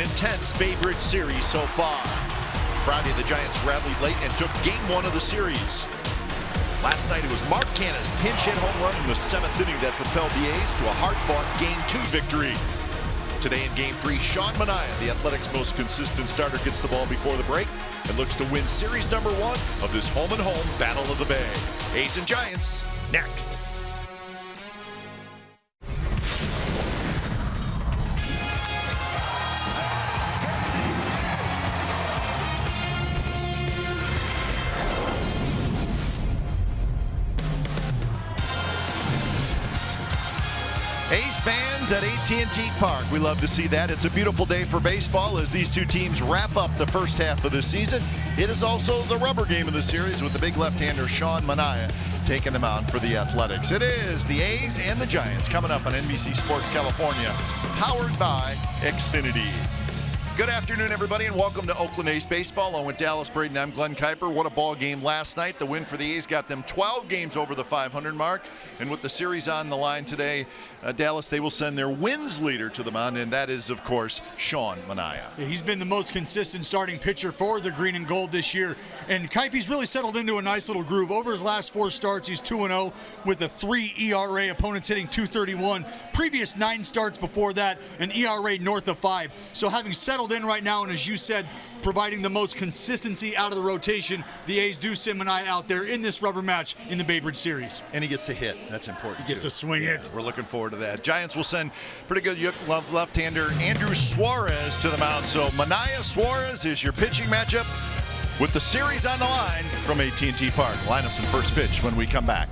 intense Bay Bridge series so far. Friday, the Giants rallied late and took game 1 of the series. Last night, it was Mark Canha's pinch hit home run in the 7th inning that propelled the A's to a hard-fought Game 2 victory. Today in Game 3, Sean Manaea, the Athletics' most consistent starter, gets the ball before the break and looks to win series number 1 of this home-and-home Battle of the Bay. A's and Giants, next. A's fans at AT Park, we love to see that. It's a beautiful day for baseball as these two teams wrap up the first half of the season. It is also the rubber game of the series with the big left-hander Sean Manaea taking them on for the Athletics. It is the A's and the Giants coming up on NBC Sports California, powered by Xfinity. Good afternoon, everybody, and welcome to Oakland A's Baseball. I'm with Dallas Braden. I'm Glenn Kuiper. What a ball game last night. The win for the A's got them 12 games over the 500 mark. And with the series on the line today, Dallas, they will send their wins leader to the mound, and that is, of course, Sean Manaea. Yeah, he's been the most consistent starting pitcher for the green and gold this year. And Kuiper's really settled into a nice little groove. Over his last 4 starts, he's 2-0 with a 3 ERA. Opponents hitting .231. Previous 9 starts before that, an ERA north of 5. So having settled in right now, and as you said, providing the most consistency out of the rotation, the A's do send Manaea out there in this rubber match in the Bay Bridge series. And he gets to hit. That's important. He gets to swing it. We're looking forward to that. Giants will send pretty good left-hander Andrew Suarez to the mound. So Manaea Suarez is your pitching matchup with the series on the line from AT&T Park. Lineups and first pitch when we come back.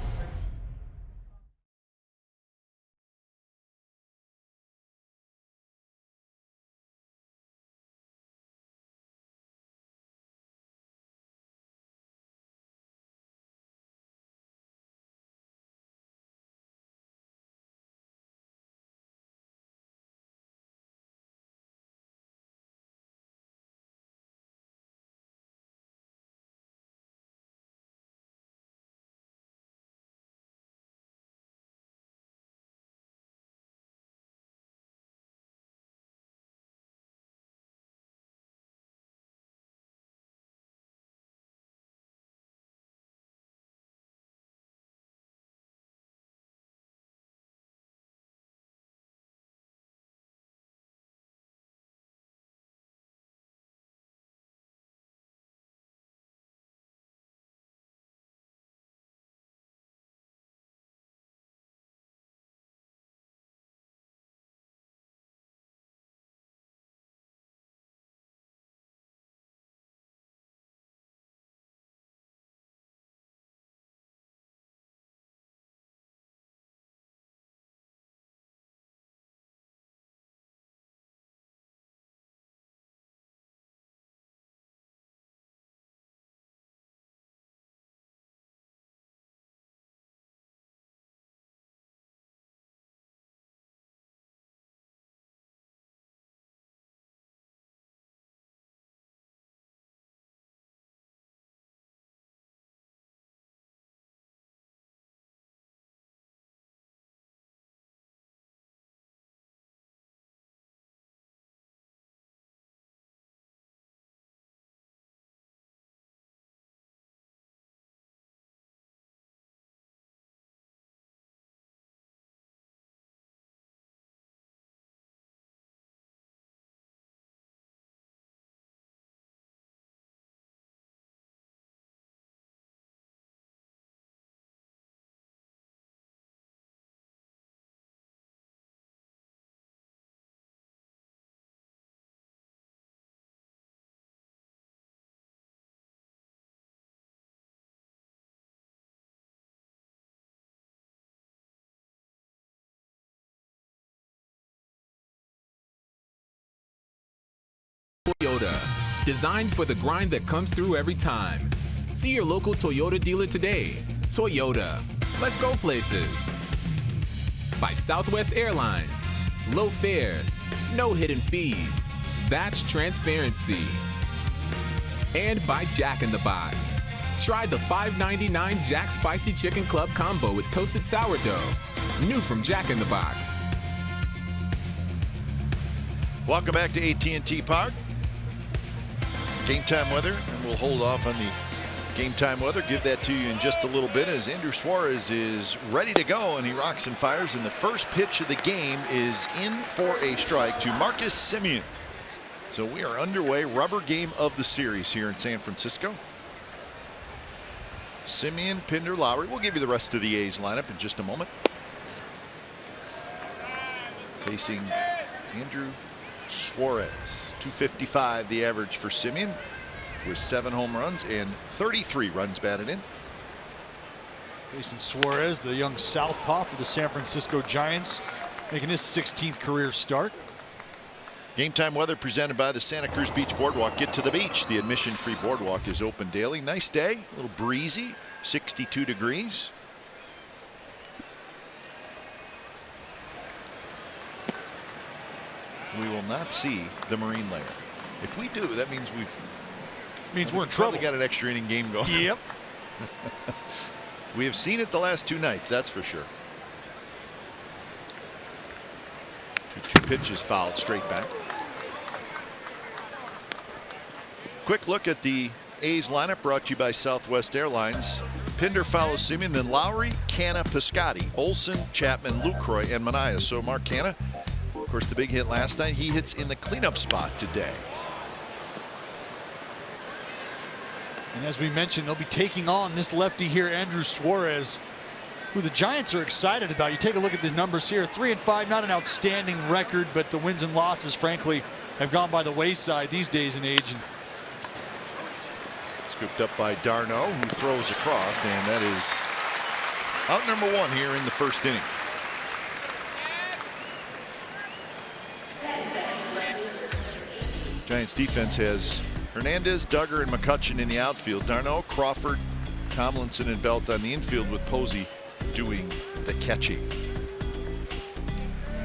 Toyota, designed for the grind that comes through every time. See your local Toyota dealer today. Toyota, let's go places. By Southwest Airlines, low fares, no hidden fees. That's transparency. And by Jack in the Box. Try the $5.99 Jack Spicy Chicken Club combo with toasted sourdough. New from Jack in the Box. Welcome back to AT Park. Game time weather, and we'll hold off on the game time weather. Give that to you in just a little bit as Andrew Suarez is ready to go, and he rocks and fires. And the first pitch of the game is in for a strike to Marcus Semien. So we are underway. Rubber game of the series here in San Francisco. Semien, Pinder, Lowry. We'll give you the rest of the A's lineup in just a moment. Facing Andrew Suarez. 255 the average for Semien, with 7 home runs and 33 runs batted in. Facing Suarez, the young southpaw for the San Francisco Giants, making his 16th career start. Game time weather presented by the Santa Cruz Beach Boardwalk. Get to the beach. The admission-free boardwalk is open daily. Nice day, a little breezy, 62 degrees. We will not see the marine layer. If we do, that means we're in trouble. Got an extra inning game going. Yep. We have seen it the last 2 nights, that's for sure. 2 pitches fouled straight back. Quick look at the A's lineup brought to you by Southwest Airlines. Pinder follows Semien, then Lowry, Canna, Piscotty, Olson, Chapman, Lucroy, and Manaea. So Mark Canna, of course, the big hit last night. He hits in the cleanup spot today. And as we mentioned, they'll be taking on this lefty here, Andrew Suarez, who the Giants are excited about. You take a look at the numbers here, 3-5, not an outstanding record, but the wins and losses, frankly, have gone by the wayside these days and age. Scooped up by Darno, who throws across, and that is out number 1 here in the first inning. Giants defense has Hernandez, Duggar, and McCutchen in the outfield. Darno, Crawford, Tomlinson, and Belt on the infield, with Posey doing the catching.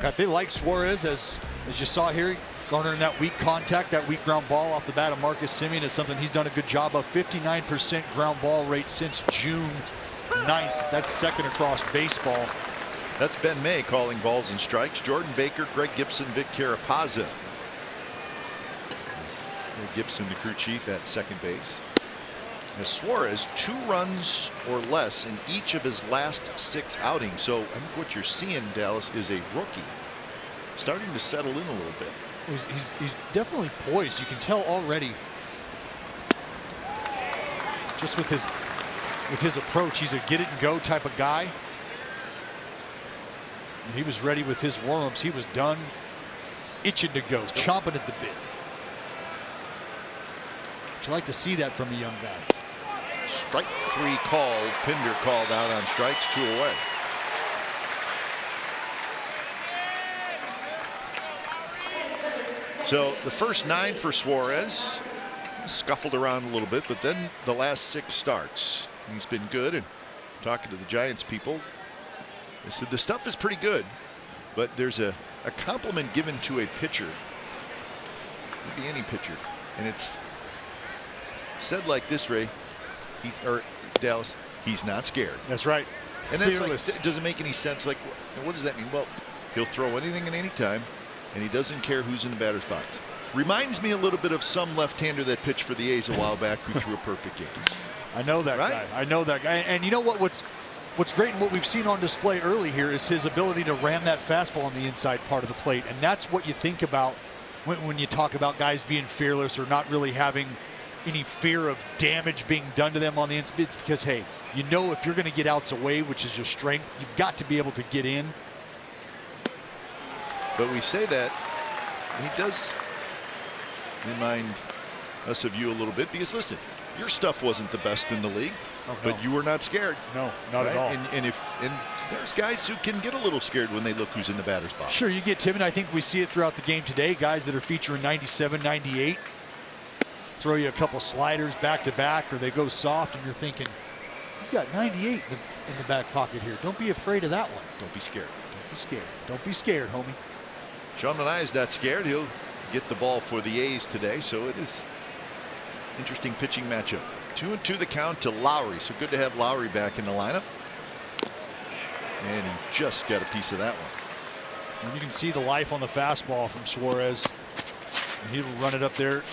God, they like Suarez, as you saw here, garnering that weak contact, that weak ground ball off the bat of Marcus Semien. It's something he's done a good job of. 59% ground ball rate since June 9th. That's second across baseball. That's Ben May calling balls and strikes. Jordan Baker, Greg Gibson, Vic Carapazza. Gibson, the crew chief, at second base. As Suarez, 2 runs or less in each of his last 6 outings. So I think what you're seeing, Dallas, is a rookie starting to settle in a little bit. He's definitely poised. You can tell already, just with his approach. He's a get it and go type of guy. He was ready with his warm-ups. He was done, itching to go, chomping at the bit. But you like to see that from a young guy. Strike 3 called. Pinder called out on strikes, 2 away. So the first 9 for Suarez, scuffled around a little bit, but then the last 6 starts, he's been good. And talking to the Giants people, they said the stuff is pretty good, but there's a compliment given to a pitcher, maybe any pitcher, and it's said like this, Ray, or Dallas, he's not scared. That's right. And that's fearless. like, it doesn't make any sense. Like, what does that mean? Well, he'll throw anything at any time, and he doesn't care who's in the batter's box. Reminds me a little bit of some left-hander that pitched for the A's a while back who threw a perfect game. I know that guy. I know that guy. And you know what? What's great and what we've seen on display early here is his ability to ram that fastball on the inside part of the plate. And that's what you think about when you talk about guys being fearless or not really having any fear of damage being done to them on the inside. It's because, hey, you know, if you're going to get outs away, which is your strength, you've got to be able to get in. But we say that, he does remind us of you a little bit, because listen, your stuff wasn't the best in the league, but you were not scared. No, not at all. And there's guys who can get a little scared when they look who's in the batter's box. Sure, you get timid. I think we see it throughout the game today. Guys that are featuring 97, 98 throw you a couple sliders back to back, or they go soft, and you're thinking, you've got 98 in the back pocket here. Don't be afraid of that one. Don't be scared. Don't be scared. Don't be scared, homie. Sean Manaea is not scared. He'll get the ball for the A's today, so it is interesting pitching matchup. 2-2 the count to Lowry, so good to have Lowry back in the lineup. And he just got a piece of that one. And you can see the life on the fastball from Suarez. He'll run it up there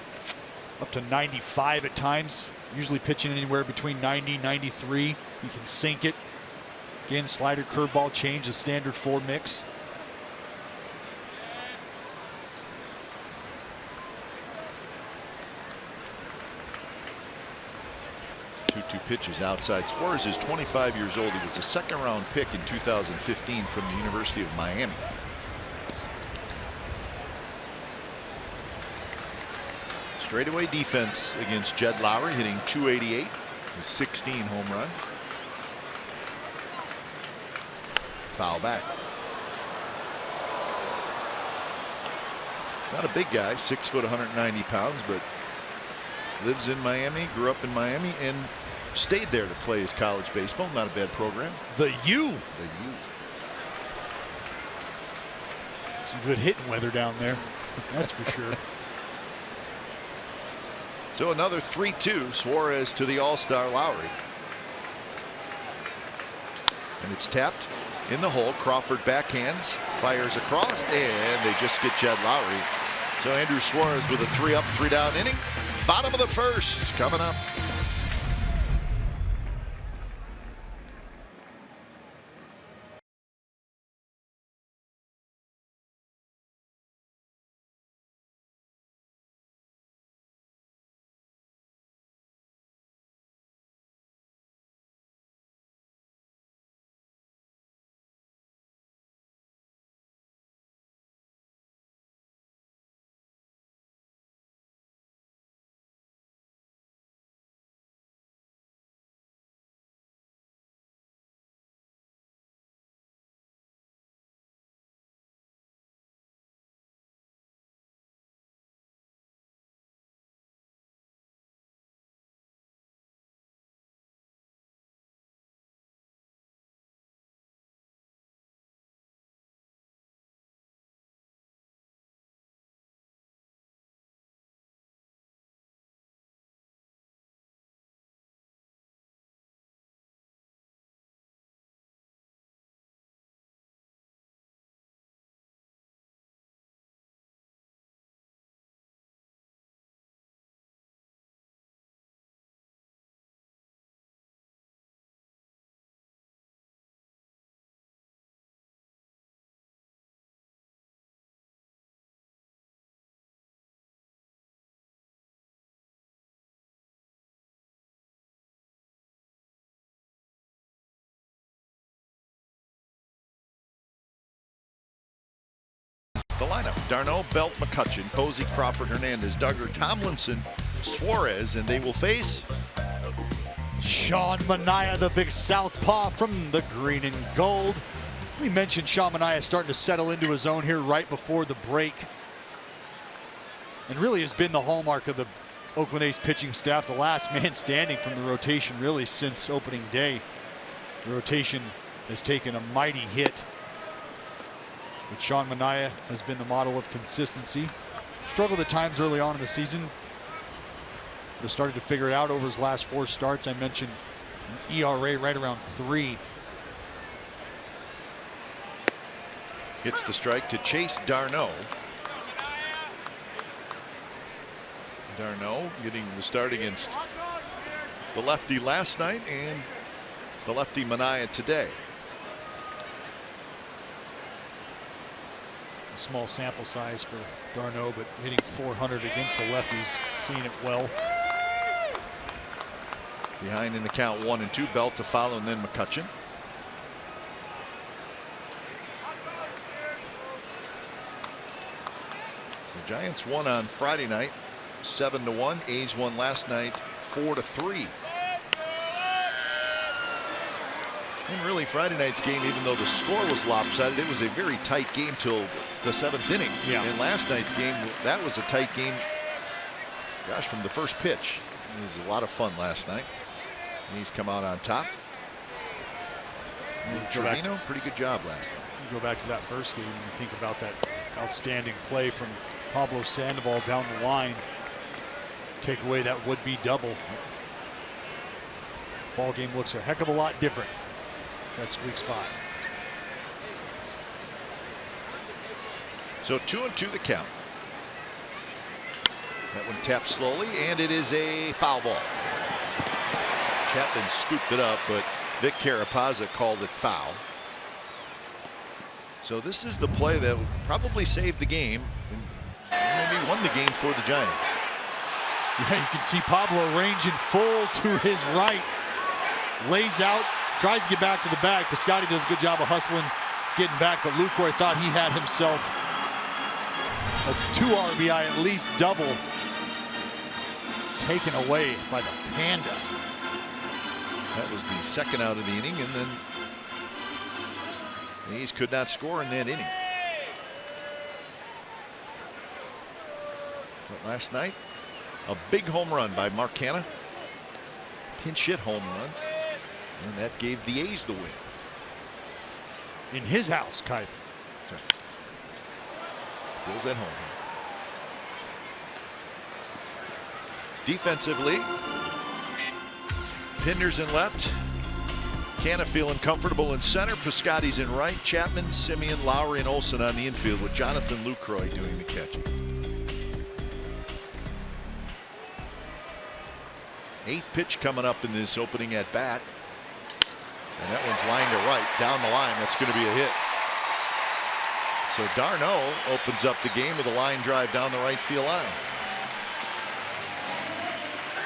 up to 95 at times, usually pitching anywhere between 90, 93. He can sink it. Again, slider, curveball, change, the standard 4 mix. Two pitches outside. Suarez is 25 years old. He was a second-round pick in 2015 from the University of Miami. Straightaway defense against Jed Lowry, hitting .288 with 16 home runs. Foul back. Not a big guy, 6 foot, 190 pounds, but lives in Miami, grew up in Miami, and stayed there to play his college baseball. Not a bad program. The U. The U. Some good hitting weather down there. That's for sure. So another 3-2. Suarez to the All-Star Lowry. And it's tapped in the hole. Crawford backhands, fires across, and they just get Jed Lowry. So Andrew Suarez with a 3-up, 3-down inning. Bottom of the first coming up. The lineup: D'Arnaud, Belt, McCutchen, Posey, Crawford, Hernandez, Duggar, Tomlinson, Suarez, and they will face Sean Manaea, the big southpaw from the green and gold. We mentioned Sean Manaea starting to settle into his own here right before the break, and really has been the hallmark of the Oakland A's pitching staff, the last man standing from the rotation really since opening day. The rotation has taken a mighty hit, but Sean Manaea has been the model of consistency. Struggled at times early on in the season, but started to figure it out over his last 4 starts. I mentioned an ERA right around 3. hits the strike to chase D'Arnaud. D'Arnaud getting the start against the lefty last night and the lefty Manaea today. A small sample size for D'Arnaud, but hitting .400 against the lefties, seeing it well. Behind in the count 1-2, Belt to follow, and then McCutchen. The Giants won on Friday night 7-1. A's won last night 4-3. And really, Friday night's game, even though the score was lopsided, it was a very tight game till the 7th inning. Yeah. And last night's game, that was a tight game, gosh, from the first pitch. It was a lot of fun last night. He's come out on top. Trevino, pretty good job last night. You go back to that first game and you think about that outstanding play from Pablo Sandoval down the line. Take away that would-be double. Ball game looks a heck of a lot different. That squeaks by. So 2-2 the count. That one tapped slowly, and it is a foul ball. Chapman scooped it up, but Vic Carapazza called it foul. So this is the play that probably saved the game and maybe won the game for the Giants. Yeah, you can see Pablo range in full to his right. Lays out, tries to get back to the bag. Piscotty does a good job of hustling, getting back, but Lucroy thought he had himself a 2 RBI, at least double, taken away by the Panda. That was the second out of the inning, and then the A's could not score in that inning. But last night, a big home run by Mark Canha. Pinch hit home run. And that gave the A's the win. In his house, Kipe. Feels at home. Defensively, Pinder's in left. Canha feeling comfortable in center. Piscotty's in right. Chapman, Simeon, Lowry, and Olsen on the infield with Jonathan Lucroy doing the catching. 8th pitch coming up in this opening at bat. And that one's lined to right, down the line. That's going to be a hit. So Darno opens up the game with a line drive down the right field line.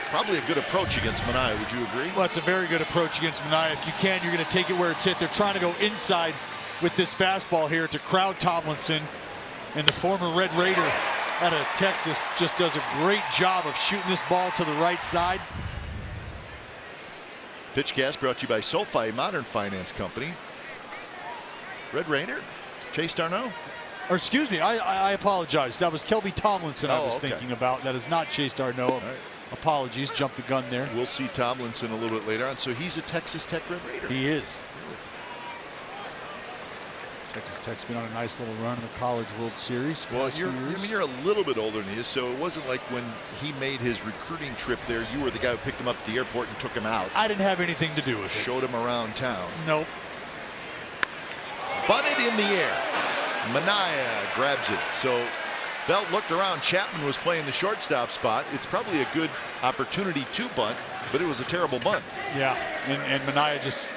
Probably a good approach against Manaea, would you agree? Well, it's a very good approach against Manaea. If you can, you're going to take it where it's hit. They're trying to go inside with this fastball here to crowd Tomlinson. And the former Red Raider out of Texas just does a great job of shooting this ball to the right side. Pitchcast brought to you by SoFi Modern Finance Company. Red Raider, Chase Darno. Or excuse me, I apologize. That was Kelby Tomlinson I was thinking about. That is not Chase Darno. Right. Apologies, jumped the gun there. We'll see Tomlinson a little bit later on. So he's a Texas Tech Red Raider. He is. Texas Tech's been on a nice little run in the College World Series. Well, you're a little bit older than he is, so it wasn't like when he made his recruiting trip there, you were the guy who picked him up at the airport and took him out. I didn't have anything to do with it. Showed him around town. Nope. Bunted in the air. Manaea grabs it. So Belt looked around. Chapman was playing the shortstop spot. It's probably a good opportunity to bunt, but it was a terrible bunt. Yeah, and Manaea just,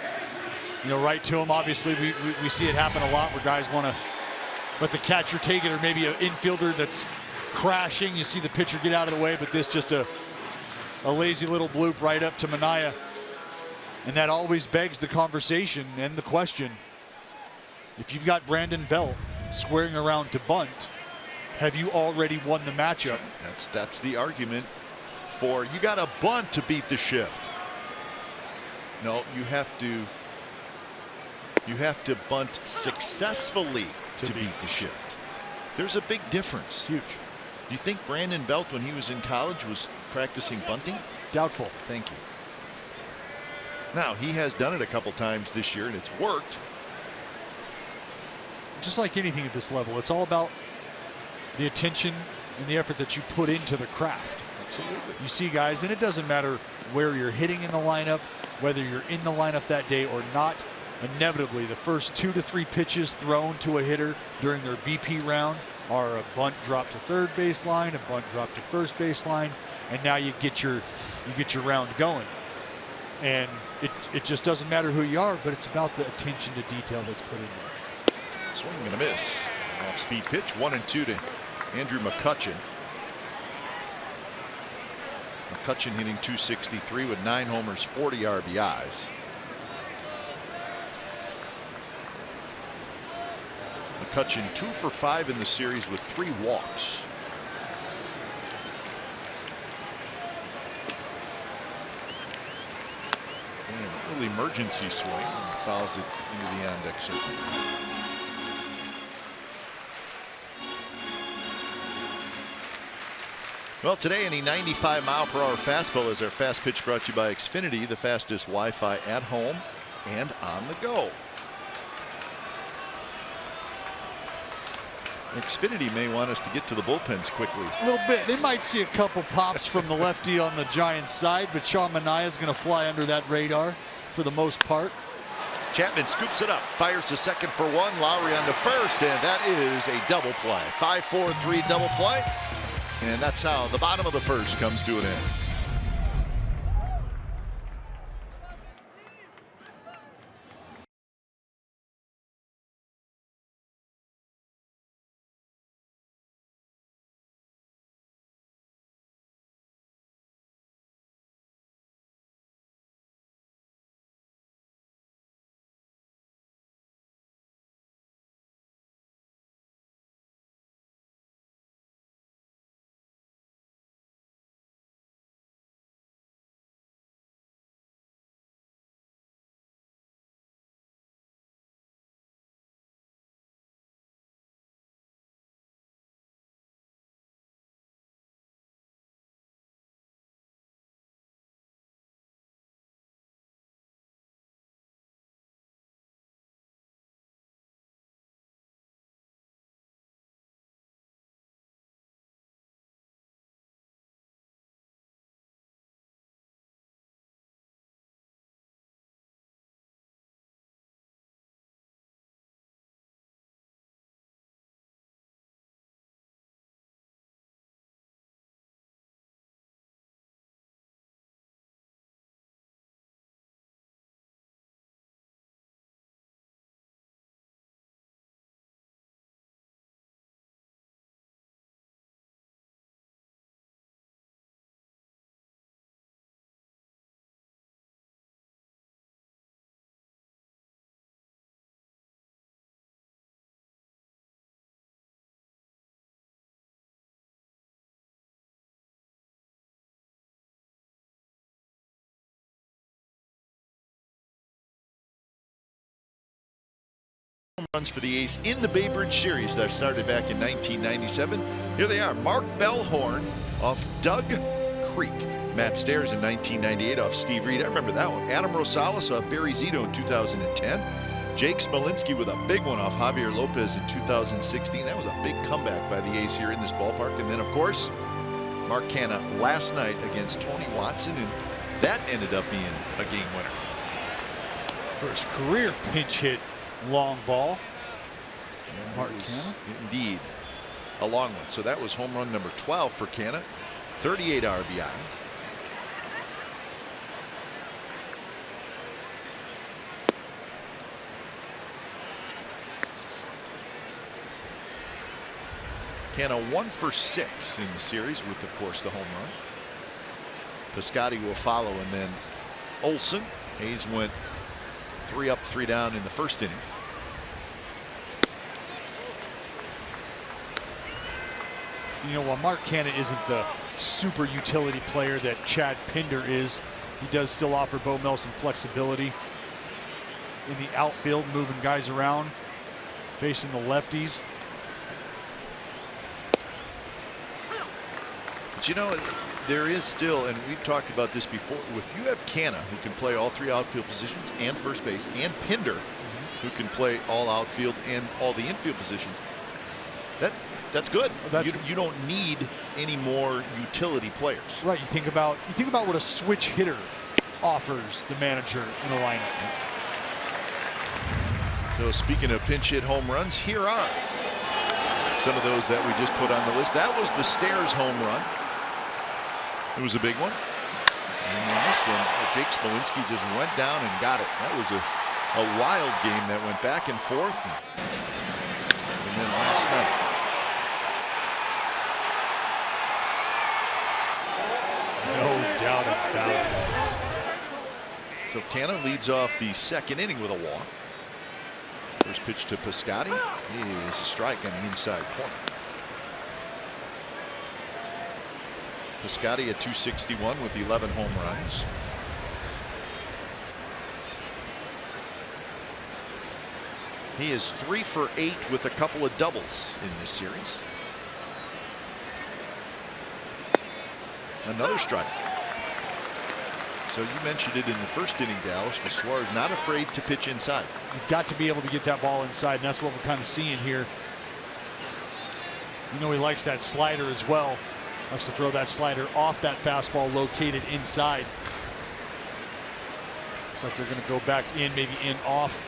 right to him. Obviously, we see it happen a lot where guys want to let the catcher take it, or maybe an infielder that's crashing. You see the pitcher get out of the way, but this just a lazy little bloop right up to Manaea. And that always begs the conversation and the question. If you've got Brandon Belt squaring around to bunt, have you already won the matchup? That's the argument for you got to bunt to beat the shift. No, you have to bunt successfully to beat the shift. There's a big difference. Huge. Do you think Brandon Belt, when he was in college, was practicing bunting? Doubtful. Thank you. Now, he has done it a couple times this year, and it's worked. Just like anything at this level, it's all about the attention and the effort that you put into the craft. Absolutely. You see guys, and it doesn't matter where you're hitting in the lineup, whether you're in the lineup that day or not, inevitably the first 2 to 3 pitches thrown to a hitter during their BP round are a bunt drop to third baseline, a bunt drop to first baseline, and now you get your round going. And it just doesn't matter who you are, but it's about the attention to detail that's put in there. Swing and a miss. Off speed pitch, 1-2 to Andrew McCutchen. McCutchen hitting .263 with 9 homers, 40 RBIs. McCutchen 2 for 5 in the series with 3 walks. And an early emergency swing and fouls it into the on-deck circle. Well, today any 95-mile-per-hour fastball is our fast pitch, brought to you by Xfinity, the fastest Wi-Fi at home and on the go. Xfinity may want us to get to the bullpens quickly. A little bit. They might see a couple pops from the lefty on the Giants side, but Sean Manaea is going to fly under that radar for the most part. Chapman scoops it up, fires to second for 1, Lowry on to first, and that is a double play. 5-4-3 double play. And that's how the bottom of the first comes to an end. Runs for the A's in the Bay Bridge series that started back in 1997. Here they are: Mark Bellhorn off Doug Creek, Matt Stairs in 1998 off Steve Reed. I remember that one. Adam Rosales off Barry Zito in 2010. Jake Smolinski with a big one off Javier Lopez in 2016. That was a big comeback by the A's here in this ballpark. And then, of course, Mark Canha last night against Tony Watson, and that ended up being a game winner. First career pinch hit long ball. And Mark Canha. Indeed, a long one. So that was home run number 12 for Canha. 38 RBIs. Canha 1 for 6 in the series with, of course, the home run. Piscotty will follow, and then Olson. A's went 3 up, 3 down in the first inning. You know, while Mark Canha isn't the super utility player that Chad Pinder is, he does still offer Bo Mel some flexibility in the outfield, moving guys around, facing the lefties. But you know, there is still, and we've talked about this before, if you have Canha, who can play all 3 outfield positions and first base, and Pinder, who can play all outfield and all the infield positions, that's good. You don't need any more utility players. Right. You think about what a switch hitter offers the manager in a lineup. So speaking of pinch hit home runs, here are some of those that we just put on the list. That was the Stairs home run. It was a big one. And then this one, Jake Smolinski just went down and got it. That was a wild game that went back and forth. And then last night, no doubt about it. so Canha leads off the second inning with a walk. First pitch to Piscotty is a strike on the inside corner. Piscotty at .261 with 11 home runs. He is 3 for 8 with a couple of doubles in this series. Another strike. So you mentioned it in the first inning, Dallas, but Suarez not afraid to pitch inside. You've got to be able to get that ball inside, and that's what we're kind of seeing here. You know, he likes that slider as well. Likes to throw that slider off that fastball located inside. Looks like they're going to go back in, maybe in off.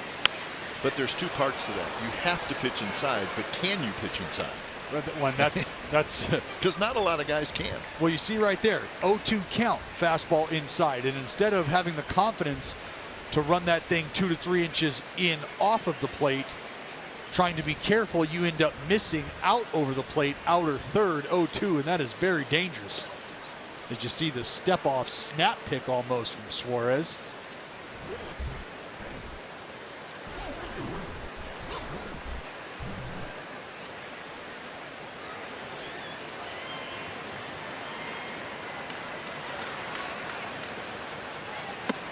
But there's 2 parts to that. You have to pitch inside, but can you pitch inside? Read that one. That's That's because not a lot of guys can. well, you see right there, 0-2 count, fastball inside, and instead of having the confidence to run that thing 2 to 3 inches in off of the plate, trying to be careful, you end up missing out over the plate, outer third, 0-2, and that is very dangerous. As you see the step off snap pick almost from Suarez.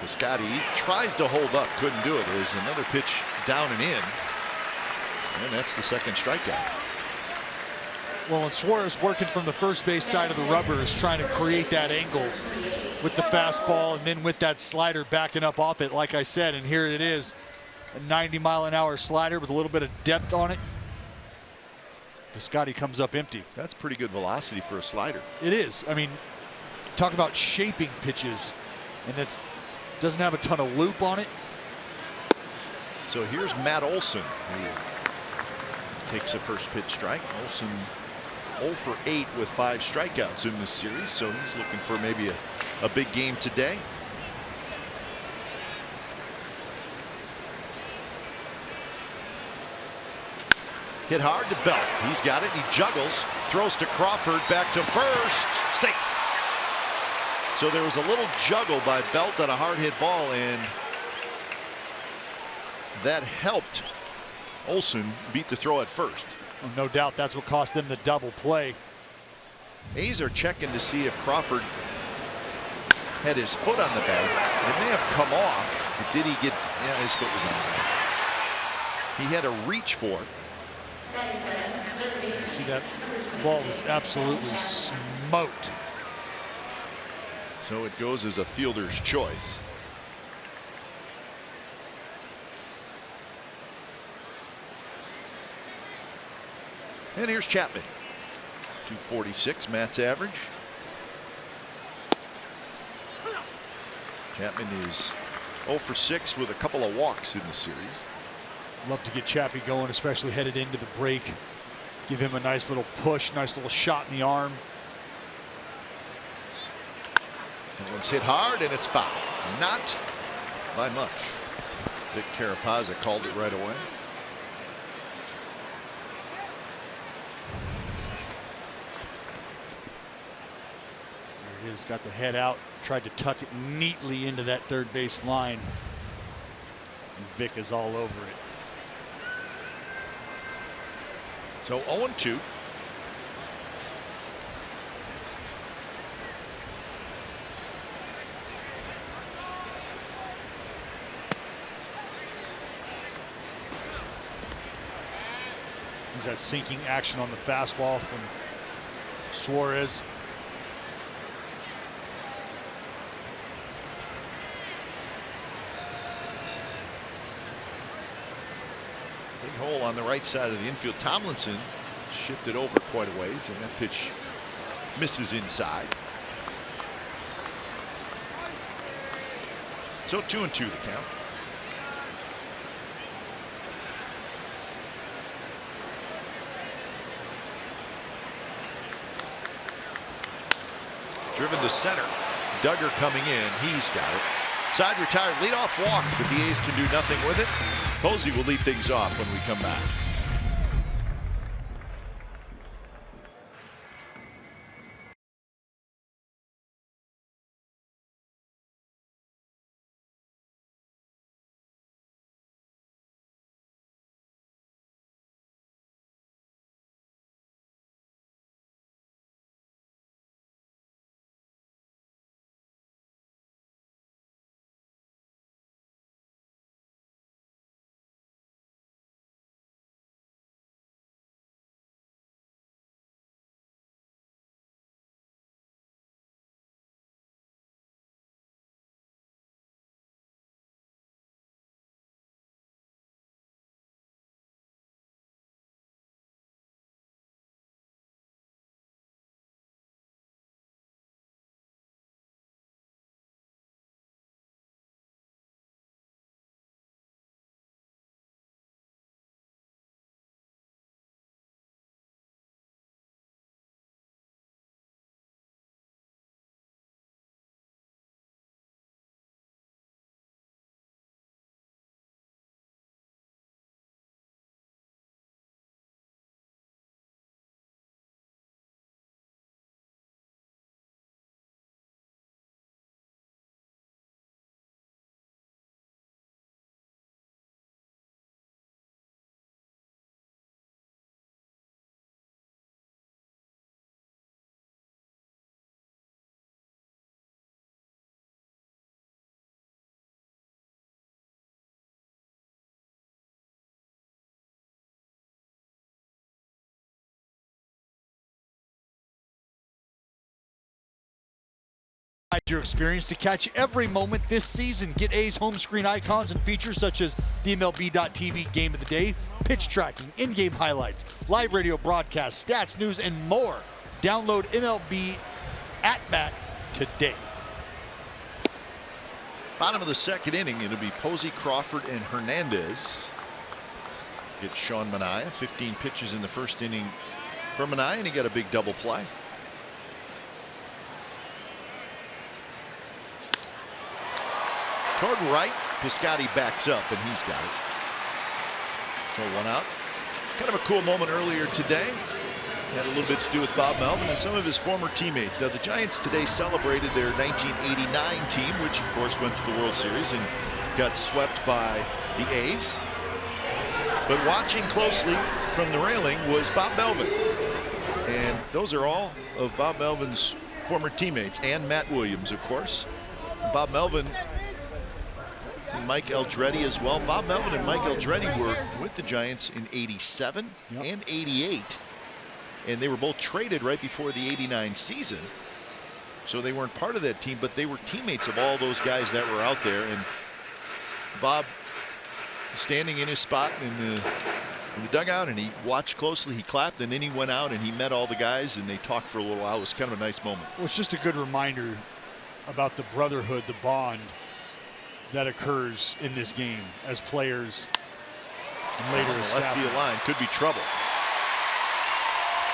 Piscotty tries to hold up, couldn't do it. There's another pitch down and in, and that's the second strikeout. Well, and Suarez working from the first base side of the rubber is trying to create that angle with the fastball and then with that slider backing up off it, like I said. And here it is, a 90-mile-an-hour slider with a little bit of depth on it. Piscotty comes up empty. That's pretty good velocity for a slider. It is. I mean, talk about shaping pitches, and it doesn't have a ton of loop on it. So here's Matt Olson, who takes a first pitch strike. Olson 0 for 8 with 5 strikeouts in this series, so he's looking for maybe a big game today. Hit hard to Belt. He's got it. He juggles, throws to Crawford, back to first, safe. So there was a little juggle by Belt on a hard hit ball, and that helped Olson beat the throw at first. Well, no doubt that's what cost them the double play. A's are checking to see if Crawford had his foot on the bag. It may have come off, but did he get? Yeah, his foot was on the bag. He had to reach for it. See, that ball was absolutely smoked. So it goes as a fielder's choice. And here's Chapman. 246, Matt's average. Chapman is 0 for 6 with a couple of walks in the series. Love to get Chappie going, especially headed into the break. Give him a nice little push, nice little shot in the arm. That one's hit hard and it's foul. Not by much. Vic Carapazza called it right away. There it is, got the head out, tried to tuck it neatly into that third base line. And Vic is all over it. So 0-2. There's that sinking action on the fastball from Suarez. Big hole on the right side of the infield. Tomlinson shifted over quite a ways, and that pitch misses inside. So 2-2 to count. Driven to center. Duggar coming in. He's got it. Side retired, leadoff walk, but the A's can do nothing with it. Posey will lead things off when we come back. Your experience to catch every moment this season. Get A's home screen icons and features such as the MLB.TV Game of the Day, pitch tracking, in-game highlights, live radio broadcasts, stats, news, and more. Download MLB at Bat today. Bottom of the second inning, it'll be Posey, Crawford, and Hernandez. Get Sean Manaea, 15 pitches in the first inning for Manaea, and he got a big double play. Toward right, Piscotty backs up, and he's got it. So one out. Kind of a cool moment earlier today. Had a little bit to do with Bob Melvin and some of his former teammates. Now, the Giants today celebrated their 1989 team, which, of course, went to the World Series and got swept by the A's. But watching closely from the railing was Bob Melvin. And those are all of Bob Melvin's former teammates, and Matt Williams, of course. Bob Melvin and Mike Eldreddy as well. Bob Melvin and Mike Eldreddy were with the Giants in '87 and '88. And they were both traded right before the '89 season. So they weren't part of that team, but they were teammates of all those guys that were out there. And Bob standing in his spot in the dugout, and he watched closely, he clapped, and then he went out and he met all the guys and they talked for a little while. It was kind of a nice moment. Well, it's just a good reminder about the brotherhood, the bond that occurs in this game as players and later as staff. Left field line could be trouble.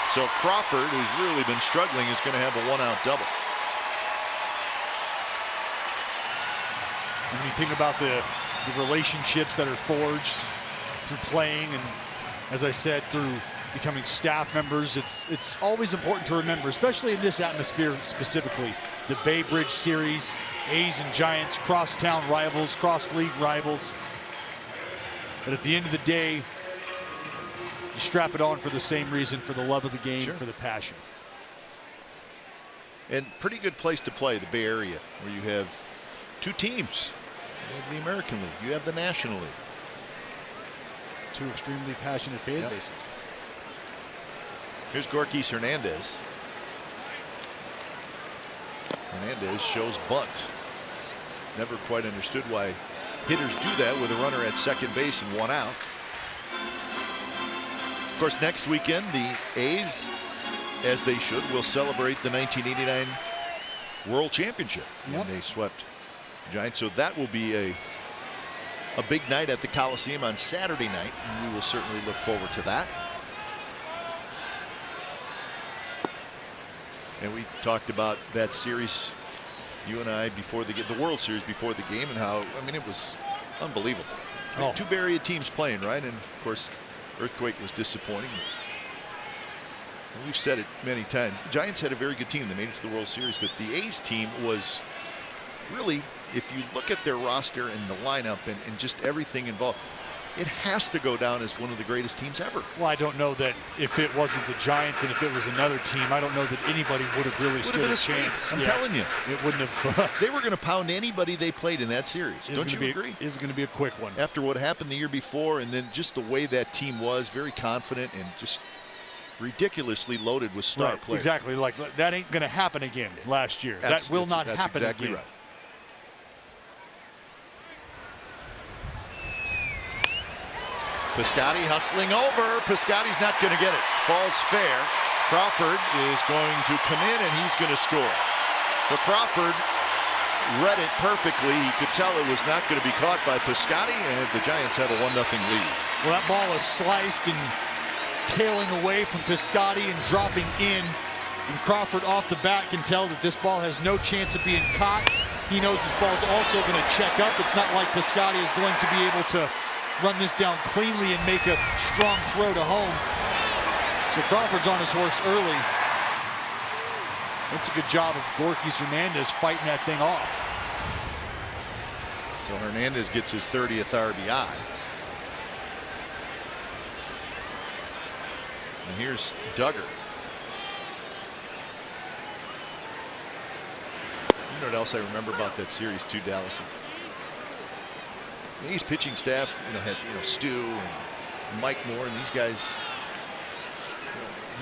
So Crawford, who's really been struggling, is going to have a one-out double. When you think about the relationships that are forged through playing and, as I said, through becoming staff members, it's always important to remember, especially in this atmosphere specifically, the Bay Bridge series, A's and Giants, crosstown rivals, cross-league rivals. But at the end of the day, you strap it on for the same reason, for the love of the game, sure, for the passion. And pretty good place to play, the Bay Area, where you have two teams. You have the American League, you have the National League. Two extremely passionate fan bases. Here's Gorkys Hernandez. Hernandez shows bunt. Never quite understood why hitters do that with a runner at second base and one out. Of course, next weekend, the A's, as they should, will celebrate the 1989 World Championship. Yep. And they swept Giants. So that will be a big night at the Coliseum on Saturday night, and we will certainly look forward to that. And we talked about that series, you and I, before the World Series before the game, and how, I mean, it was unbelievable. Oh. Two Bay Area teams playing, right? And of course, Earthquake was disappointing. And we've said it many times. The Giants had a very good team. They made it to the World Series, but the A's team was really, if you look at their roster and the lineup and just everything involved, it has to go down as one of the greatest teams ever. Well, I don't know that if it wasn't the Giants and if it was another team, I don't know that anybody would have really stood a chance. I'm telling you. It wouldn't have. They were going to pound anybody they played in that series. Don't you agree? This is going to be a quick one. After what happened the year before, and then just the way that team was, very confident and just ridiculously loaded with star players. Exactly. Like, that ain't going to happen again last year. That will not happen exactly again. Right. Piscotty hustling over. Piscotty's not going to get it. Falls fair. Crawford is going to come in, and he's going to score. But Crawford read it perfectly. He could tell it was not going to be caught by Piscotty, and the Giants have a 1-0 lead. Well, that ball is sliced and tailing away from Piscotty and dropping in. And Crawford off the bat can tell that this ball has no chance of being caught. He knows this ball is also going to check up. It's not like Piscotty is going to be able to run this down cleanly and make a strong throw to home. So Crawford's on his horse early. That's a good job of Gorkys Hernandez fighting that thing off. So Hernandez gets his 30th RBI. And here's Duggar. You know what else I remember about that series too, Dallas, is the A's pitching staff, had Stu and Mike Moore and these guys,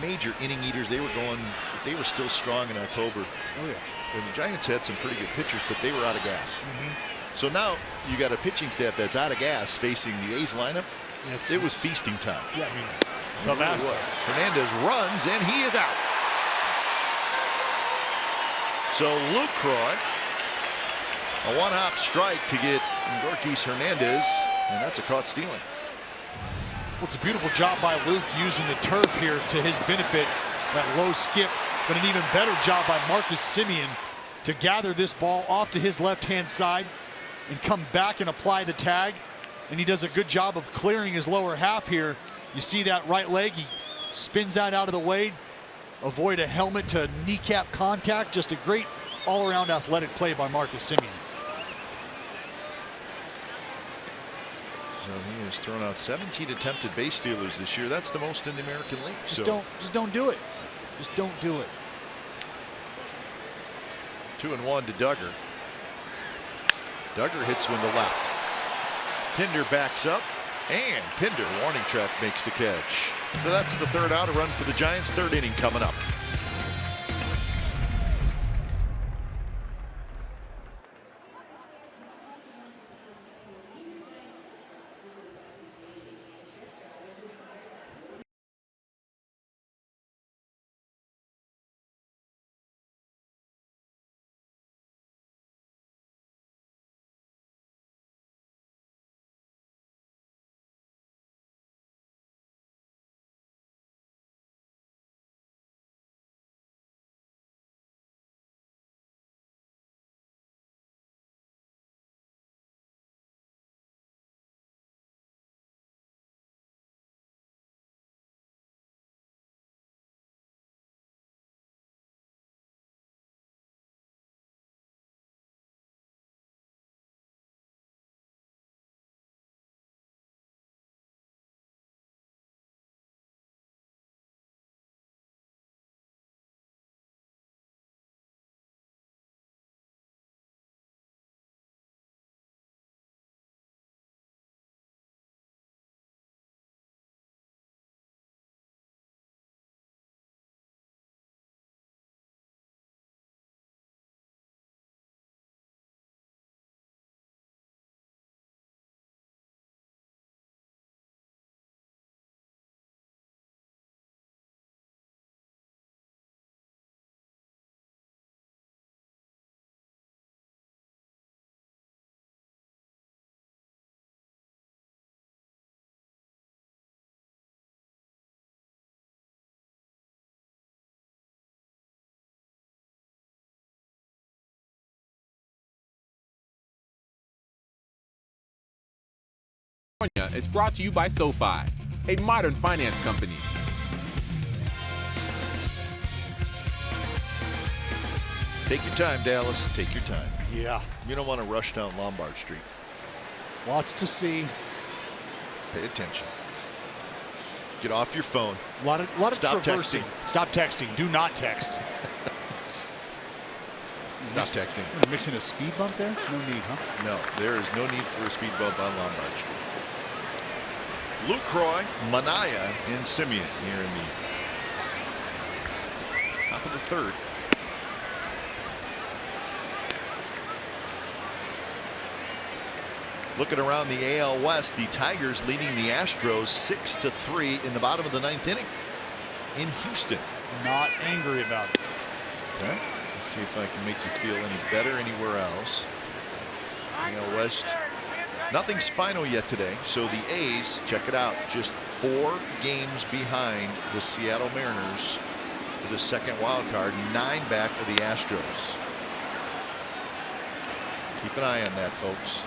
major inning eaters. They were going, but they were still strong in October. Oh yeah. and the Giants had some pretty good pitchers, but they were out of gas. So now you got a pitching staff that's out of gas facing the A's lineup. It was feasting time. Yeah, I mean, the last one. Fernandez runs, and he is out. So Luke Croy, a one-hop strike to get Gorkis Hernandez, and that's a caught stealing. Well, it's a beautiful job by Luke using the turf here to his benefit. That low skip, but an even better job by Marcus Semien to gather this ball off to his left-hand side and come back and apply the tag. And he does a good job of clearing his lower half here. You see that right leg, he spins that out of the way, avoid a helmet to kneecap contact. Just a great all-around athletic play by Marcus Semien. So he has thrown out 17 attempted base stealers this year. That's the most in the American League. Just don't do it. Just don't do it. 2-1 to Duggar. Duggar hits one to left. Pinder backs up, and Pinder, warning track, makes the catch. So that's the third out, a run for the Giants. Third inning coming up. Is brought to you by SoFi, a modern finance company. Take your time, Dallas. Take your time. Yeah. You don't want to rush down Lombard Street. Lots to see. Pay attention. Get off your phone. A lot of Stop traversing. texting. Stop texting. Do not text. Stop texting. Mixing a speed bump there? No need, huh? No, there is no need for a speed bump on Lombard Street. Luke Croy, Manaya, and Semien here in the top of the third. Looking around the AL West, the Tigers leading the Astros 6-3 in the bottom of the ninth inning in Houston. Not angry about it. Okay. Let's see if I can make you feel any better anywhere else. AL West. Nothing's final yet today, so the A's, check it out, just 4 games behind the Seattle Mariners for the second wild card, 9 back of the Astros. Keep an eye on that, folks.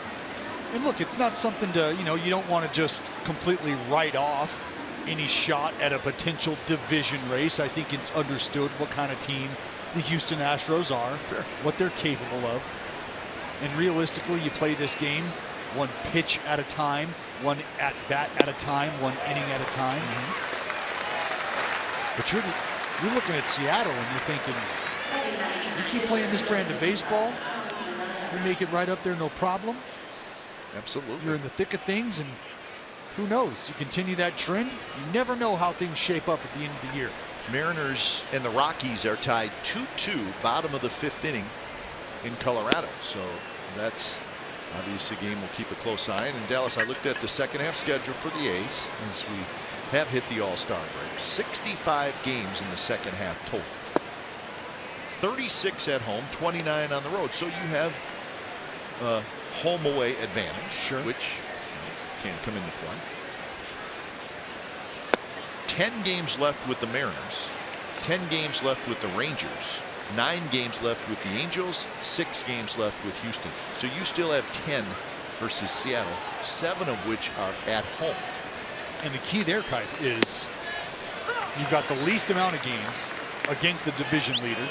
And look, it's not something to, you don't want to just completely write off any shot at a potential division race. I think it's understood what kind of team the Houston Astros are, Sure. what they're capable of. And realistically, you play this game one pitch at a time, one at bat at a time, one inning at a time. But you're looking at Seattle and you're thinking, you keep playing this brand of baseball, you make it right up there, no problem. Absolutely. You're in the thick of things, and who knows? You continue that trend, you never know how things shape up at the end of the year. Mariners and the Rockies are tied 2-2, bottom of the 5th inning in Colorado. So that's obviously a game we'll keep a close eye on. In Dallas, I looked at the second half schedule for the A's as we have hit the All-Star break. 65 games in the second half total. 36 at home, 29 on the road. So you have a home away advantage, sure, which can come into play. 10 games left with the Mariners, 10 games left with the Rangers, 9 games left with the Angels, 6 games left with Houston. So you still have 10 versus Seattle, 7 of which are at home. And the key there, Kite, is you've got the least amount of games against the division leader,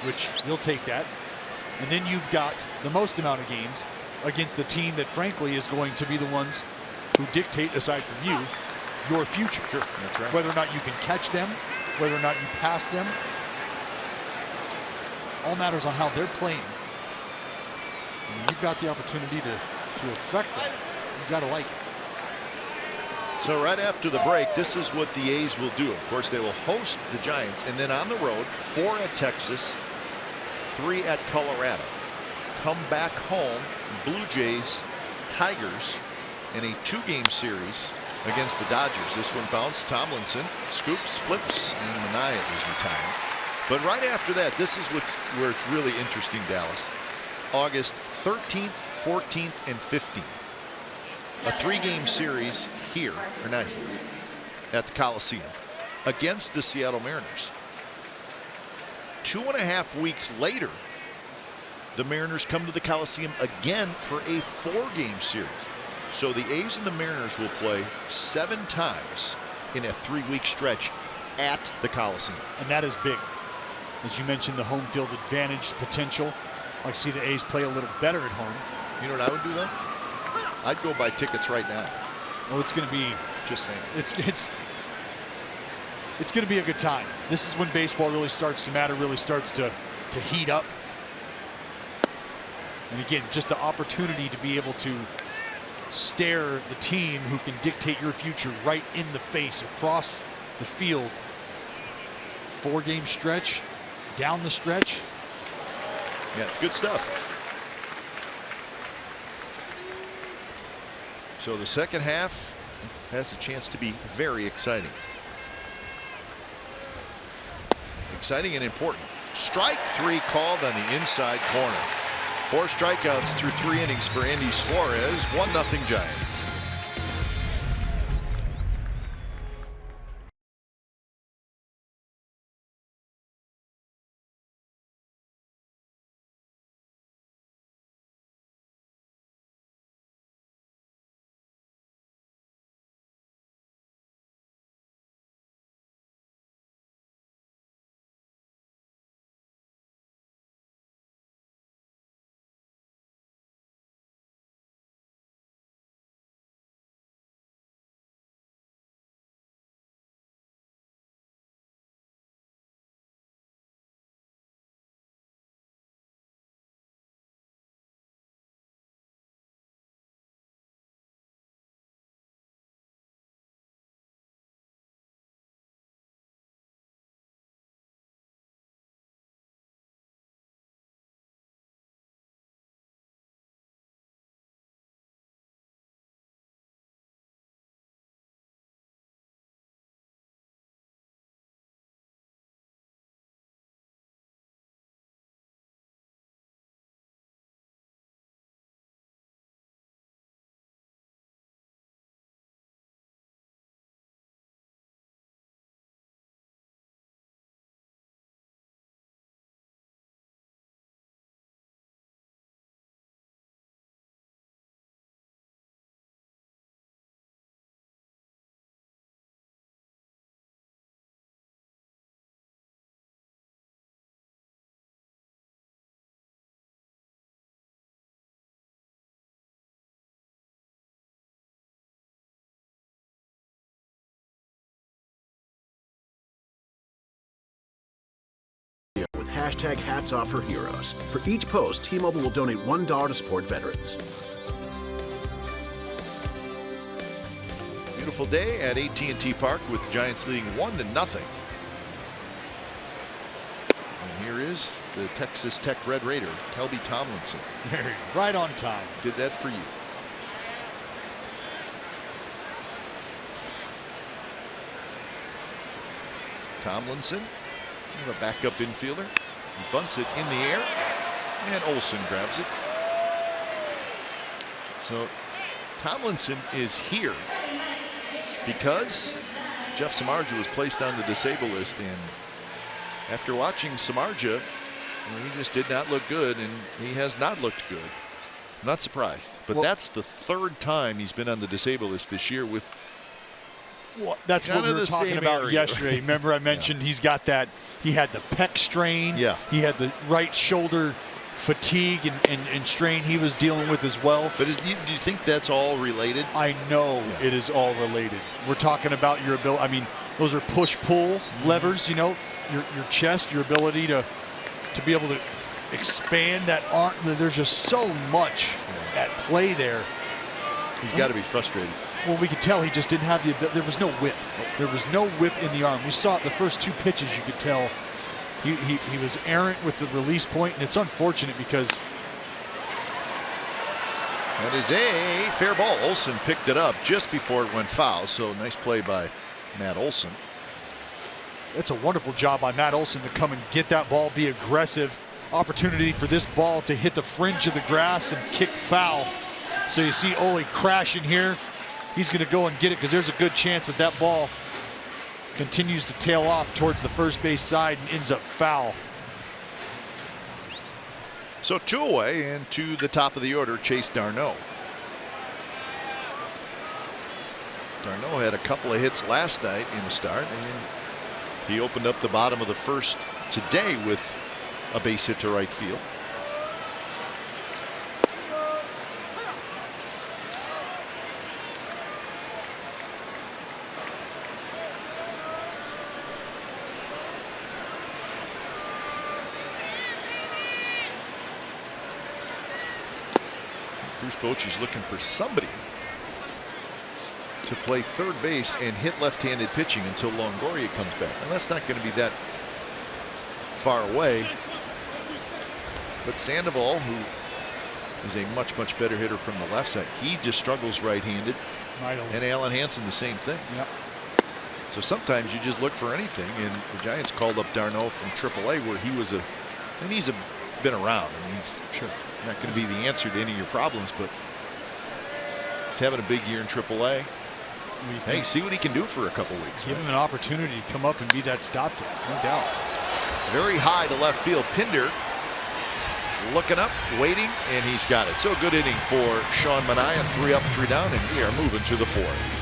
which you'll take that. And then you've got the most amount of games against the team that, frankly, is going to be the ones who dictate, aside from you, your future. Sure, that's right. Whether or not you can catch them, whether or not you pass them, all matters on how they're playing. And you've got the opportunity to affect them. You've got to like it. So right after the break, this is what the A's will do. Of course, they will host the Giants, and then on the road, 4 at Texas, 3 at Colorado. Come back home, Blue Jays, Tigers, in a 2-game series against the Dodgers. This one bounced. Tomlinson scoops, flips, and Manaea is retired. But right after that, this is where it's really interesting, Dallas. August 13th, 14th, and 15th. A 3-game series here, or not here, at the Coliseum against the Seattle Mariners. 2.5 weeks later, the Mariners come to the Coliseum again for a 4-game series. So the A's and the Mariners will play 7 times in a 3-week stretch at the Coliseum. And that is big. As you mentioned, the home field advantage potential. I see the A's play a little better at home. You know what I would do, though? I'd go buy tickets right now. Well, it's going to be, just saying, it's going to be a good time. This is when baseball really starts to matter, really starts to heat up. And again, just the opportunity to be able to stare the team who can dictate your future right in the face across the field. 4-game stretch, down the stretch. Yeah, it's good stuff. So the second half has a chance to be very exciting. Exciting and important. Strike 3 called on the inside corner. 4 strikeouts through 3 innings for Andy Suarez. 1-0 Giants. With hashtag Hats Off for Heroes. For each post, T-Mobile will donate $1 to support veterans. Beautiful day at AT Park with the Giants leading 1-0 There's the Texas Tech Red Raider, Kelby Tomlinson. There you go. Right on time. Did that for you. Tomlinson, a backup infielder. He bunts it in the air, and Olsen grabs it. So Tomlinson is here because Jeff Samardzija was placed on the disabled list, and after watching Samardzija, he just did not look good, and he has not looked good. I'm not surprised, but that's the third time he's been on the disabled list this year with. Well, that's what we were talking about yesterday. Remember I mentioned he's got that, he had the pec strain. Yeah. He had the right shoulder fatigue and strain he was dealing with as well. But do you think that's all related? I know it is all related. We're talking about your ability. I mean, those are push-pull levers, you know, your chest, your ability to be able to expand that arm. There's just so much at play there. He's got to be frustrated. Well, we could tell he just didn't have the ability. There was no whip. There was no whip in the arm. We saw it the first two pitches. You could tell he was errant with the release point, and it's unfortunate because that is a fair ball. Olsen picked it up just before it went foul, so nice play by Matt Olsen. It's a wonderful job by Matt Olsen to come and get that ball, be aggressive. Opportunity for this ball to hit the fringe of the grass and kick foul. So you see Ole crashing here. He's going to go and get it because there's a good chance that that ball continues to tail off towards the first base side and ends up foul. So 2 away, and to the top of the order, Chase Darno. Darno had a couple of hits last night in the start, and he opened up the bottom of the first today with a base hit to right field. Bruce Bochy's looking for somebody to play third base and hit left-handed pitching until Longoria comes back. And that's not going to be that far away. But Sandoval, who is a much better hitter from the left side, he just struggles right-handed. And Alan Hansen the same thing. Yep. So sometimes you just look for anything, and the Giants called up Darno from AAA, where he was and he's been around. I mean, he's not going to be the answer to any of your problems, but he's having a big year in AAA. Hey, see what he can do for a couple weeks. Give him an opportunity to come up and be that stopgap, no doubt. Very high to left field. Pinder looking up, waiting, and he's got it. So good inning for Sean Manaea. 3 up, 3 down, and we are moving to the 4th.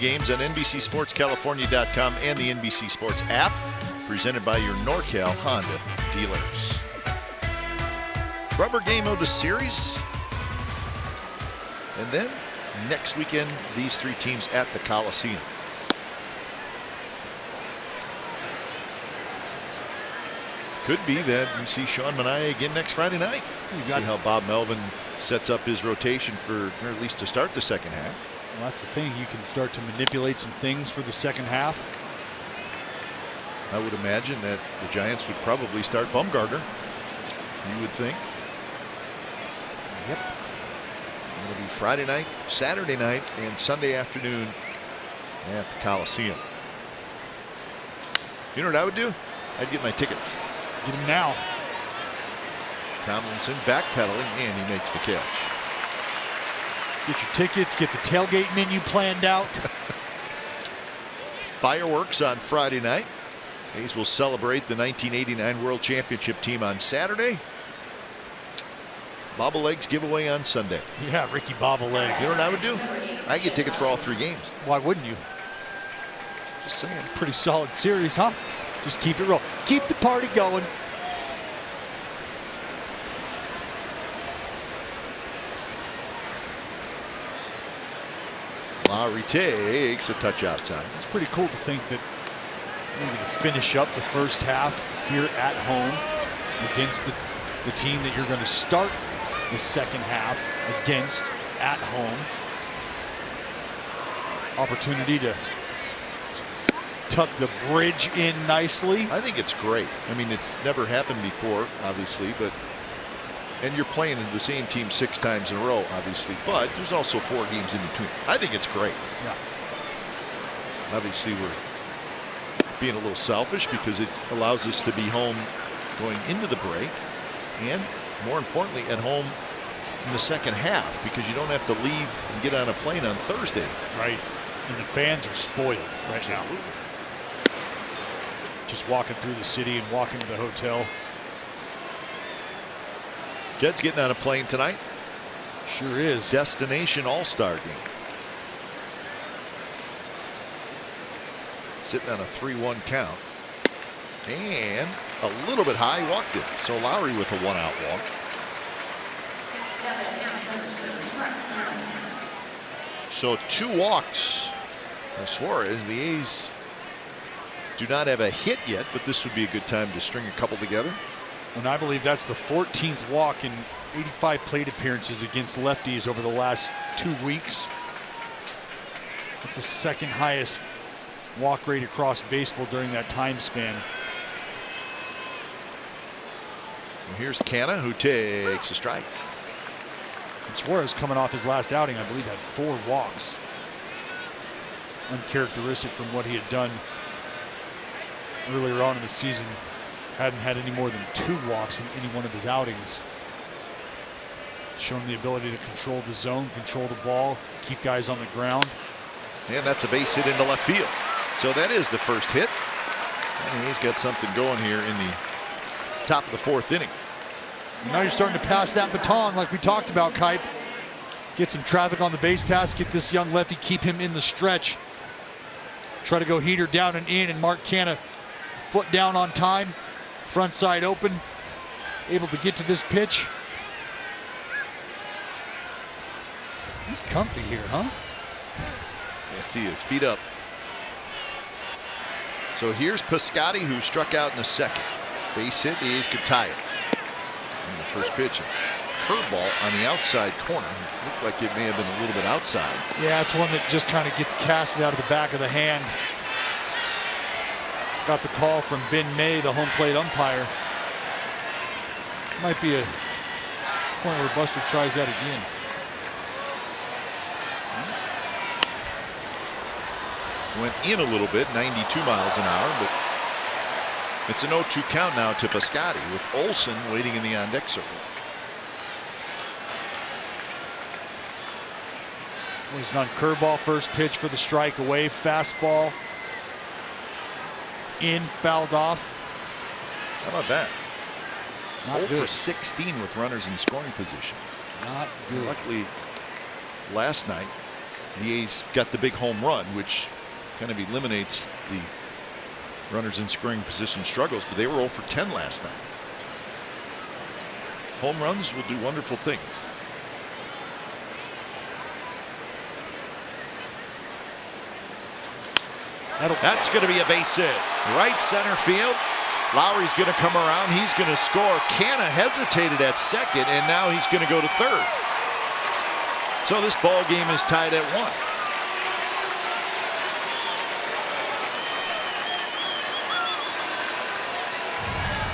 games on NBCSportsCalifornia.com and the NBC Sports app, presented by your NorCal Honda dealers. Rubber game of the series. And then next weekend, these three teams at the Coliseum. Could be that we see Sean Manaea again next Friday night. See how Bob Melvin sets up his rotation for, or at least to start the second half. Well, that's the thing. You can start to manipulate some things for the second half. I would imagine that the Giants would probably start Bumgarner. You would think. Yep. It'll be Friday night, Saturday night, and Sunday afternoon at the Coliseum. You know what I would do? I'd get my tickets. Get them now. Tomlinson backpedaling, and he makes the catch. Get your tickets, get the tailgate menu planned out. Fireworks on Friday night. A's will celebrate the 1989 World Championship team on Saturday. Bobbleheads giveaway on Sunday. Yeah, Ricky Bobbleheads. You know what I would do? I get tickets for all three games. Why wouldn't you? Just saying. Pretty solid series, huh? Just keep it rolling. Keep the party going. Lowry takes a touch outside. It's pretty cool to think that maybe to finish up the first half here at home against the team that you're going to start the second half against at home. Opportunity to tuck the bridge in nicely. I think it's great. I mean, it's never happened before, obviously, but and you're playing the same team 6 times in a row, obviously, but there's also 4 games in between. I think it's great. Yeah. Obviously, we're being a little selfish because it allows us to be home going into the break, and more importantly, at home in the second half, because you don't have to leave and get on a plane on Thursday. Right. And the fans are spoiled right now. Just walking through the city and walking to the hotel. Jed's getting on a plane tonight. Sure is. Destination All-Star game. Sitting on a 3-1 count. And a little bit high, walked it. So Lowry with a 1-out walk. So 2 walks as far as the A's do not have a hit yet, but this would be a good time to string a couple together. And I believe that's the 14th walk in 85 plate appearances against lefties over the last 2 weeks. That's the second highest walk rate across baseball during that time span. And here's Canna, who takes a strike. And Suarez, coming off his last outing, I believe had 4 walks. Uncharacteristic from what he had done earlier on in the season. Hadn't had any more than 2 walks in any one of his outings. Shown the ability to control the zone, control the ball, keep guys on the ground. And that's a base hit into left field. So that is the first hit. And he's got something going here in the top of the 4th inning. Now you're starting to pass that baton like we talked about, Kipe. Get some traffic on the base pass, get this young lefty, keep him in the stretch. Try to go heater down and in, and Mark Canna foot down on time. Front side open, able to get to this pitch. He's comfy here, huh? Yes, he is. Feet up. So here's Piscotty, who struck out in the second. Base hit, the A's could tie it. And the first pitch, a curveball on the outside corner. Looked like it may have been a little bit outside. Yeah, it's one that just kind of gets casted out of the back of the hand. Got the call from Ben May, the home plate umpire. Might be a point where Buster tries that again. Went in a little bit, 92 miles an hour, but it's an 0-2 count now to Piscotty with Olson waiting in the on-deck circle. Well, he's gone curveball, first pitch for the strike, away, fastball. In, fouled off. How about that? Not 0 good. for 16 with runners in scoring position. Not good. Luckily, last night The A's got the big home run, which kind of eliminates the runners in scoring position struggles, but they were 0 for 10 last night. Home runs will do wonderful things. That's going to be a base hit. Right center field. Lowry's going to come around. He's going to score. Canna hesitated at second, and now he's going to go to third. So this ball game is tied at 1.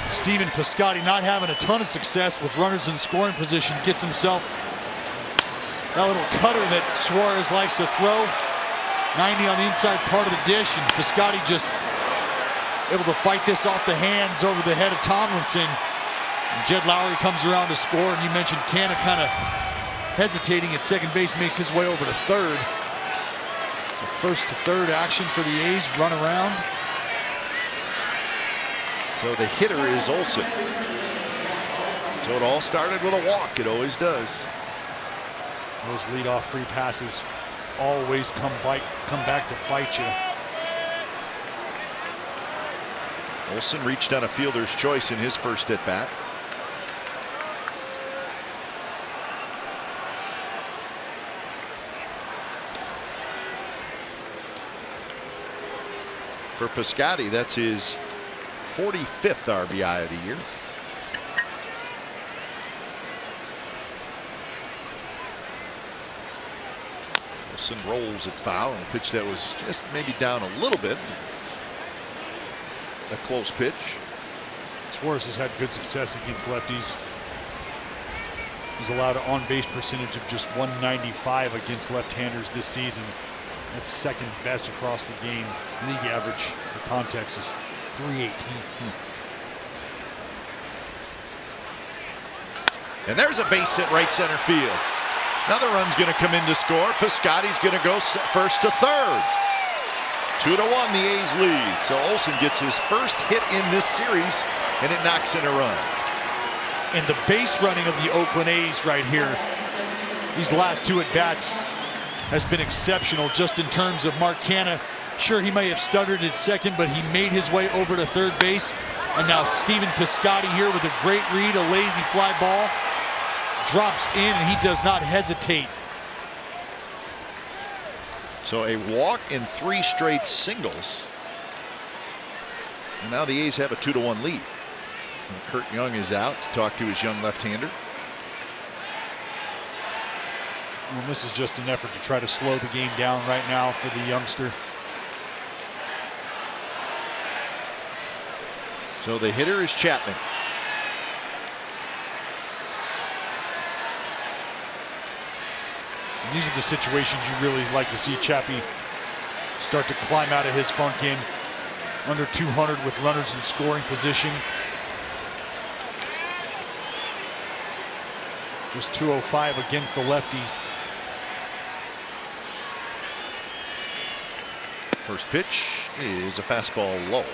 Stephen Piscotty not having a ton of success with runners in scoring position. Gets himself that little cutter that Suarez likes to throw. 90 on the inside part of the dish, and Piscotty just able to fight this off the hands over the head of Tomlinson. And Jed Lowry comes around to score, and you mentioned Canna kind of hesitating at second base, makes his way over to third. So first to third action for the A's, run around. So the hitter is Olsen. So it all started with a walk. It always does. Those leadoff free passes always come back to bite you. Olsen reached on a fielder's choice in his first at bat. For Piscotty, that's his 45th RBI of the year. Olsen rolls it foul, and a pitch that was just maybe down a little bit. A close pitch. Suarez has had good success against lefties. He's allowed an on-base percentage of just 195 against left-handers this season. That's second best across the game. League average for context is 318. And there's a base hit right center field. Another run's going to come in to score. Piscotty's going to go first to third. 2-1 the A's lead. So Olsen gets his first hit in this series, and it knocks in a run. And the base running of the Oakland A's right here, these last two at bats, has been exceptional just in terms of Mark Canna. Sure, he may have stuttered at second, but he made his way over to third base. And now Stephen Piscotty here with a great read, a lazy fly ball. Drops in, and he does not hesitate. So a walk in 3 straight singles. And now the A's have a 2-1 lead. So Kurt Young is out to talk to his young left-hander. Well, this is just an effort to try to slow the game down right now for the youngster. So the hitter is Chapman. And these are the situations you really like to see Chappie start to climb out of his funk in. Under 200 with runners in scoring position. Just 205 against the lefties. First pitch is a fastball low.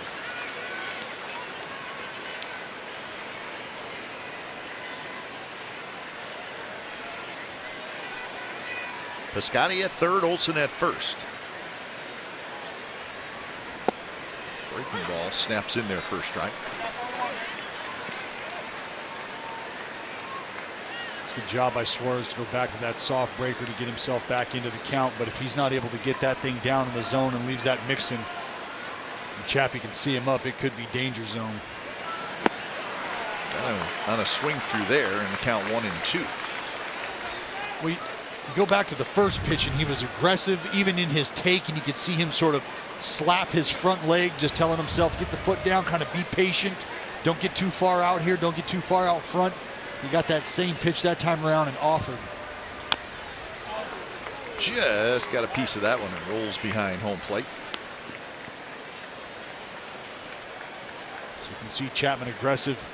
Piscotty at third, Olsen at first. Breaking ball snaps in there first strike. It's a good job by Suarez to go back to that soft breaker to get himself back into the count. But if he's not able to get that thing down in the zone and leaves that mixing, and Chappie can see him up, it could be danger zone. On a swing through there, and the count 1-2. You go back to the first pitch, and he was aggressive even in his take, and you could see him sort of slap his front leg, just telling himself, get the foot down, kind of be patient, don't get too far out here, don't get too far out front. He got that same pitch that time around and offered. Just got a piece of that one and rolls behind home plate. So you can see Chapman aggressive,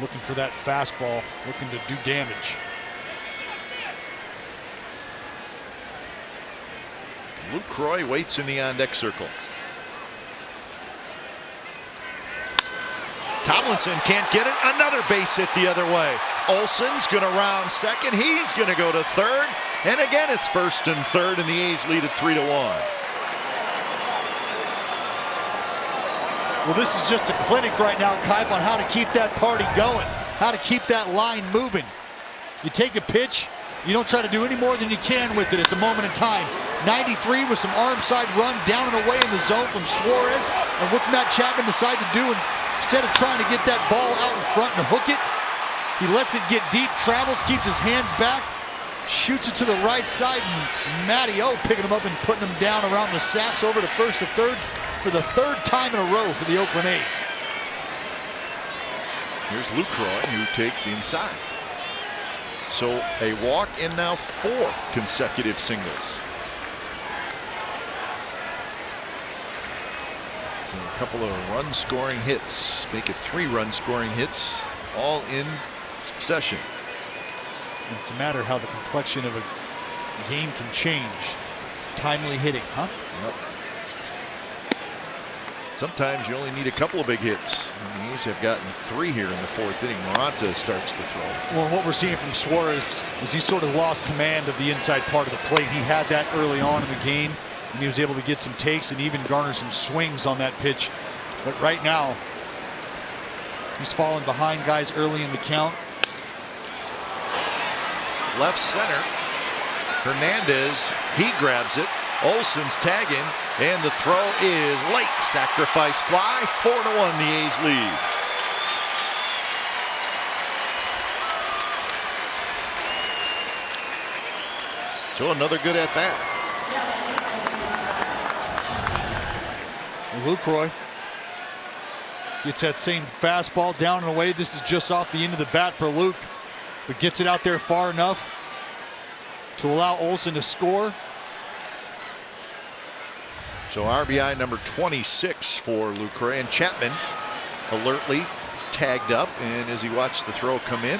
looking for that fastball, looking to do damage. Luke Croy waits in the on-deck circle. Tomlinson can't get it. Another base hit the other way. Olsen's going to round second. He's going to go to third. And again, it's first and third, and the A's lead at 3-1. Well, this is just a clinic right now, Kipe, on how to keep that party going, how to keep that line moving. You take a pitch, you don't try to do any more than you can with it at the moment in time. 93 with some arm side run down and away in the zone from Suarez. And what's Matt Chapman decide to do? Instead of trying to get that ball out in front and hook it, he lets it get deep, travels, keeps his hands back, shoots it to the right side, and Matty O picking him up and putting him down around the sacks over to first to third for the third time in a row for the Oakland A's. Here's Lucroy, who takes inside. So a walk and now 4 consecutive singles. So a couple of run-scoring hits, make it 3 run-scoring hits, all in succession. It's a matter how the complexion of a game can change. Timely hitting, huh? Yep. Sometimes you only need a couple of big hits. And the A's have gotten 3 here in the 4th inning. Morata starts to throw. Well, what we're seeing from Suarez is he sort of lost command of the inside part of the plate. He had that early on in the game, and he was able to get some takes and even garner some swings on that pitch. But right now, he's falling behind guys early in the count. Left center. Hernandez, he grabs it. Olsen's tagging, and the throw is late. Sacrifice fly. 4-1, the A's lead. So another good at bat. Lucroy gets that same fastball down and away. This is just off the end of the bat for Luke, but gets it out there far enough to allow Olsen to score. So RBI number 26 for Lucroy, and Chapman alertly tagged up, and as he watched the throw come in,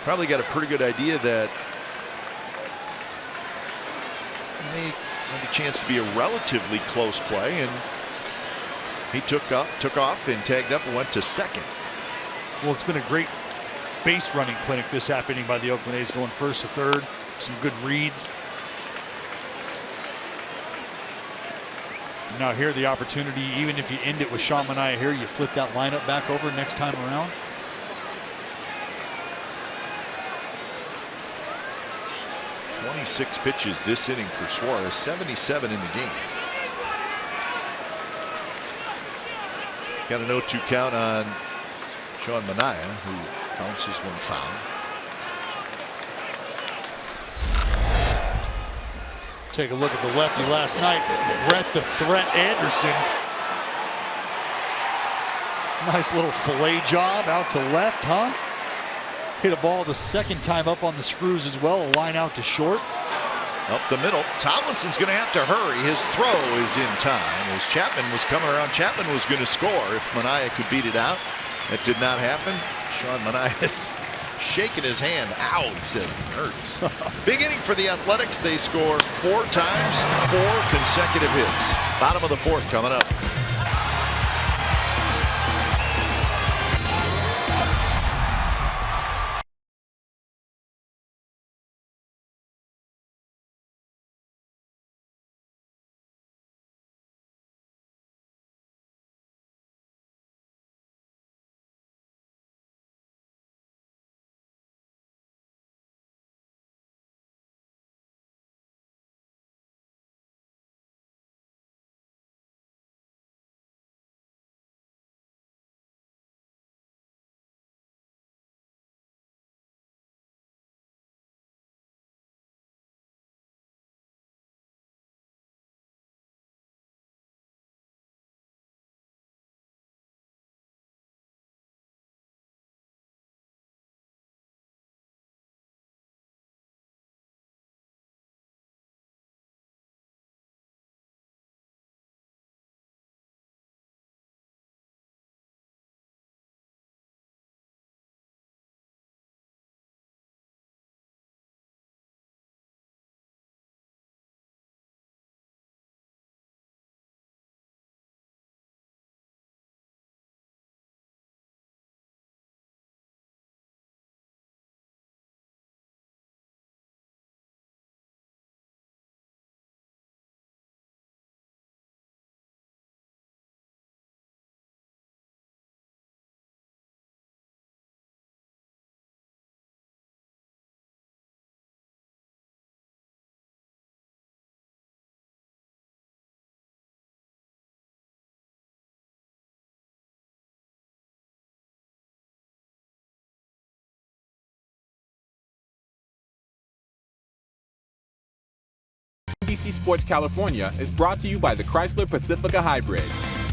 probably got a pretty good idea that he had a chance to be a relatively close play, and he took off and tagged up and went to second. Well, it's been a great base running clinic this half inning by the Oakland A's, going first to third, some good reads. Now here the opportunity, even if you end it with Sean Manaea here, you flip that lineup back over next time around. .26 pitches this inning for Suarez, 77 in the game. He's got an 0-2 count on Sean Manaea, who bounces when fouled. Take a look at the lefty last night, Brett the Threat Anderson. Nice little fillet job out to left, huh? Hit a ball the second time up on the screws as well, a line out to short. Up the middle, Tomlinson's going to have to hurry. His throw is in time. As Chapman was coming around, Chapman was going to score if Manaea could beat it out. That did not happen. Sean Manaea's shaking his hand. Ow, he said, it hurts. Big inning for the Athletics. They scored 4 times, 4 consecutive hits. Bottom of the 4th coming up. NBC Sports California is brought to you by the Chrysler Pacifica Hybrid,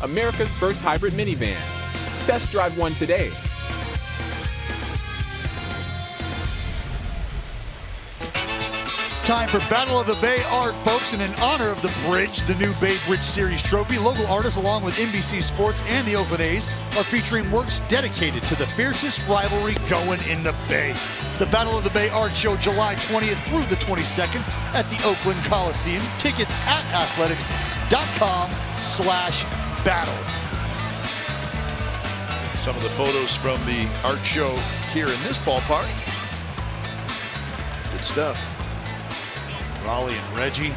America's first hybrid minivan. Test drive one today. Time for Battle of the Bay art, folks, and in honor of the Bridge, the new Bay Bridge Series trophy, local artists along with NBC Sports and the Oakland A's are featuring works dedicated to the fiercest rivalry going in the Bay. The Battle of the Bay art show July 20th through the 22nd at the Oakland Coliseum. Tickets at athletics.com/battle. Some of the photos from the art show here in this ballpark. Good stuff. Raleigh and Reggie.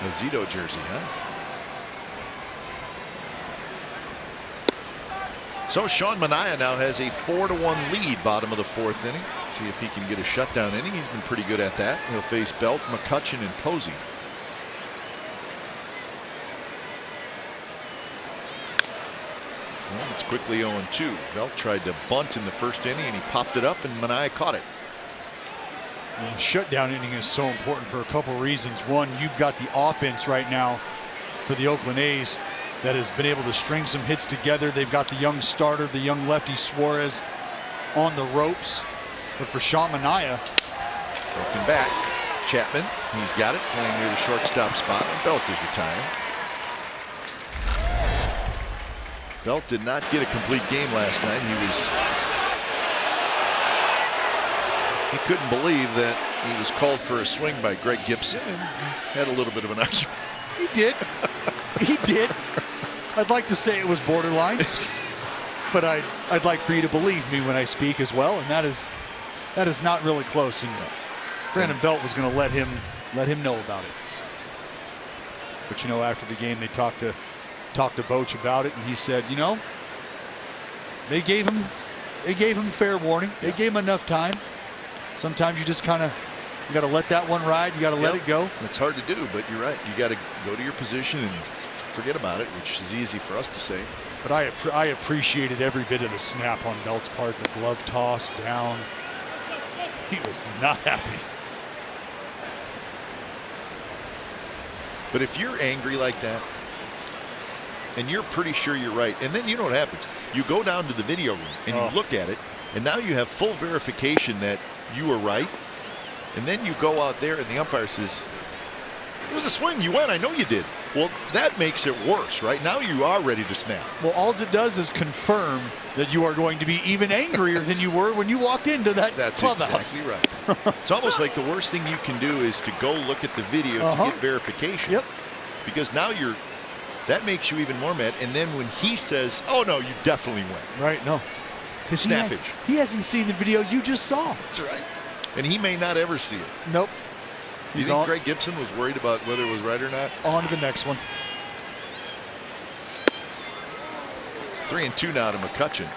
A Zito jersey, huh? So Sean Manaea now has a 4-1 lead, bottom of the fourth inning. See if he can get a shutdown inning. He's been pretty good at that. He'll face Belt, McCutchen, and Posey. Well, it's quickly 0-2. Belt tried to bunt in the first inning and he popped it up and Manaea caught it. Well, shutdown inning is so important for a couple reasons. One, you've got the offense right now for the Oakland A's that has been able to string some hits together. They've got the young starter, the young lefty Suarez on the ropes. But for Sean Manaea, broken back. Chapman, he's got it, playing near the shortstop spot, and Belt is retiring. Belt did not get a complete game last night. He couldn't believe that he was called for a swing by Greg Gibson and had a little bit of an argument. he did. He did. I'd like to say it was borderline, but I'd like for you to believe me when I speak as well, and that is not really close. And Brandon Belt was going to let him know about it. But you know, after the game, they talked to Boch about it, and he said, you know, they gave him fair warning. They gave him enough time. Sometimes you just you got to let that one ride. You got to let it go. It's hard to do, but you're right. You got to go to your position and forget about it, which is easy for us to say. But I appreciated every bit of the snap on Belt's part. The glove toss down. He was not happy. But if you're angry like that, and you're pretty sure you're right, and then you know what happens. You go down to the video room and you look at it, and now you have full verification that you were right. And then you go out there and the umpire says, it was a swing, you went, I know you did. Well, that makes it worse, right? Now you are ready to snap. Well, all it does is confirm that you are going to be even angrier than you were when you walked into that clubhouse. That's exactly right. It's almost like the worst thing you can do is to go look at the video to get verification. Yep. Because now that makes you even more mad. And then when he says, oh, no, you definitely went. Right, no. Snappage. He hasn't seen the video you just saw. That's right. And he may not ever see it. Nope. You think Greg Gibson was worried about whether it was right or not? On to the next one. 3-2 now to McCutchen.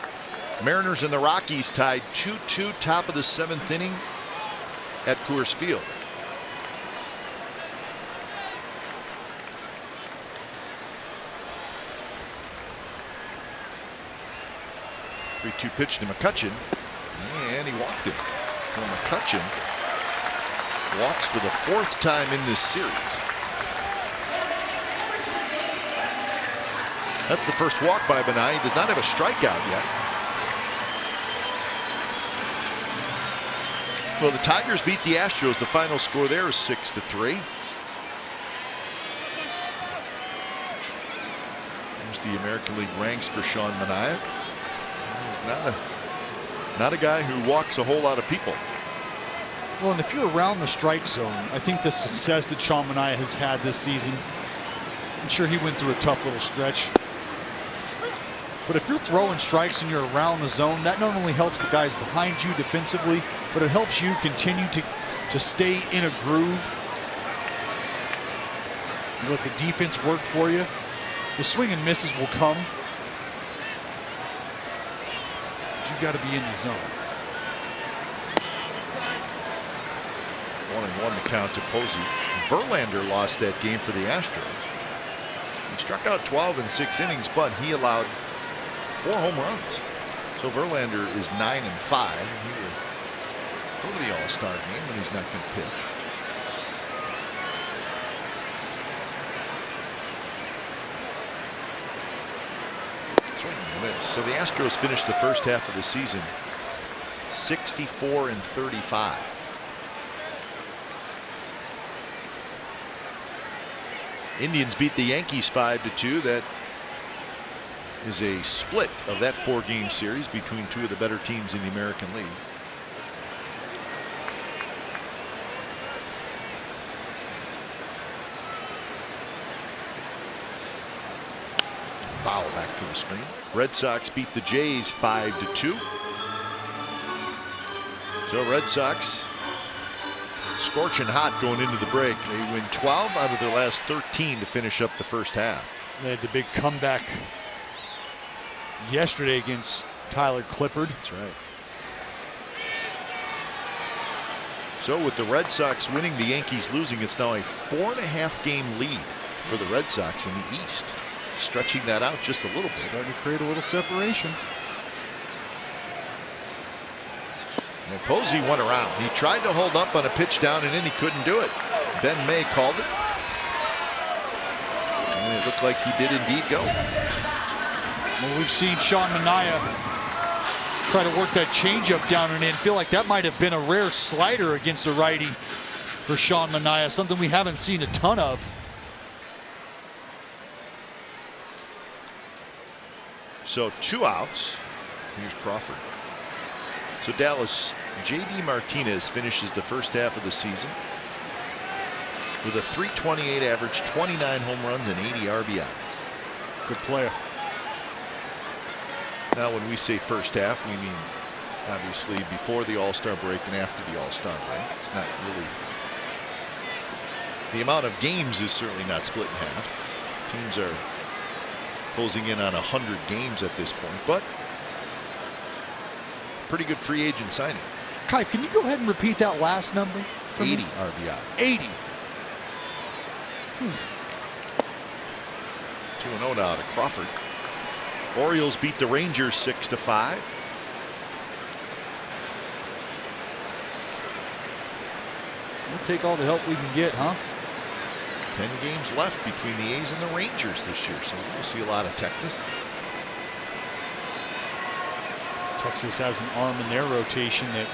Mariners and the Rockies tied 2-2, top of the seventh inning at Coors Field. Three-two pitch to McCutchen, and he walked it. Well, McCutchen walks for the fourth time in this series. That's the first walk by Manaea. He does not have a strikeout yet. Well, the Tigers beat the Astros. The final score there is 6-3. There's the American League ranks for Sean Manaea. He's not a guy who walks a whole lot of people. Well, and if you're around the strike zone, I think the success that Sean Manaea has had this season, I'm sure he went through a tough little stretch. But if you're throwing strikes and you're around the zone, that not only helps the guys behind you defensively, but it helps you continue to stay in a groove. You let the defense work for you. The swing and misses will come. But you've got to be in the zone. 1-1 the count to Posey. Verlander lost that game for the Astros. He struck out 12 in 6 innings, but he allowed 4 home runs. So Verlander is 9-5. He will go to the All-Star game when he's not going to pitch. Swing and a miss. So the Astros finished the first half of the season 64-35. Indians beat the Yankees 5-2. That is a split of that 4-game series between two of the better teams in the American League. Foul back to the screen. Red Sox beat the Jays 5-2. So Red Sox scorching hot going into the break. They win 12 out of their last 13 to finish up the first half. They had the big comeback yesterday against Tyler Clippard. That's right. So with the Red Sox winning, the Yankees losing, it's now a 4.5-game lead for the Red Sox in the East. Stretching that out just a little bit. Starting to create a little separation. And Posey went around. He tried to hold up on a pitch down and in. He couldn't do it. Ben May called it. And it looked like he did indeed go. Well, we've seen Sean Manaea try to work that changeup down and in. Feel like that might have been a rare slider against a righty for Sean Manaea. Something we haven't seen a ton of. So 2 outs. Here's Crawford. So Dallas, J.D. Martinez finishes the first half of the season with a .328 average, 29 home runs, and 80 RBIs. Good player. Now, when we say first half, we mean obviously before the All-Star break and after the All-Star break. It's not really. The amount of games is certainly not split in half. Teams are closing in on 100 games at this point, but pretty good free agent signing. Kai, can you go ahead and repeat that last number? 80 RBIs. 80. 2-0 now to Crawford. Orioles beat the Rangers 6-5. We'll take all the help we can get, huh? 10 games left between the A's and the Rangers this year, so we'll see a lot of Texas. Texas has an arm in their rotation that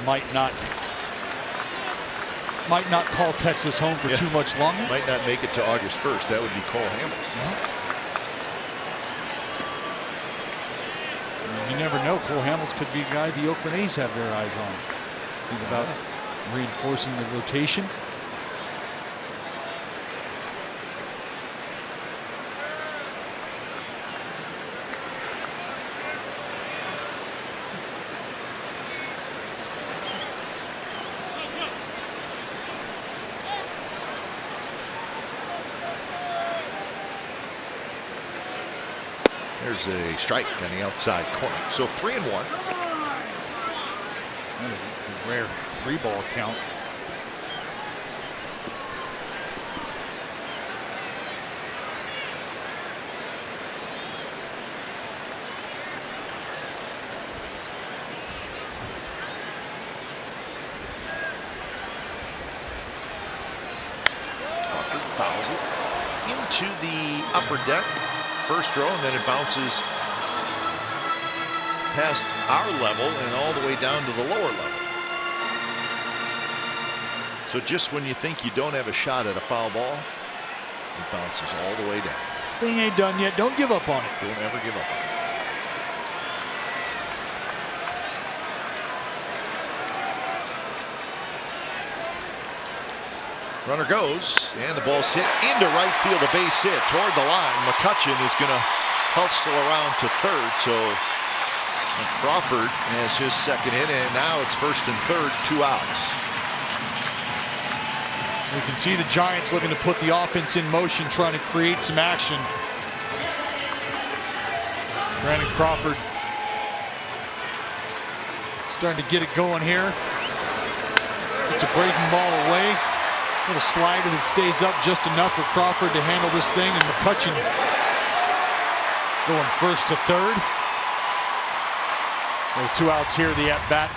might not call Texas home for too much longer. Might not make it to August 1st. That would be Cole Hamels. You never know. Cole Hamels could be a guy the Oakland A's have their eyes on. Think about reinforcing the rotation. There's a strike on the outside corner. So 3-1. A rare 3-ball count. Crawford fouls it into the upper deck. First row, and then it bounces past our level and all the way down to the lower level. So just when you think you don't have a shot at a foul ball, it bounces all the way down. Thing ain't done yet. Don't give up on it. Don't ever give up on it. Runner goes, and the ball's hit into right field, a base hit toward the line. McCutchen is going to hustle around to third, so Crawford has his second hit, and now it's first and third, 2 outs. We can see the Giants looking to put the offense in motion, trying to create some action. Brandon Crawford starting to get it going here. It's a breaking ball away. Little slider that stays up just enough for Crawford to handle this thing, and McCutchen Going first to third. There are 2 outs here, the at-bat.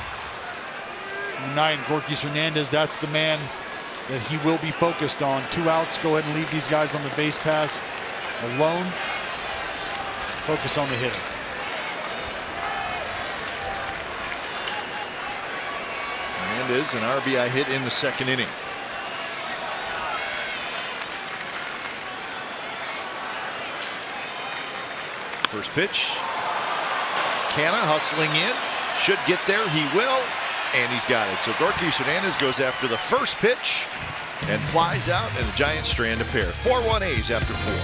Ryan Gorkys Hernandez, that's the man that he will be focused on. 2 outs, go ahead and leave these guys on the base pass alone. Focus on the hitter. Hernandez, an RBI hit in the 2nd inning. First pitch. Canna hustling in. Should get there. He will. And he's got it. So Gorkys Hernandez goes after the first pitch and flies out, and the Giants strand a pair. 4-1 A's after 4.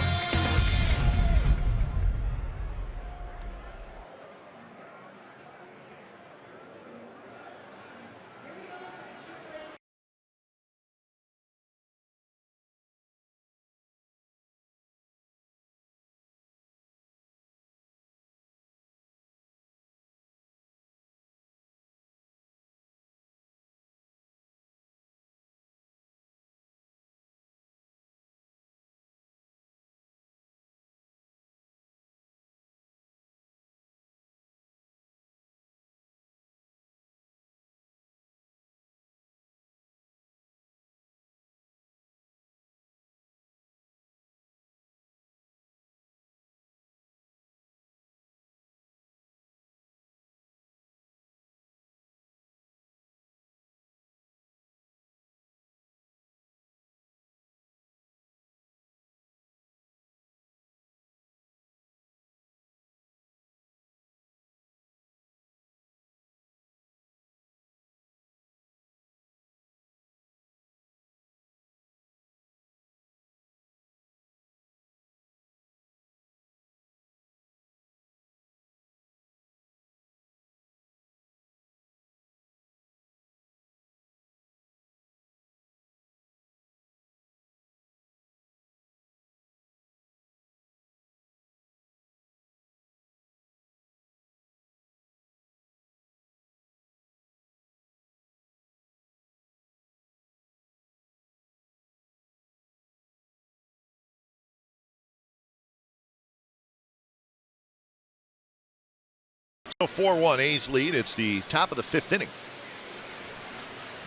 So 4-1 A's lead. It's the top of the 5th inning.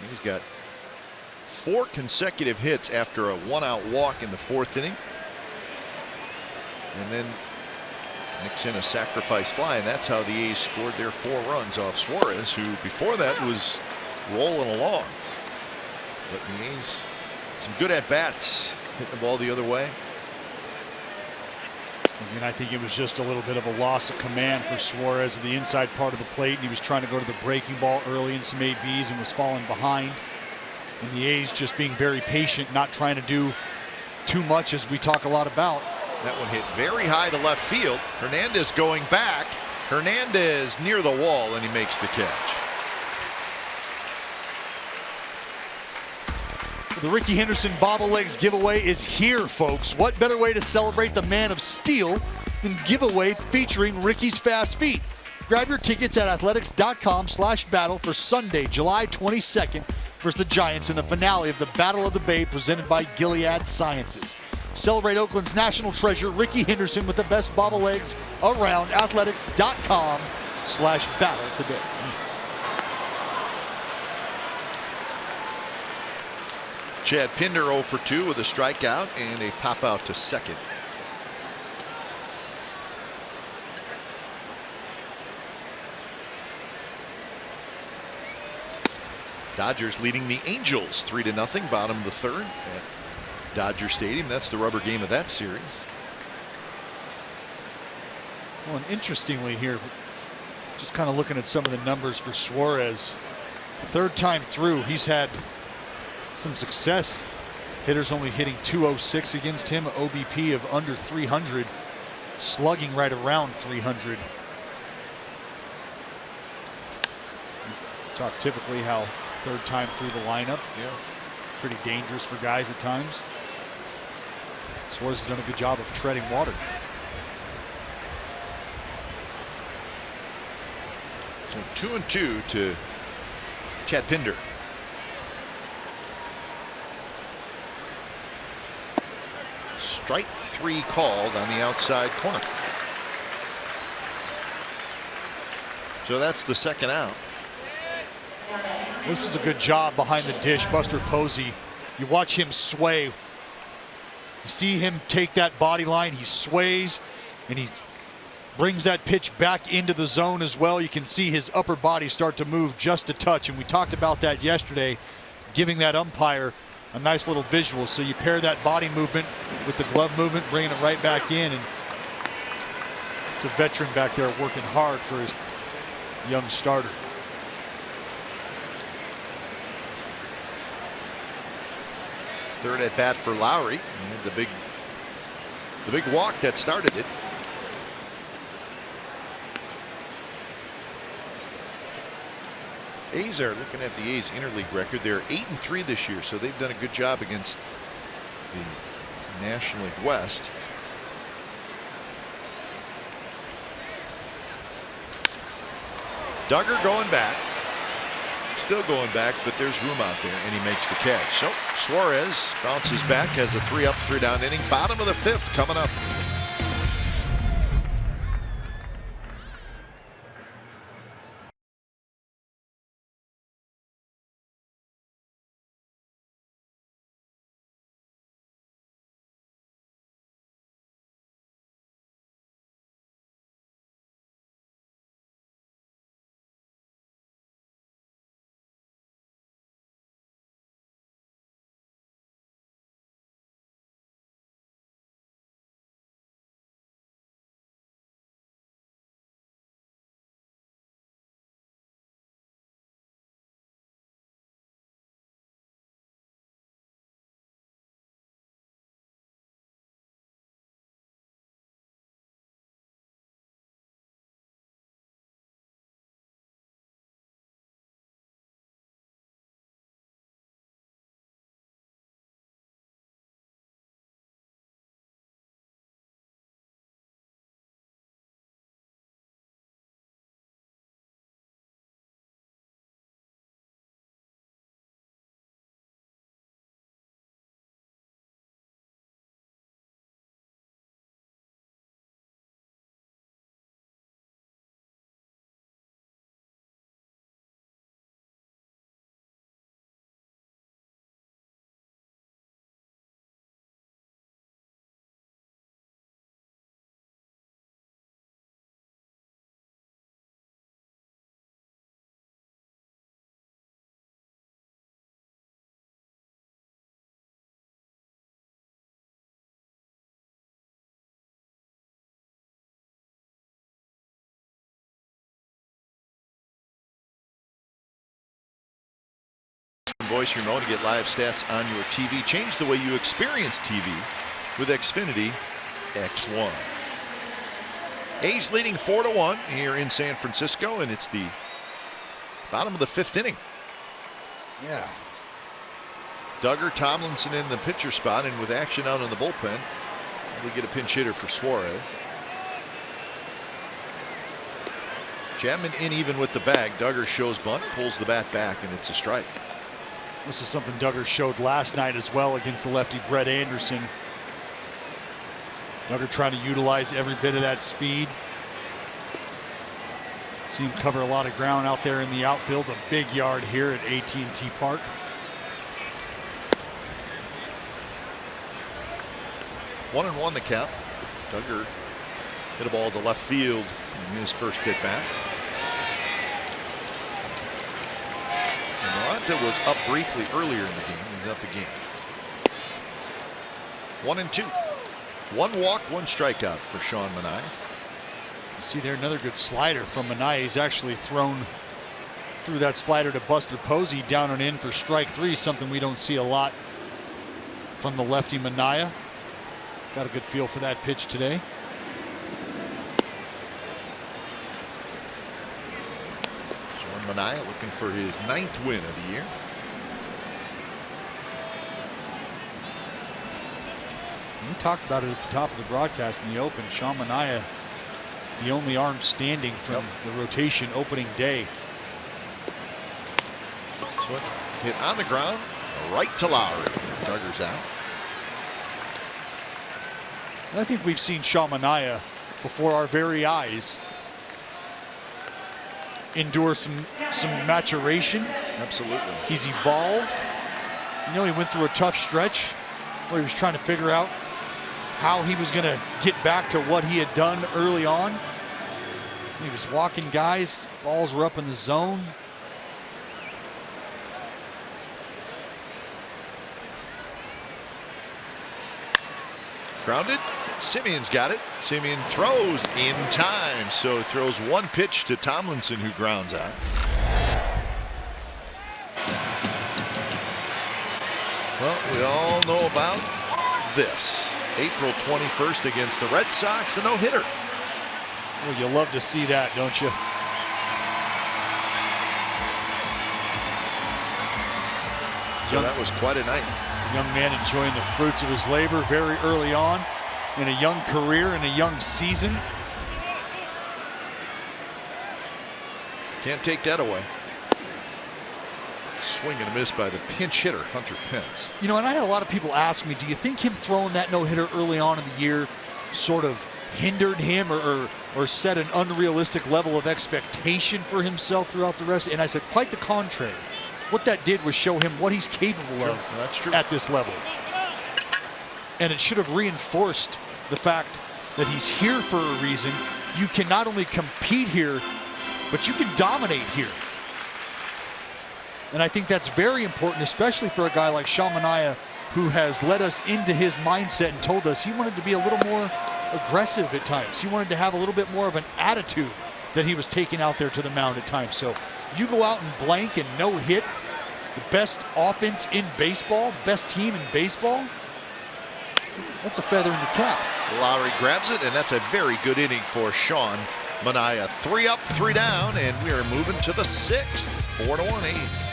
He's got 4 consecutive hits after a 1-out walk in the 4th inning. And then nicks in a sacrifice fly, and that's how the A's scored their 4 runs off Suarez, who before that was rolling along. But the A's, some good at-bats, hitting the ball the other way. And I think it was just a little bit of a loss of command for Suarez at the inside part of the plate. And he was trying to go to the breaking ball early in some ABs and was falling behind. And the A's just being very patient, not trying to do too much, as we talk a lot about. That one hit very high to left field. Hernandez going back. Hernandez near the wall, and he makes the catch. The Rickey Henderson Bobbleheads giveaway is here, folks. What better way to celebrate the man of steel than giveaway featuring Ricky's Fast Feet? Grab your tickets at athletics.com/battle for Sunday, July 22nd versus the Giants in the finale of the Battle of the Bay presented by Gilead Sciences. Celebrate Oakland's national treasure, Rickey Henderson, with the best bobbleheads around. Athletics.com/battle today. Chad Pinder 0 for 2 with a strikeout and a pop out to second. Dodgers leading the Angels 3-0, bottom of the 3rd at Dodger Stadium. That's the rubber game of that series. Well, and interestingly here, just kind of looking at some of the numbers for Suarez, 3rd time through, he's had some success. Hitters only hitting .206 against him, OBP of under 300, slugging right around 300. Talk typically how 3rd time through the lineup, pretty dangerous for guys at times. Suarez has done a good job of treading water. So 2-2 to Chad Pinder. Strike 3 called on the outside corner. So that's the second out. This is a good job behind the dish, Buster Posey. You watch him sway. You see him take that body line, he sways, and he brings that pitch back into the zone as well. You can see his upper body start to move just a touch, and we talked about that yesterday, giving that umpire a nice little visual. So you pair that body movement with the glove movement, bringing it right back in, and it's a veteran back there working hard for his young starter. Third at bat for Lowry. And the big walk that started it. A's are looking at the A's interleague record. They're 8-3 this year, so they've done a good job against the National League West. Duggar going back. Still going back, but there's room out there, and he makes the catch. So Suarez bounces back, has a 3-up, 3-down inning. Bottom of the fifth coming up. Voice remote to get live stats on your TV. Change the way you experience TV with Xfinity X1. A's leading 4-1 here in San Francisco, and it's the bottom of the fifth inning. Yeah. Duggar, Tomlinson in the pitcher spot, and with action out in the bullpen, we get a pinch hitter for Suarez. Chapman in even with the bag. Duggar shows bunt, pulls the bat back, and it's a strike. This is something Duggar showed last night as well against the lefty Brett Anderson. Duggar trying to utilize every bit of that speed. See him cover a lot of ground out there in the outfield. A big yard here at AT Park. One and one the count. Duggar hit a ball to left field in his first at bat. Morata was up briefly earlier in the game. He's up again. 1-2. One walk, one strikeout for Sean Manaea. You see there another good slider from Manaea. He's actually thrown through that slider to Buster Posey down and in for strike three, something we don't see a lot from the lefty Manaea. Got a good feel for that pitch today. Manaea looking for his 9th win of the year. We talked about it at the top of the broadcast in the open. Sean Manaea, the only arm standing from the rotation opening day. So hit on the ground, right to Lowry. Duggar's out. And I think we've seen Sean Manaea before our very eyes endure some maturation. Absolutely. He's evolved. You know, he went through a tough stretch where he was trying to figure out how he was going to get back to what he had done early on. He was walking guys, balls were up in the zone. Grounded. Simeon's got it. Simeon throws in time, so throws one pitch to Tomlinson, who grounds out. Well, we all know about this. April 21st against the Red Sox, a no-hitter. Well, you love to see that, don't you? So that was quite a night. Young man enjoying the fruits of his labor very early on in a young career, in a young season. Can't take that away. Swing and a miss by the pinch hitter, Hunter Pence. You know, and I had a lot of people ask me, do you think him throwing that no-hitter early on in the year sort of hindered him or set an unrealistic level of expectation for himself throughout the rest? And I said, quite the contrary. What that did was show him what he's capable of That's true. at this level. And it should have reinforced the fact that he's here for a reason. You can not only compete here, but you can dominate here. And I think that's very important, especially for a guy like Sean Manaea, who has led us into his mindset and told us he wanted to be a little more aggressive at times. He wanted to have a little bit more of an attitude that he was taking out there to the mound at times. So you go out and blank and no hit, the best offense in baseball, the best team in baseball, that's a feather in the cap. Lowry grabs it, and that's a very good inning for Sean Manaea. 3 up, 3 down, and we are moving to the 6th. 4-1 A's.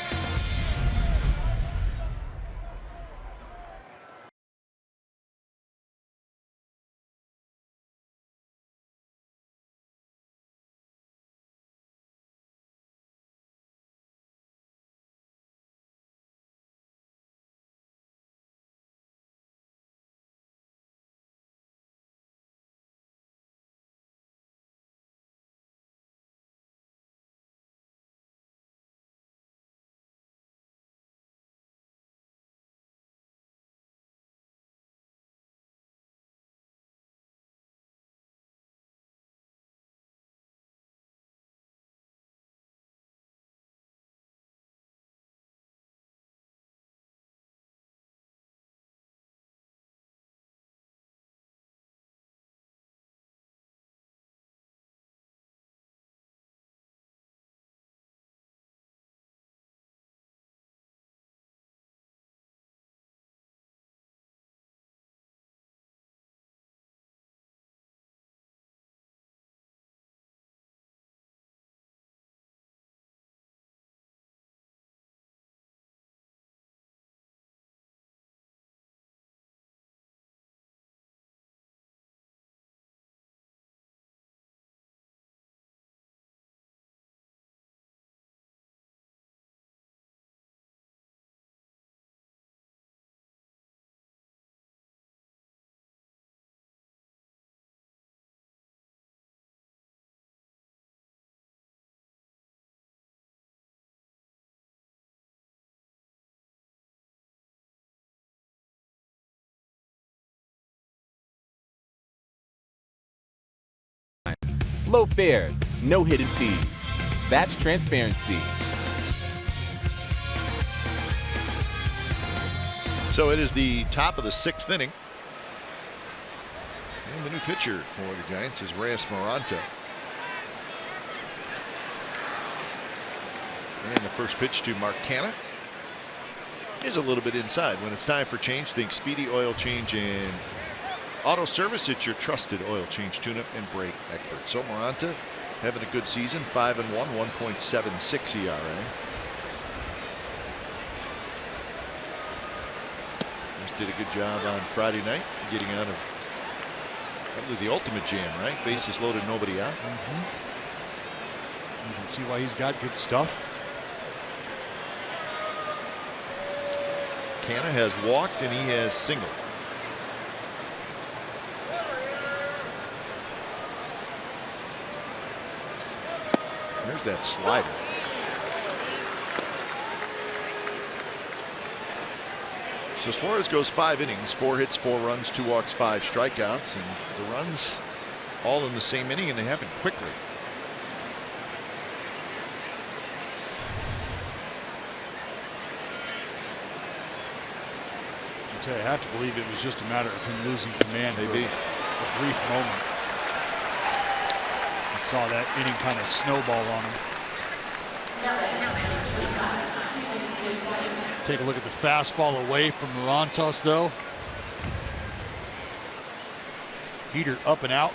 Low fares, no hidden fees. That's transparency. So it is the top of the 6th inning. And the new pitcher for the Giants is Reyes Moranta. And the first pitch to Mark Canha is a little bit inside. When it's time for change, think Speedy Oil Change and Auto Service. It's your trusted oil change, tune-up, and brake expert. So Moranta having a good season, 5-1, 1.76 ERA. Just did a good job on Friday night, getting out of probably the ultimate jam, right? Bases loaded, nobody out. You can see why he's got good stuff. Canha has walked and he has singled. There's that slider. So Suarez goes 5 innings, 4 hits, 4 runs, 2 walks, 5 strikeouts, and the runs all in the same inning, and they happen quickly. I have to believe it was just a matter of him losing command for a brief moment. I saw that inning kind of snowball on him. Take a look at the fastball away from Morantos, though. Heater up and out.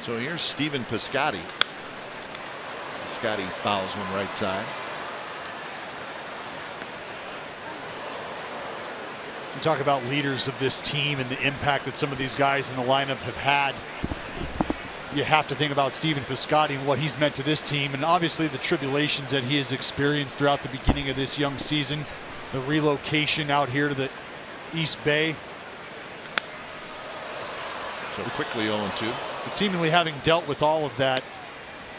So here's Stephen Piscotty. Piscotty fouls one right side. You talk about leaders of this team and the impact that some of these guys in the lineup have had. You have to think about Stephen Piscotty and what he's meant to this team, and obviously the tribulations that he has experienced throughout the beginning of this young season. The relocation out here to the East Bay. So quickly 0-2. But seemingly having dealt with all of that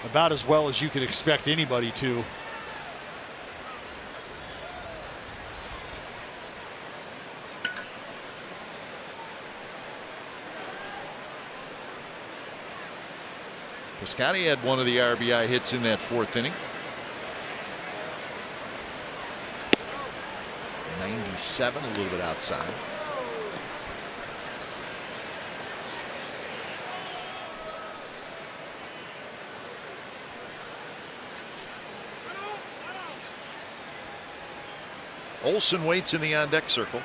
about as well as you could expect anybody to. Piscotty had one of the RBI hits in that 4th inning. 97, a little bit outside. Olsen waits in the on-deck circle.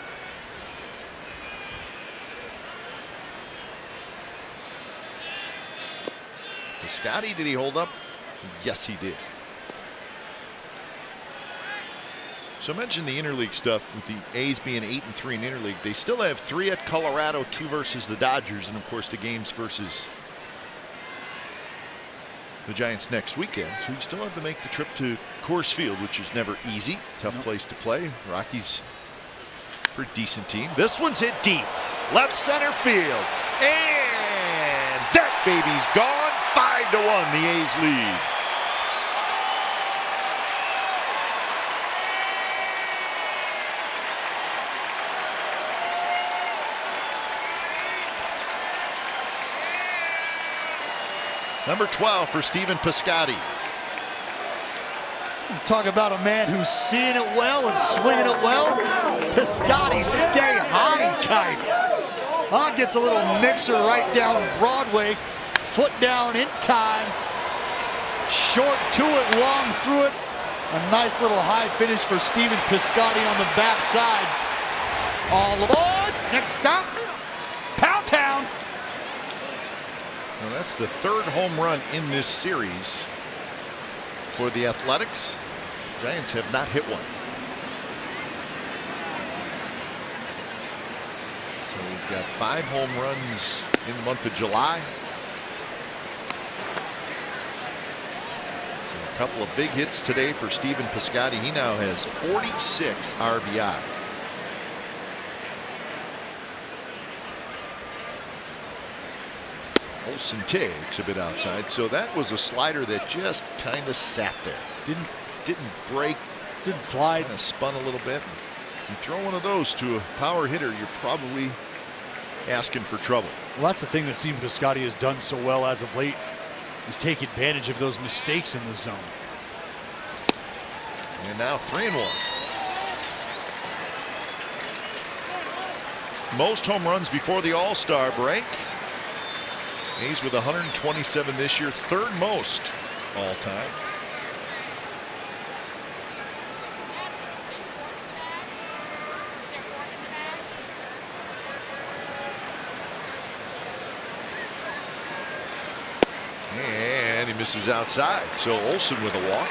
Piscotty, did he hold up? Yes, he did. So I mentioned the interleague stuff with the A's being 8-3 in interleague. They still have 3 at Colorado, 2 versus the Dodgers, and of course the games versus the Giants next weekend. So you still have to make the trip to Coors Field, which is never easy. Tough place to play. Rockies, pretty decent team. This one's hit deep, left center field, and that baby's gone. 5-1, the A's lead. Number 12 for Stephen Piscotty. Talk about a man who's seeing it well and swinging it well. Piscotty, stay high, Kite. Gets a little mixer right down Broadway. Foot down in time. Short to it, long through it. A nice little high finish for Stephen Piscotty on the backside. All aboard. Next stop, Pound Town. Well, that's the 3rd home run in this series for the Athletics. Giants have not hit one. So he's got 5 home runs in the month of July. So a couple of big hits today for Stephen Piscotty. He now has 46 RBI. Olsen takes a bit outside, so that was a slider that just kind of sat there. Didn't break, didn't slide, kind of spun a little bit. You throw one of those to a power hitter, you're probably asking for trouble. Well, that's the thing that Stephen Piscotty has done so well as of late, is take advantage of those mistakes in the zone. And now 3-1. Most home runs before the All-Star break. A's with 127 this year, 3rd most all time. And he misses outside, so Olsen with a walk.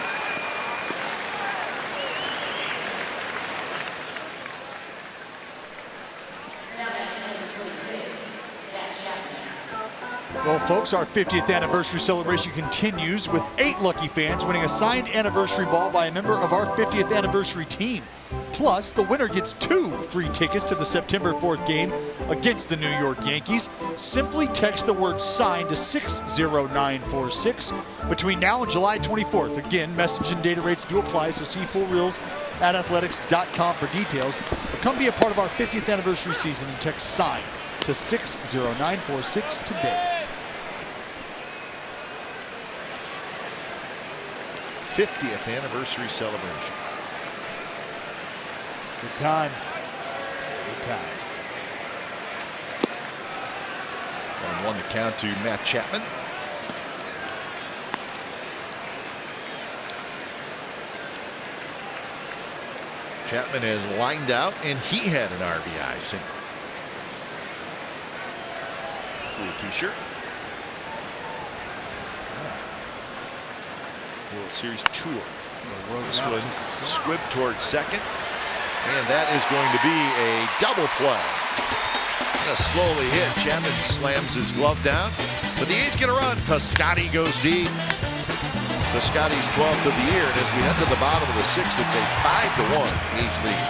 Well, folks, our 50th anniversary celebration continues with 8 lucky fans winning a signed anniversary ball by a member of our 50th anniversary team. Plus, the winner gets 2 free tickets to the September 4th game against the New York Yankees. Simply text the word "signed" to 60946 between now and July 24th. Again, message and data rates do apply, so see full reels at athletics.com for details. But come be a part of our 50th anniversary season and text "signed" to 60946 today. 50th anniversary celebration. It's a good time. It's a good time. 1-1 the count to Matt Chapman. Chapman has lined out, and he had an RBI single. It's a cool t-shirt. World Series tour. This one squibbed towards second, and that is going to be a double play. A slowly hit. Chapman slams his glove down, but the A's get a run. Piscotty goes deep. Piscotty's 12th of the year, and as we head to the bottom of the 6th, it's a 5-1 A's lead.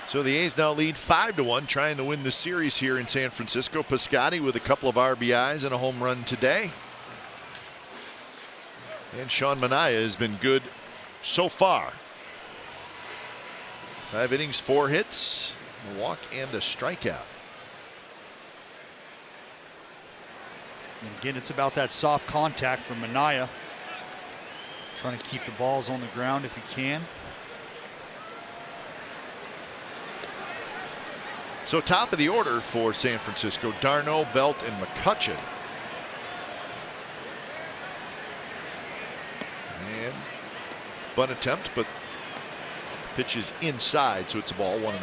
So the A's now lead 5-1, trying to win the series here in San Francisco. Piscotty with a couple of RBIs and a home run today. And Sean Manaea has been good so far. 5 innings, 4 hits, a walk, and a strikeout. And again, it's about that soft contact from Manaea. Trying to keep the balls on the ground if he can. So top of the order for San Francisco, d'Arnaud, Belt, and McCutchen. And bunt attempt, but pitch is inside, so it's a ball, 1-0.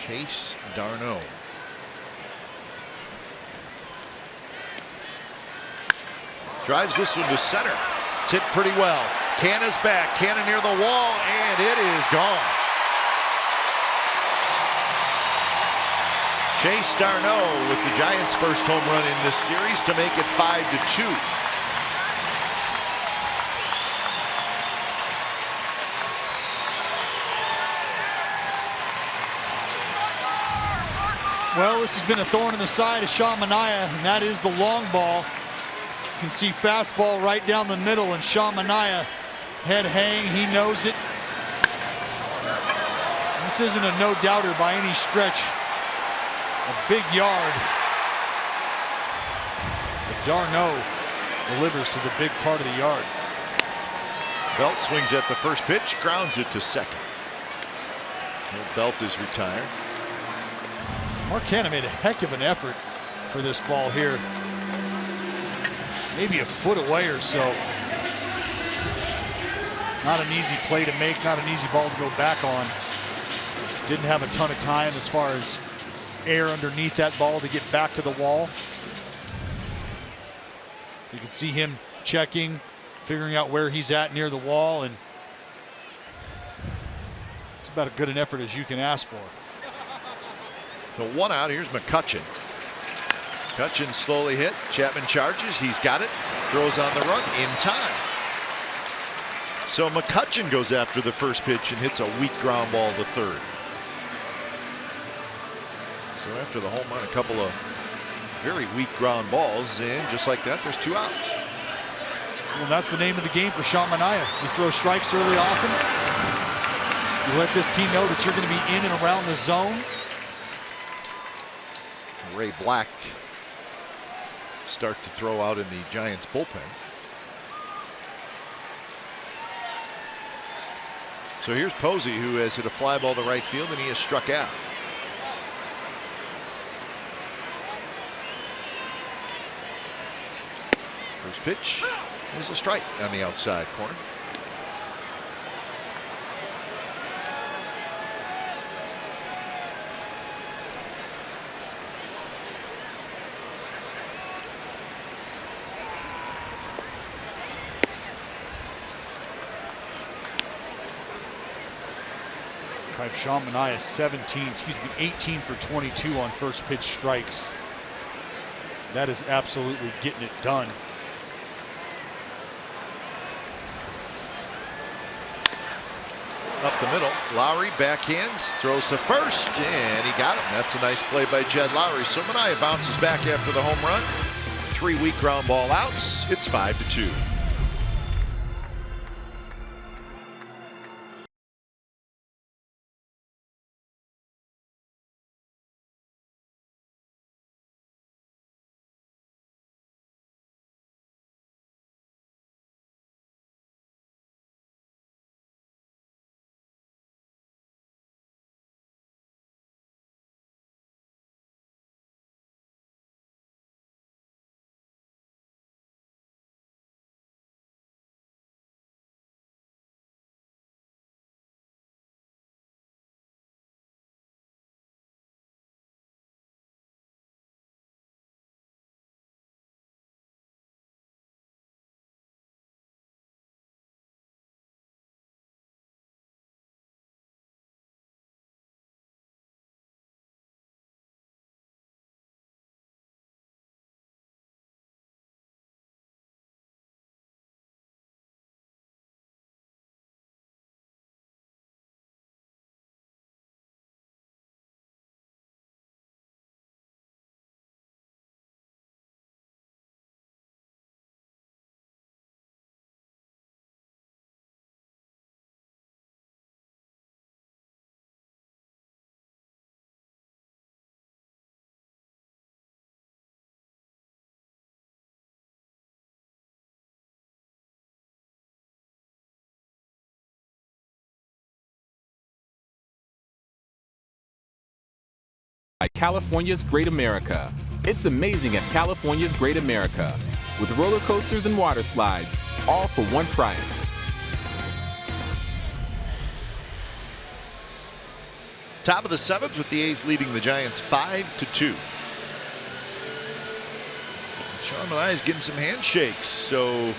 Chase d'Arnaud. Drives this one to center. It's hit pretty well. Canna's back. Canna near the wall, and it is gone. Chase d'Arnaud with the Giants' first home run in this series to make it 5-2. Well, this has been a thorn in the side of Sean Manaea, and that is the long ball. You can see fastball right down the middle, and Sean Manaea, head hang, he knows it. This isn't a no-doubter by any stretch. A big yard. But d'Arnaud delivers to the big part of the yard. Belt swings at the first pitch, grounds it to second. So Belt is retired. Mark Cannon made a heck of an effort for this ball here. Maybe a foot away or so. Not an easy play to make, not an easy ball to go back on. Didn't have a ton of time as far as air underneath that ball to get back to the wall. So you can see him checking, figuring out where he's at near the wall, and it's about as good an effort as you can ask for. So one out, here's McCutcheon. McCutcheon slowly hit, Chapman charges, he's got it, throws on the run in time. So McCutcheon goes after the first pitch and hits a weak ground ball to third. So after the home run, a couple of very weak ground balls, and just like that, there's 2 outs. Well, that's the name of the game for Sean Manaea. You throw strikes early often. You let this team know that you're going to be in and around the zone. Ray Black start to throw out in the Giants bullpen. So here's Posey, who has hit a fly ball to right field, and he has struck out. First pitch is a strike on the outside corner. Sean Manaea 18 for 22 on first pitch strikes. That is absolutely getting it done. Up the middle, Lowry backhands, throws to first, and he got him. That's a nice play by Jed Lowry. So Manaea bounces back after the home run. 3 weak ground ball outs. It's 5-2. By California's Great America. It's amazing at California's Great America, with roller coasters and water slides, all for one price. Top of the 7th with the A's leading the Giants 5-2. Sean Manaea is getting some handshakes, so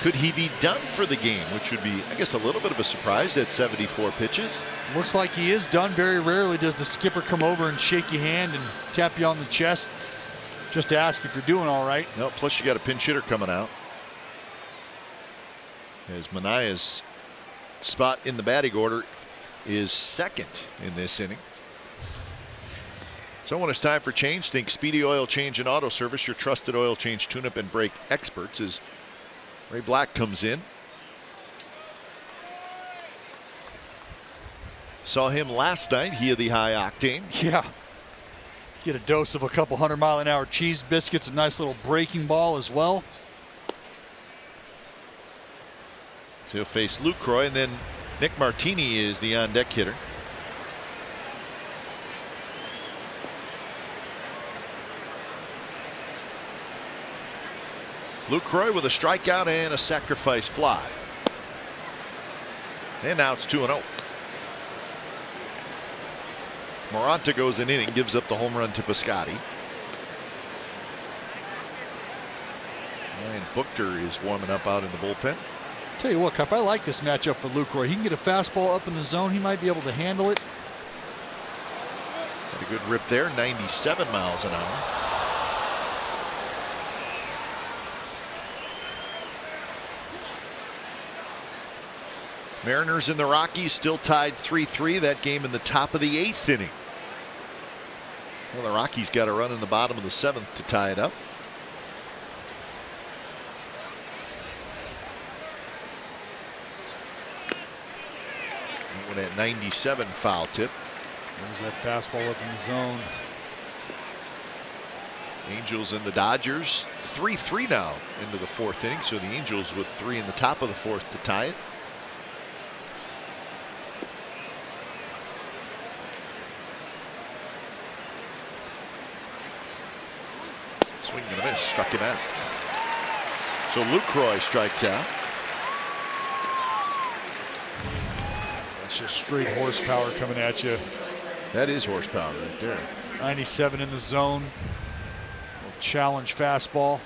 could he be done for the game, which would be, I guess, a little bit of a surprise at 74 pitches. Looks like he is done. Very rarely does the skipper come over and shake your hand and tap you on the chest just to ask if you're doing all right. No, plus you got a pinch hitter coming out. As Manaea's spot in the batting order is second in this inning. So when it's time for change, think Speedy Oil Change and Auto Service, your trusted oil change, tune-up, and brake experts, as Ray Black comes in. Saw him last night. He had the high octane. Yeah. Get a dose of a couple 100-mile-an-hour cheese biscuits, a nice little breaking ball as well. So he'll face Lucroy, and then Nick Martini is the on-deck hitter. Lucroy with a strikeout and a sacrifice fly. And now it's 2-0. Moranta goes an inning, gives up the home run to Piscotti. And Buchter is warming up out in the bullpen. Tell you what, Cup, I like this matchup for Lucroy. He can get a fastball up in the zone. He might be able to handle it. Had a good rip there, 97 miles an hour. Mariners and the Rockies still tied 3-3. That game in the top of the 8th inning. Well, the Rockies got a run in the bottom of the 7th to tie it up. That one at 97, foul tip. There's that fastball up in the zone. Angels and the Dodgers 3-3 now into the 4th inning. So the Angels with 3 in the top of the 4th to tie it. Swing and a miss, struck him out. So Lucroy strikes out. That's just straight horsepower coming at you. That is horsepower right there. 97 in the zone. Little challenge fastball.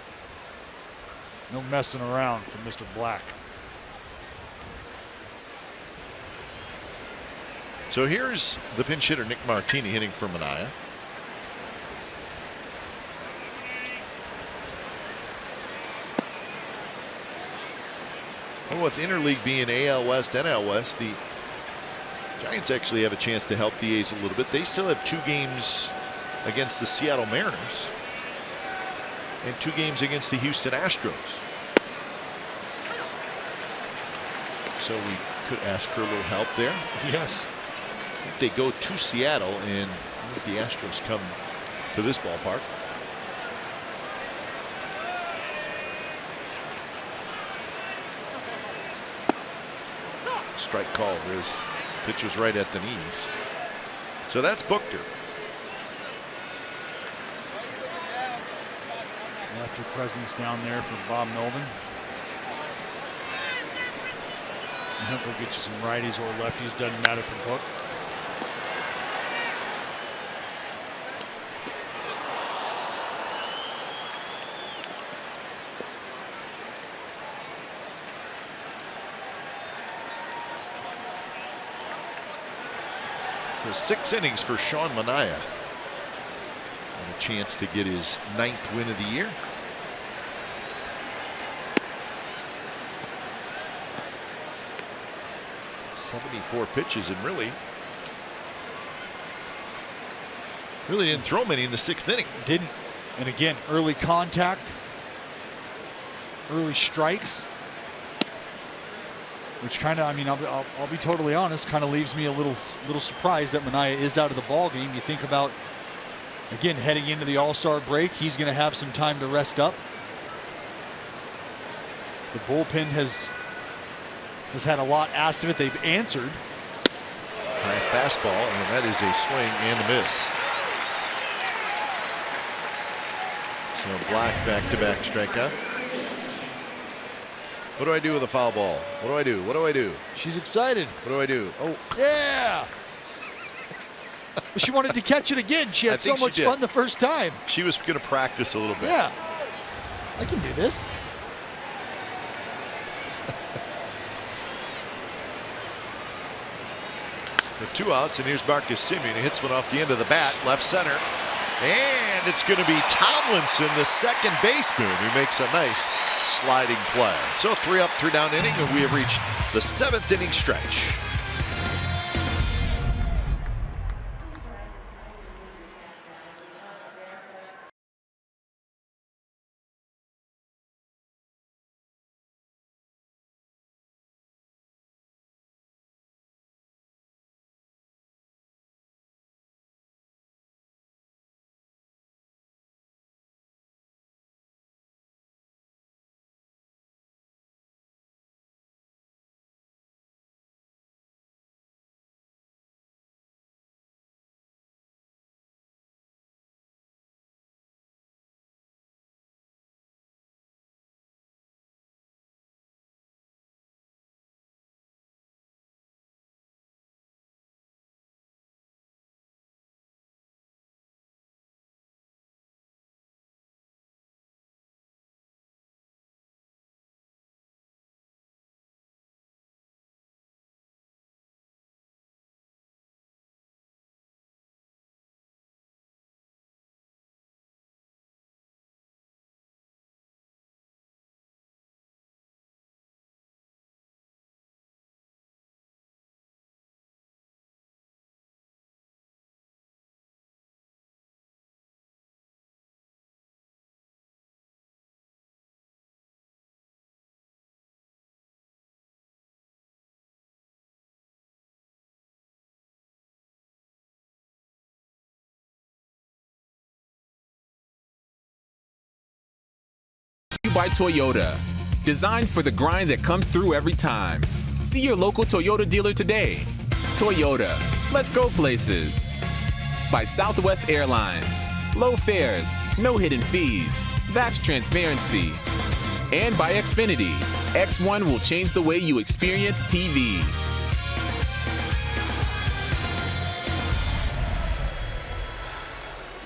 No messing around from Mr. Black. So here's the pinch hitter Nick Martini hitting for Manaea. Well, with Interleague being AL West, NL West, the Giants actually have a chance to help the A's a little bit. They still have 2 games against the Seattle Mariners and 2 games against the Houston Astros. So we could ask for a little help there. Yes. If they go to Seattle and if the Astros come to this ballpark. Strike call. His pitch was right at the knees. So that's Buchter. Lefty presence down there for Bob Melvin. I hope they'll get you some righties or lefties. Doesn't matter for Buck. So 6 innings for Sean Manaea. And a chance to get his 9th win of the year. .74 pitches and really didn't throw many in the 6th inning. Didn't. And again, early contact, early strikes. Which kind of, I mean, I'll be totally honest, kind of leaves me a little surprised that Manaea is out of the ball game. You think about, again, heading into the All-Star break, he's going to have some time to rest up. The bullpen has had a lot asked of it. They've answered. High fastball, and that is a swing and a miss. So Black back-to-back strikeout. What do I do with a foul ball? What do I do? What do I do? She's excited. What do I do? Oh, yeah. She wanted to catch it again. She had so much fun the first time. She was going to practice a little bit. Yeah. I can do this. The 2 outs, and here's Marcus Semien. He hits one off the end of the bat, left center. And it's going to be Tomlinson, the second baseman, who makes a nice sliding play. So 3 up, 3 down inning, and we have reached the 7th inning stretch. by Toyota. Designed for the grind that comes through every time. See your local Toyota dealer today. Toyota, let's go places. By Southwest Airlines. Low fares, no hidden fees. That's transparency. And by Xfinity. X1 will change the way you experience TV.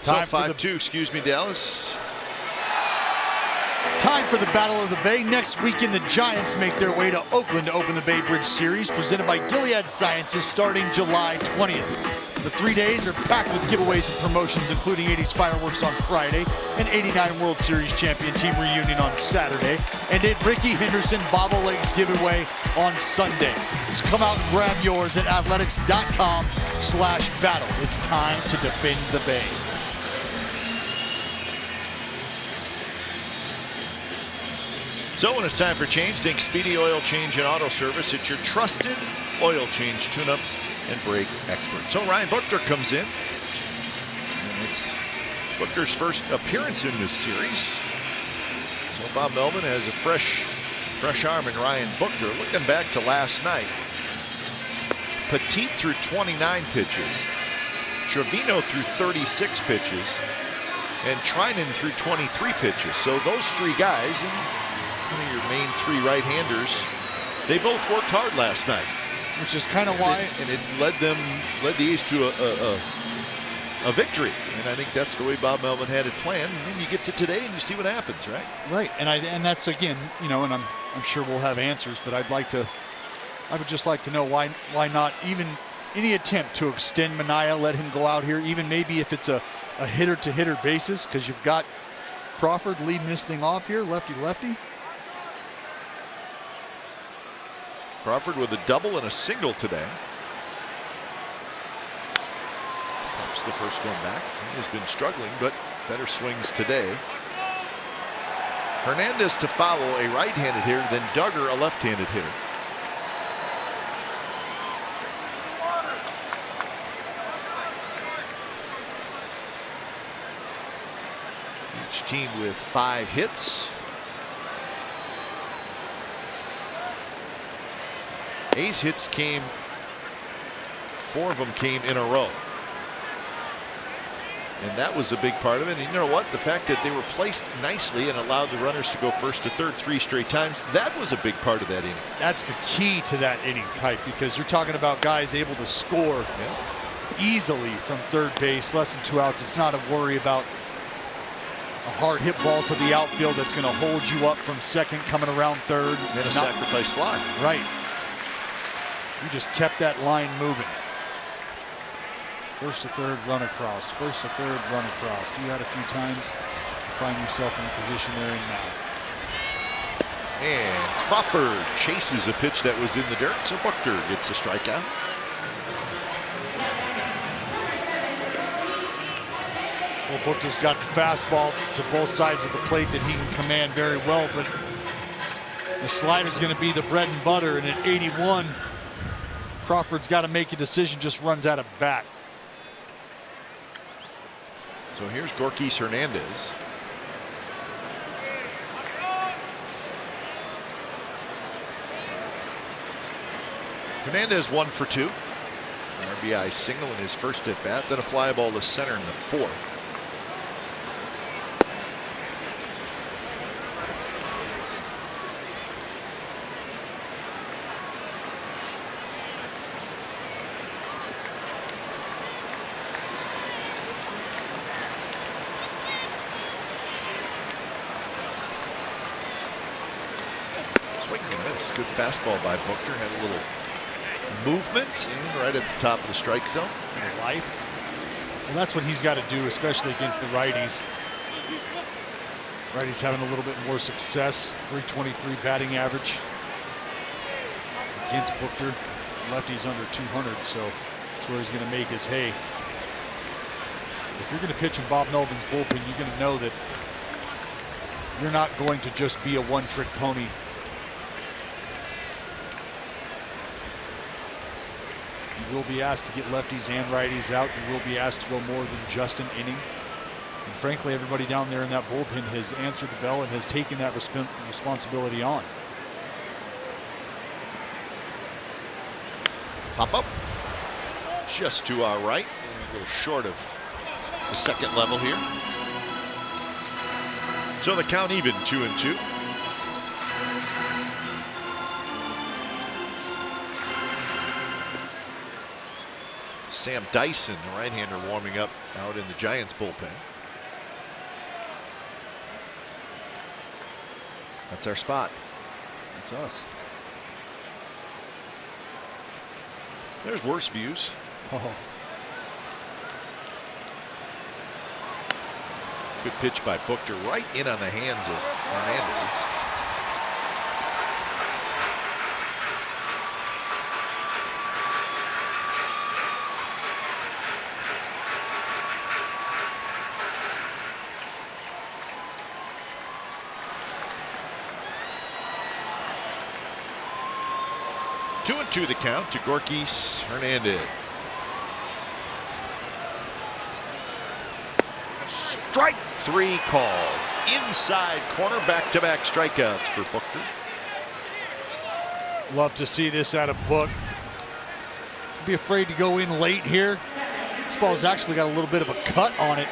Time 5-2, excuse me, Dallas. Time for the Battle of the Bay. Next weekend, the Giants make their way to Oakland to open the Bay Bridge Series, presented by Gilead Sciences, starting July 20th. The 3 days are packed with giveaways and promotions, including 80s fireworks on Friday, an 89 World Series champion team reunion on Saturday, and a Ricky Henderson bobbleheads giveaway on Sunday. So come out and grab yours at athletics.com/battle. It's time to defend the Bay. So when it's time for change, think Speedy Oil Change and Auto Service. It's your trusted oil change, tune-up, and brake expert. So Ryan Buchter comes in. And it's Buchter's first appearance in this series. So Bob Melvin has a fresh arm in Ryan Buchter. Looking back to last night, Petit threw 29 pitches. Trevino threw 36 pitches. And Trinan threw 23 pitches. So those three guys, and one of your main three right-handers, they both worked hard last night, which is kind of why, and it led the A's to a victory. And I think that's the way Bob Melvin had it planned. And then you get to today and you see what happens, right? Right, and that's again, you know, and I'm sure we'll have answers, but I would just like to know why not even any attempt to extend Manaea, let him go out here, even maybe if it's a hitter-to-hitter basis, because you've got Crawford leading this thing off here, lefty-lefty. Crawford with a double and a single today. Pops the first one back. He has been struggling, but better swings today. Hernandez to follow, a right-handed hitter, then Duggar, a left-handed hitter. Each team with 5 hits. A's hits came, 4 of them came in a row. And that was a big part of it. And you know what? The fact that they were placed nicely and allowed the runners to go first to third 3 straight times, that was a big part of that inning. That's the key to that inning, Kite, because you're talking about guys able to score easily from third base, less than 2 outs. It's not a worry about a hard hit ball to the outfield that's going to hold you up from second coming around third. And a sacrifice fly. Right. You just kept that line moving. First to third, run across. First to third, run across. Do that a few times, you find yourself in the position they're in now. And Crawford chases a pitch that was in the dirt, so Buchter gets a strikeout. Well, Buchter's got the fastball to both sides of the plate that he can command very well, but the slider's going to be the bread and butter, and at 81, Crawford's got to make a decision, just runs out of bat. So here's Gorkys Hernandez. Hernandez 1 for 2. An RBI single in his first at bat, then a fly ball to center in the 4th. Swing and a miss. Good fastball by Buchter. Had a little movement and right at the top of the strike zone. Life. Well, that's what he's got to do, especially against the righties. Righties having a little bit more success. 323 batting average against Buchter. Lefty's under 200, so that's where he's going to make his hay. If you're going to pitch in Bob Melvin's bullpen, you're going to know that you're not going to just be a one-trick pony. You will be asked to get lefties and righties out. You will be asked to go more than just an inning. And frankly, everybody down there in that bullpen has answered the bell and has taken that responsibility on. Pop up. Just to our right. A little short of the second level here. So the count even, 2-2. Sam Dyson, the right-hander, warming up out in the Giants bullpen. That's our spot. It's us. There's worse views. Oh. Good pitch by Buchter, right in on the hands of Hernandez. Two and two the count to Gorkis Hernandez. Strike three called. Inside corner, back-to-back strikeouts for Buchter. Love to see this out of Book. Be afraid to go in late here. This ball's actually got a little bit of a cut on it.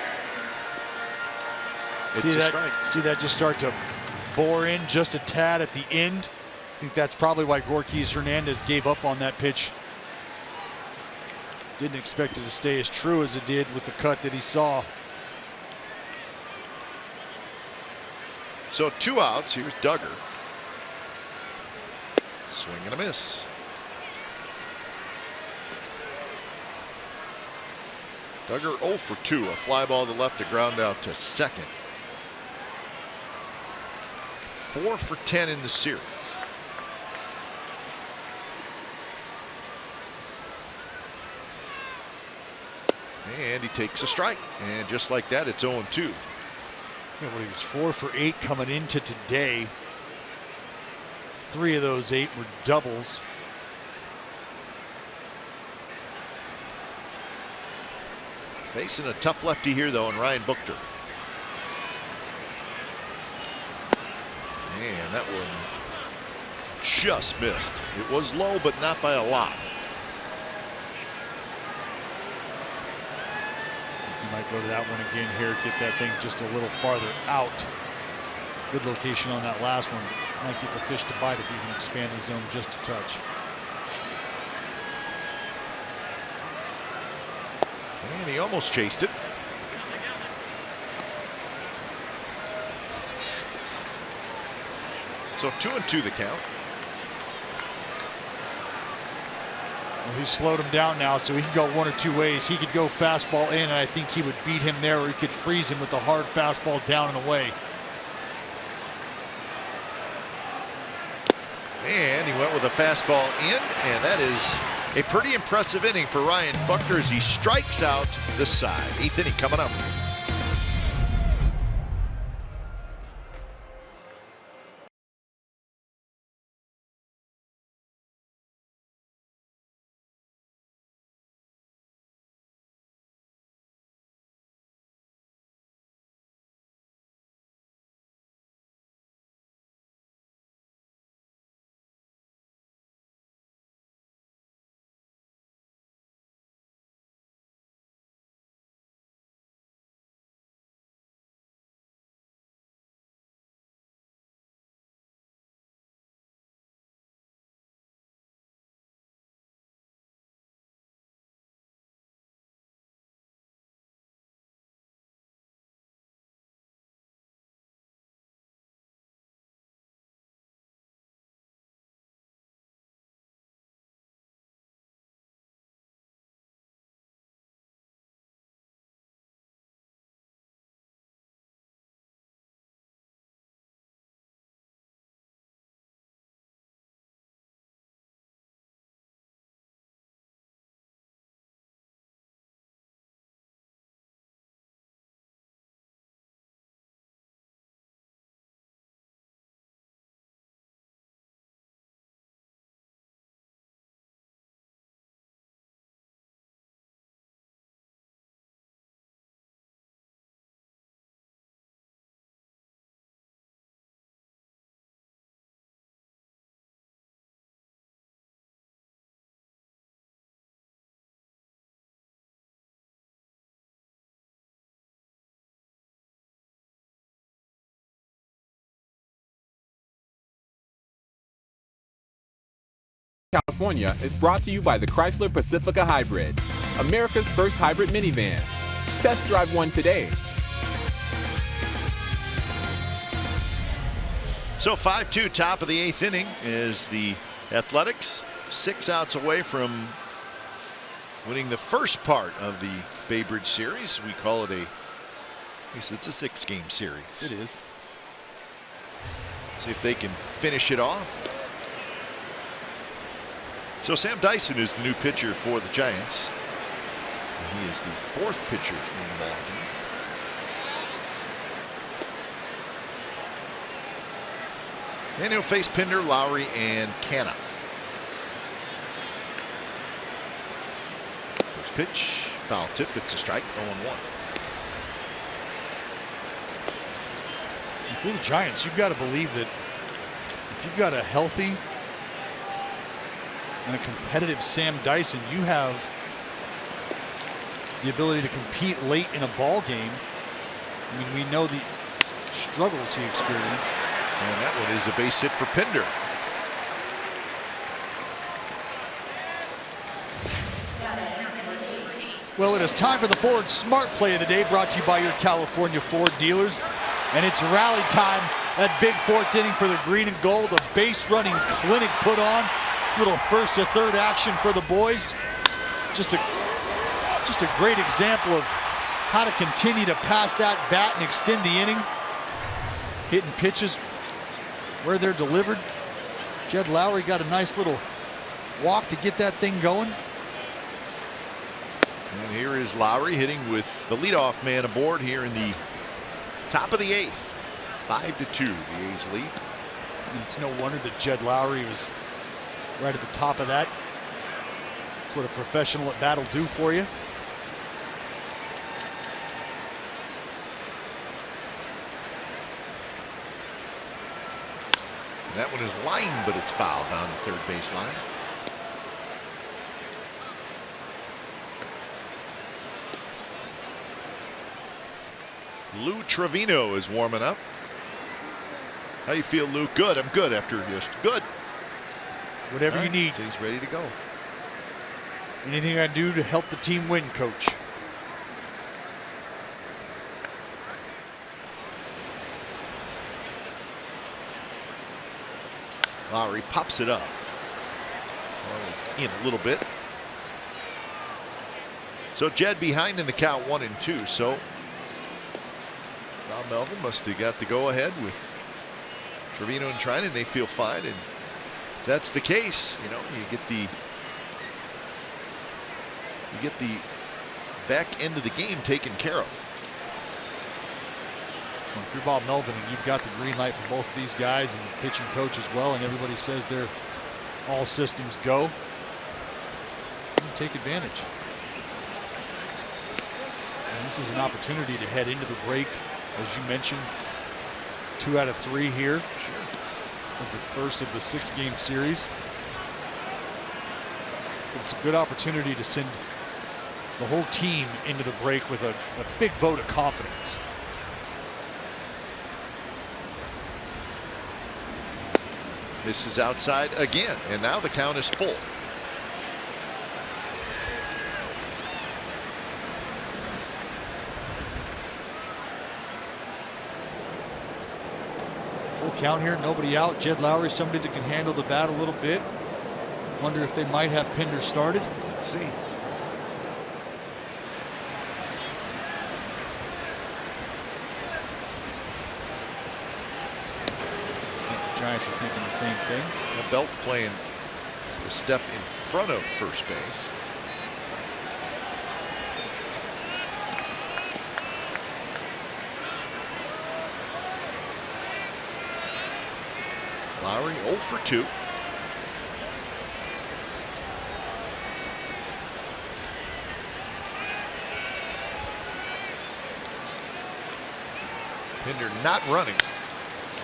It's a strike. See that just start to bore in just a tad at the end. I think that's probably why Gorkis Hernandez gave up on that pitch. Didn't expect it to stay as true as it did with the cut that he saw. So 2 outs. Here's Duggar. Swing and a miss. Duggar 0 for 2. A fly ball to left, a ground out to second. 4 for 10 in the series. And he takes a strike. And just like that, it's 0-2. Yeah, well, he was 4 for 8 coming into today. 3 of those 8 were doubles. Facing a tough lefty here, though, in Ryan Buchter. Man, that one just missed. It was low, but not by a lot. You might go to that one again here, get that thing just a little farther out. Good location on that last one. Might get the fish to bite if you can expand the zone just a touch. And he almost chased it. So 2-2 the count. Well, he slowed him down now, so he can go one or two ways. He could go fastball in, and I think he would beat him there, or he could freeze him with a hard fastball down and away. And he went with a fastball in, and that is a pretty impressive inning for Ryan Buchter as he strikes out this side. 8th inning coming up. California is brought to you by the Chrysler Pacifica Hybrid, America's first hybrid minivan. Test drive one today. So 5-2, top of the 8th inning is the Athletics, 6 outs away from winning the first part of the Bay Bridge series. We call it it's a 6-game series. It is. See if they can finish it off. So Sam Dyson is the new pitcher for the Giants. And he is the 4th pitcher in the ball game. And he'll face Pinder, Lowry, and Canna. First pitch, foul tip. It's a strike, 0-1. And for the Giants, you've got to believe that if you've got a healthy and a competitive Sam Dyson, you have the ability to compete late in a ball game. I mean, we know the struggles he experienced. And that one is a base hit for Pinder. Well, it is time for the Ford Smart Play of the Day, brought to you by your California Ford dealers. And it's rally time, that big 4th inning for the green and gold. A base running clinic put on. Little first to third action for the boys. Just a great example of how to continue to pass that bat and extend the inning. Hitting pitches where they're delivered. Jed Lowry got a nice little walk to get that thing going. And here is Lowry hitting with the leadoff man aboard here in the top of the 8th. 5-2, the A's lead. And it's no wonder that Jed Lowry was right at the top of that. That's what a professional at bat will do for you. That one is lined, but it's fouled down the third baseline. Lou Trevino is warming up. How you feel, Lou? Good. I'm good after yesterday. Good. Whatever you need. So he's ready to go. Anything I do to help the team win, coach. Lowry pops it up. Well, he's in a little bit. So Jed behind in the count, 1-2. So Bob Melvin must have got the go ahead with Trevino and Trinan. They feel fine, and if that's the case, you know, you get the back end of the game taken care of. Well, if you're Bob Melvin and you've got the green light for both of these guys and the pitching coach as well, and everybody says they're all systems go, you take advantage. And this is an opportunity to head into the break, as you mentioned, 2 out of 3 here. Sure. Of the first of the 6-game series. But it's a good opportunity to send the whole team into the break with a big vote of confidence. This is outside again, and now the count is full. Full count here, nobody out. Jed Lowry, somebody that can handle the bat a little bit. Wonder if they might have Pinder started. Let's see. Giants are thinking the same thing. Belt playing a step in front of first base. Lowry 0 for 2. Pinder not running.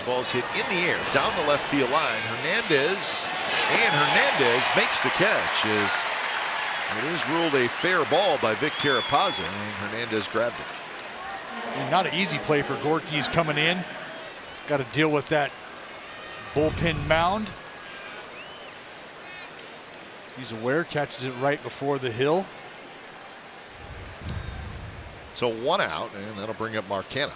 Ball's hit in the air down the left field line. Hernandez makes the catch. It is ruled a fair ball by Vic Carapazza, and Hernandez grabbed it. And not an easy play for Gorky. He's coming in. Got to deal with that bullpen mound. He's aware, catches it right before the hill. So 1 out, and that'll bring up Marcana.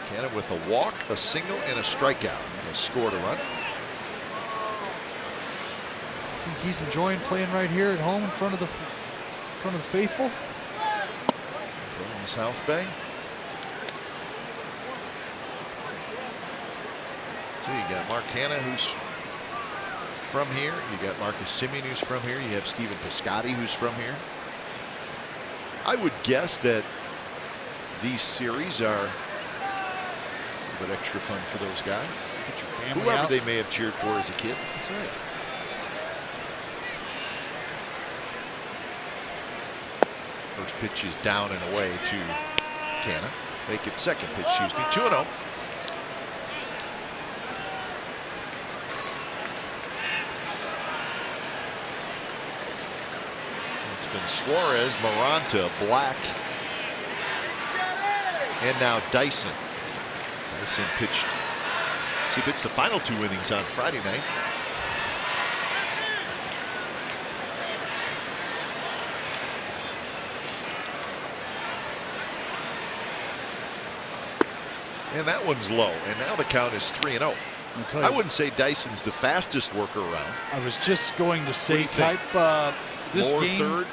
Marcana with a walk, a single, and a strikeout. He scored a run. I think he's enjoying playing right here at home in front of the faithful. From South Bay. So you got Marcana, who's from here. You got Marcus Simeon, who's from here. You have Stephen Piscotty, who's from here. I would guess that these series are a bit extra fun for those guys. Get your family Whoever out. they may have cheered for as a kid. That's right. First pitch is down and away to Canna. Make it second pitch, excuse me. 2-0. It's been Suarez, Maranta, Black, and now Dyson. Dyson pitched. He pitched the final 2 innings on Friday night. And that one's low. And now the count is 3-0. I wouldn't say Dyson's the fastest worker around. I was just going to say, think? this Lower game third?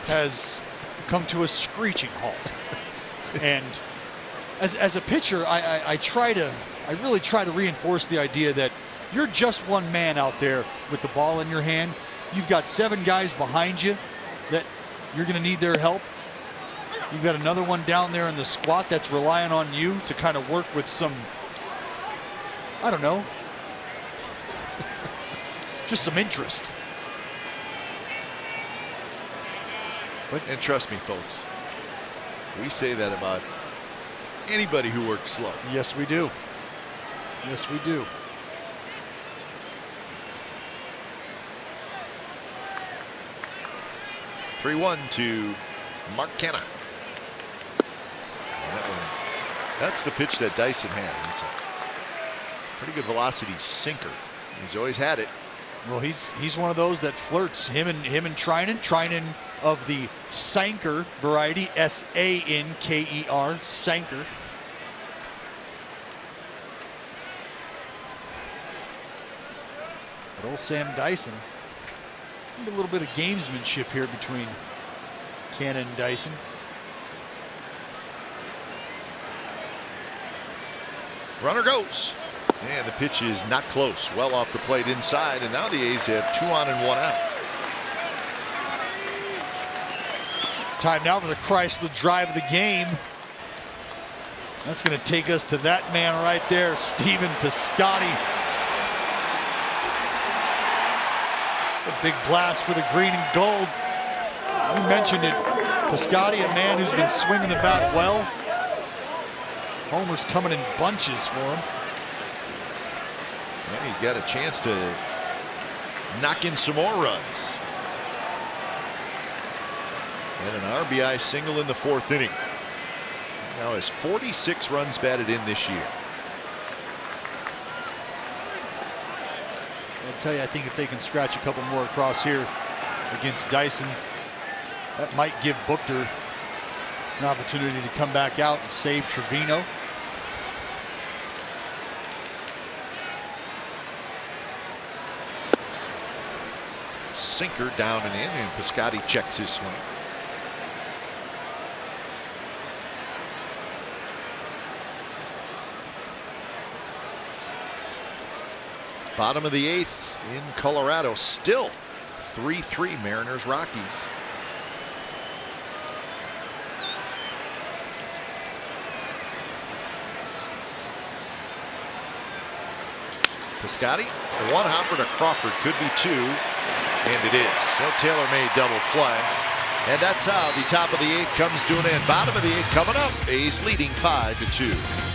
has come to a screeching halt. And as a pitcher, I really try to reinforce the idea that you're just one man out there with the ball in your hand. You've got 7 guys behind you that you're going to need their help. You've got another one down there in the squat that's relying on you to kind of work with some, I don't know, just some interest. And trust me, folks, we say that about anybody who works slow. Yes, we do. Yes, we do. Three-one to Marcana. That's the pitch that Dyson had. It's a pretty good velocity sinker. He's always had it. Well, he's one of those that flirts. Him and Trinan. Trinan of the Sanker variety, S-A-N-K-E-R, Sanker. But old Sam Dyson. A little bit of gamesmanship here between Cannon and Dyson. Runner goes. And the pitch is not close. Well off the plate inside. And now the A's have 2 on and 1 out. Time now for the Chrysler drive of the game. That's going to take us to that man right there, Stephen Piscotty. A big blast for the green and gold. You mentioned it. Piscotty, a man who's been swinging the bat well. Homers coming in bunches for him. And he's got a chance to knock in some more runs. And an RBI single in the 4th inning. Now has 46 runs batted in this year. I'll tell you, I think if they can scratch a couple more across here against Dyson, that might give Buchter an opportunity to come back out and save Trevino. Sinker down and in, and Piscotty checks his swing. Bottom of the 8th in Colorado, still 3-3 Mariners Rockies. Piscotty, 1 hopper to Crawford, could be 2, and it is. So Taylor made double play, and that's how the top of the 8th comes to an end. Bottom of the 8th coming up, A's leading 5-2.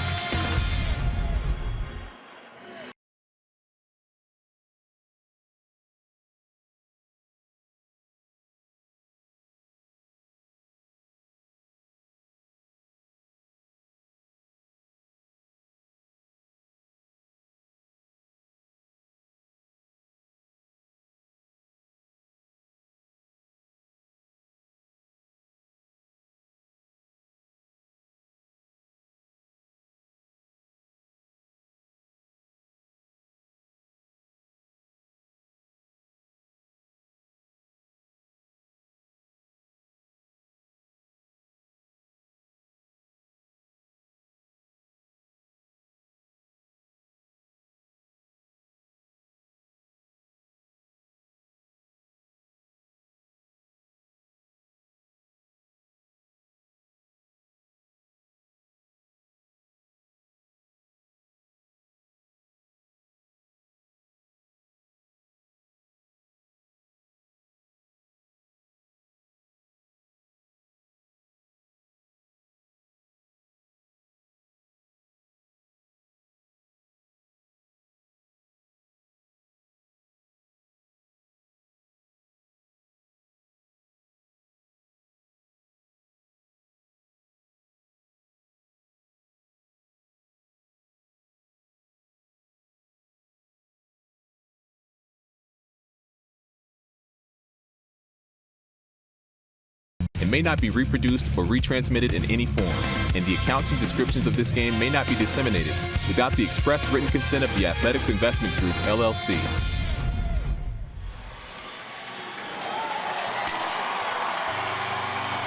and may not be reproduced or retransmitted in any form, and the accounts and descriptions of this game may not be disseminated without the express written consent of the Athletics Investment Group, LLC.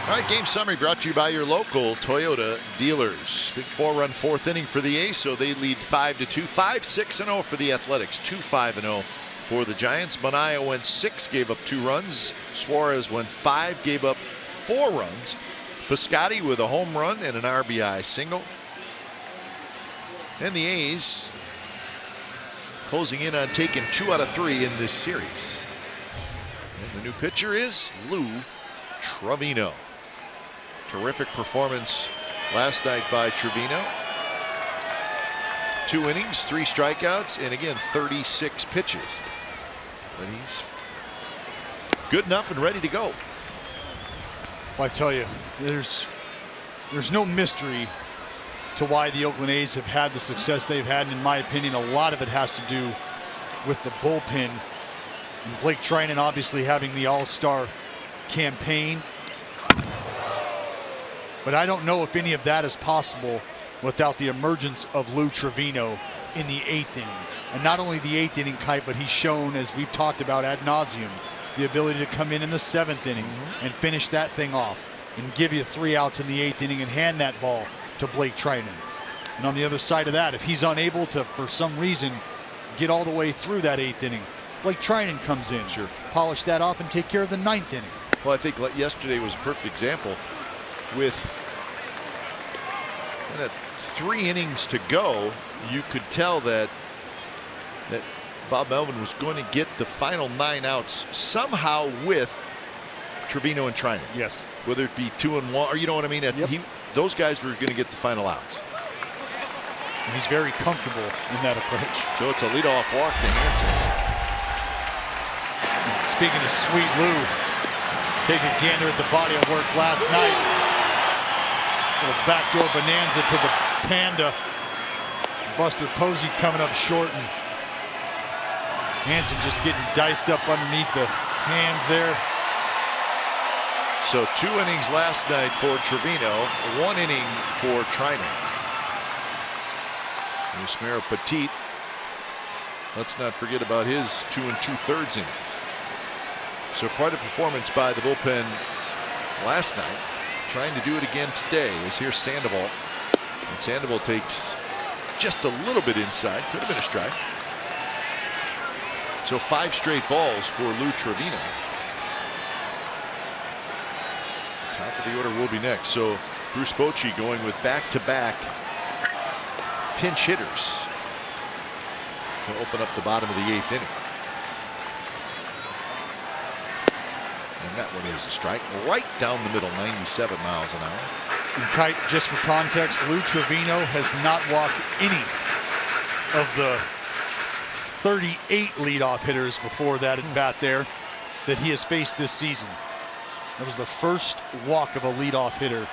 All right, game summary brought to you by your local Toyota dealers. Big 4-run fourth inning for the A's, so they lead 5-2. 5-6-0 for the Athletics, 2-5-0 for the Giants. Manaea went 6, gave up 2 runs. Suarez went 5, gave up 4 runs. Piscotty with a home run and an RBI single. And the A's closing in on taking 2 out of 3 in this series. And the new pitcher is Lou Trevino. Terrific performance last night by Trevino. 2 innings, 3 strikeouts, and again 36 pitches. But he's good enough and ready to go. Well, I tell you, there's no mystery to why the Oakland A's have had the success they've had. And in my opinion, a lot of it has to do with the bullpen. And Blake Trinan obviously having the all-star campaign. But I don't know if any of that is possible without the emergence of Lou Trevino in the 8th inning. And not only the 8th inning, Kite, but he's shown, as we've talked about ad nauseum, the ability to come in the 7th inning and finish that thing off and give you 3 outs in the 8th inning and hand that ball to Blake Trinan. And on the other side of that, if he's unable to, for some reason, get all the way through that 8th inning, Blake Trinan comes in, polish that off, and take care of the 9th inning. Well, I think yesterday was a perfect example. With 3 innings to go, you could tell that Bob Melvin was going to get the final 9 outs somehow with Trevino and Trinan. Yes. Whether it be 2 and 1, or you know what I mean. Those guys were going to get the final outs. And he's very comfortable in that approach. So it's a leadoff walk to Hansen. Speaking of Sweet Lou, take a gander at the body of work last night. Little backdoor bonanza to the Panda. Buster Posey coming up short, and Hansen just getting diced up underneath the hands there. So 2 innings last night for Trevino, 1 inning for Trinan. Yusmeiro Petit, let's not forget about his 2 2/3 innings. So quite a performance by the bullpen last night. Trying to do it again today is here's Sandoval. And Sandoval takes just a little bit inside. Could have been a strike. So 5 straight balls for Lou Trevino. Top of the order will be next. So Bruce Bochy going with back-to-back pinch hitters to open up the bottom of the 8th inning. And that one is a strike right down the middle, 97 miles an hour. And Kite, just for context, Lou Trevino has not walked any of the 38 leadoff hitters before that at bat there that he has faced this season. That was the first walk of a leadoff hitter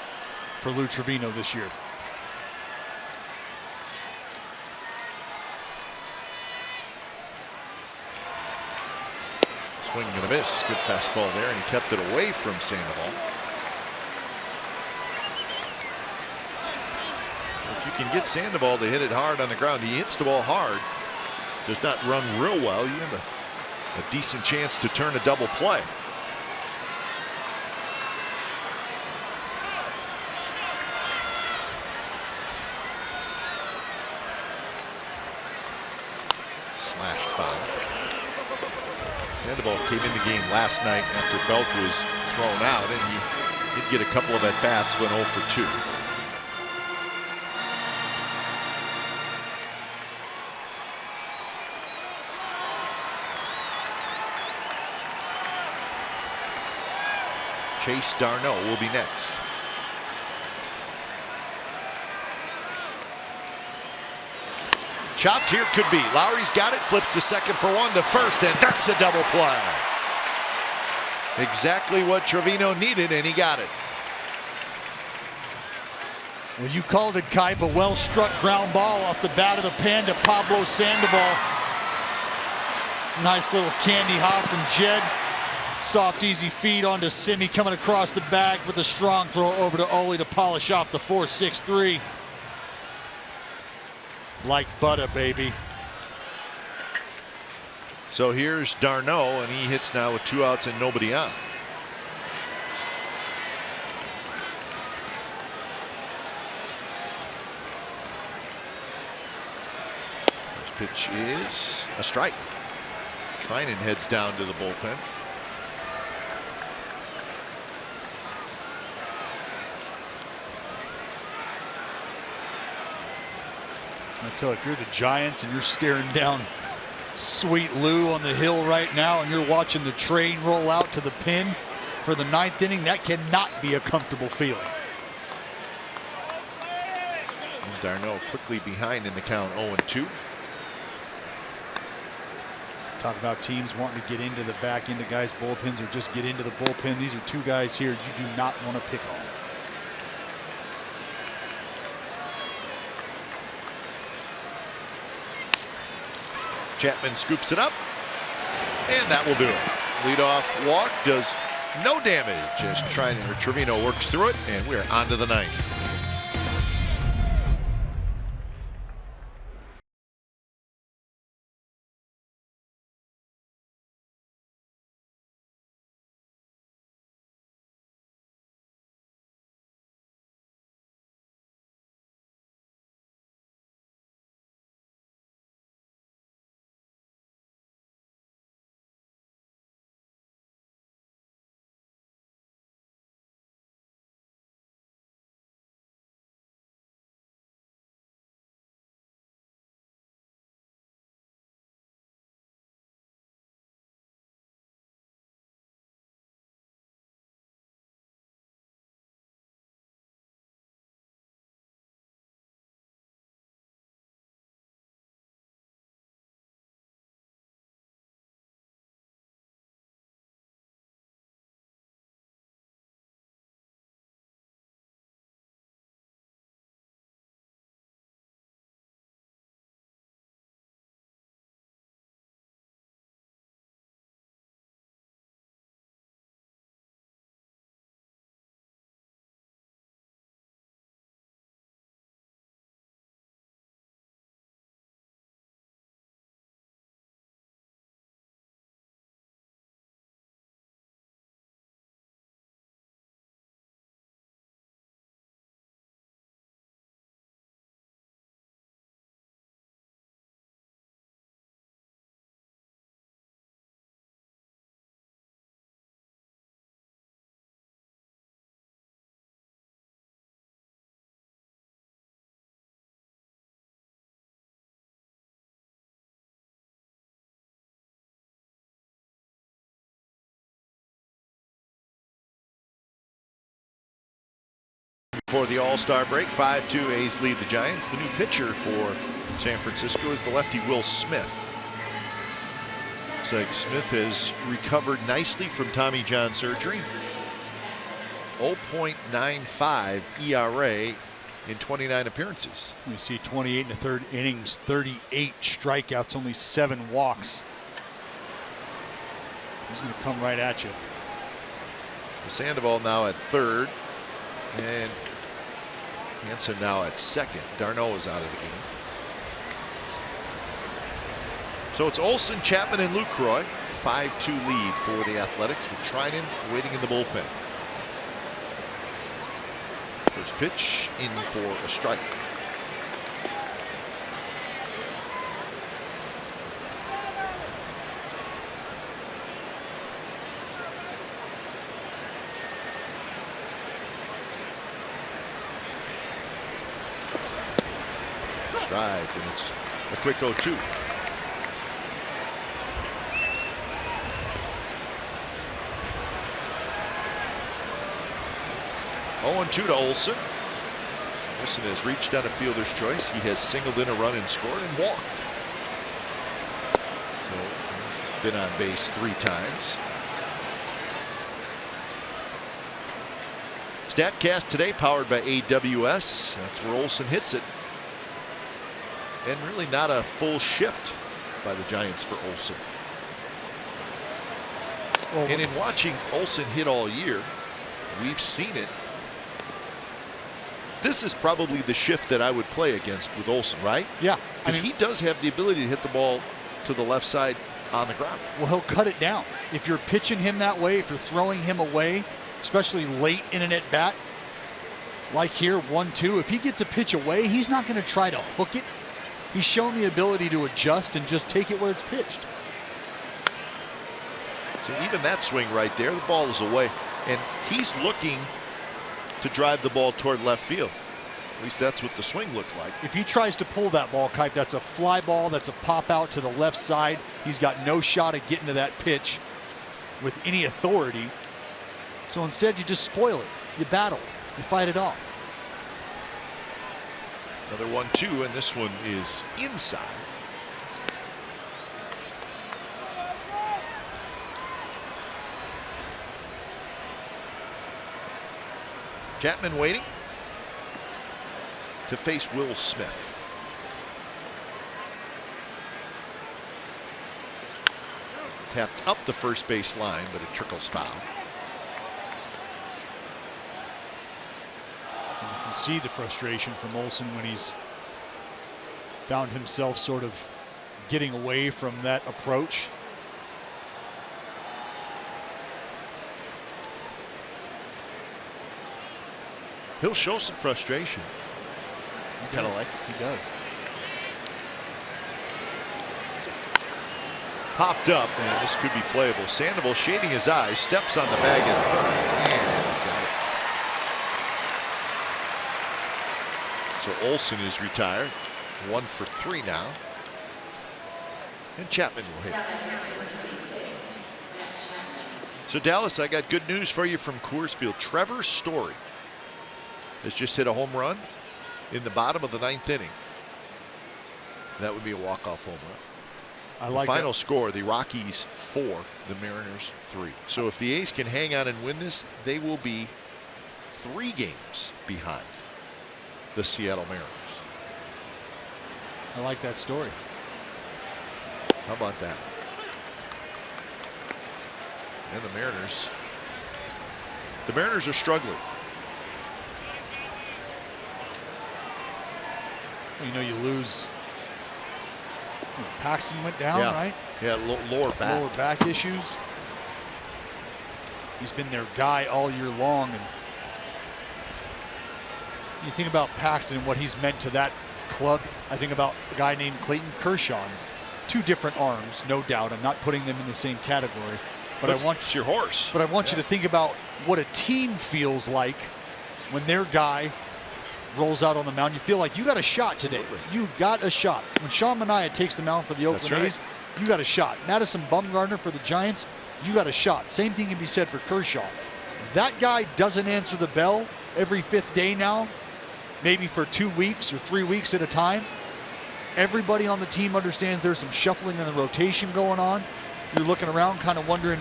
for Lou Trevino this year. Swing and a miss. Good fastball there, and he kept it away from Sandoval. If you can get Sandoval to hit it hard on the ground, he hits the ball hard. Does not run real well. You have a decent chance to turn a double play. Slashed foul. Sandoval came in the game last night after Belk was thrown out, and he did get a couple of at-bats, went 0 for 2. Chase Darno will be next. Chopped here, could be. Lowry's got it, flips to second for 1 to first, and that's a double play. Exactly what Trevino needed, and he got it. Well, you called it, Kite, a well-struck ground ball off the bat of the Panda, Pablo Sandoval. Nice little candy hop from Jed. Soft, easy feed onto Simi, coming across the bag with a strong throw over to Ole to polish off the 4-6-3. Like butter, baby. So here's Darno, and he hits now with 2 outs and nobody on. First pitch is a strike. Treinen heads down to the bullpen. I tell you, if you're the Giants and you're staring down Sweet Lou on the hill right now and you're watching the train roll out to the pin for the 9th inning, that cannot be a comfortable feeling. And Darno quickly behind in the count, 0-2. Talk about teams wanting to get into the back end of guys' bullpens or just get into the bullpen. These are 2 guys here you do not want to pick on. Chapman scoops it up, and that will do it. Leadoff walk does no damage as Trevino works through it, and we're on to the 9th. For the All-Star break, 5-2 A's lead the Giants. The new pitcher for San Francisco is the lefty Will Smith. Looks like Smith has recovered nicely from Tommy John surgery. 0.95 ERA in 29 appearances. We see 28 in the 3rd innings, 38 strikeouts, only 7 walks. He's going to come right at you. Sandoval now at 3rd. And Hansen now at 2nd. Darno is out of the game. So it's Olsen, Chapman, and Lucroy. 5-2 lead for the Athletics with Treinen waiting in the bullpen. First pitch in for a strike. Strike, and it's a quick 0-2. To Olsen. Olsen has reached on a fielder's choice. He has singled in a run and scored and walked. So he's been on base 3 times. StatCast today powered by AWS. That's where Olsen hits it. And really not a full shift by the Giants for Olsen. And in watching Olsen hit all year, we've seen it. This is probably the shift that I would play against with Olsen, right? Yeah. Because he does have the ability to hit the ball to the left side on the ground. Well, he'll cut it down. If you're pitching him that way, if you're throwing him away, especially late in an at-bat, like here, 1-2, if he gets a pitch away, he's not going to try to hook it. He's shown the ability to adjust and just take it where it's pitched. So even that swing right there, the ball is away. And he's looking to drive the ball toward left field. At least that's what the swing looked like. If he tries to pull that ball, Kipe, that's a fly ball. That's a pop out to the left side. He's got no shot at getting to that pitch with any authority. So instead, you just spoil it. You battle it. You fight it off. Another 1-2, and this one is inside. Chapman waiting to face Will Smith. Tapped up the first base line, but it trickles foul. And you can see the frustration from Olsen when he's found himself sort of getting away from that approach. He'll show some frustration. You kind of like it. He does. Popped up, and this could be playable. Sandoval shading his eyes, steps on the bag at third, and he's got it. So Olsen is retired. 1 for 3 now. And Chapman will hit. So Dallas, I got good news for you from Coors Field. Trevor Story has just hit a home run in the bottom of the 9th inning. That would be a walk-off home run. I like the final that. score, the Rockies 4, the Mariners 3. So if the A's can hang on and win this, they will be 3 games behind the Seattle Mariners. I like that story. How about that? And the Mariners are struggling. You know, you lose. Paxton went down, Yeah. right? Yeah, lower back. Lower back issues. He's been their guy all year long. And you think about Paxton and what he's meant to that club. I think about a guy named Clayton Kershaw. 2 different arms, no doubt. I'm not putting them in the same category. But I want your horse. But I want you to think about what a team feels like when their guy rolls out on the mound. You feel like you got a shot today. Absolutely. You've got a shot. When Sean Manaea takes the mound for the Oakland A's, you got a shot. Madison Bumgarner for the Giants, you got a shot. Same thing can be said for Kershaw. That guy doesn't answer the bell every 5th day now, maybe for 2 weeks or 3 weeks at a time. Everybody on the team understands there's some shuffling in the rotation going on. You're looking around kind of wondering,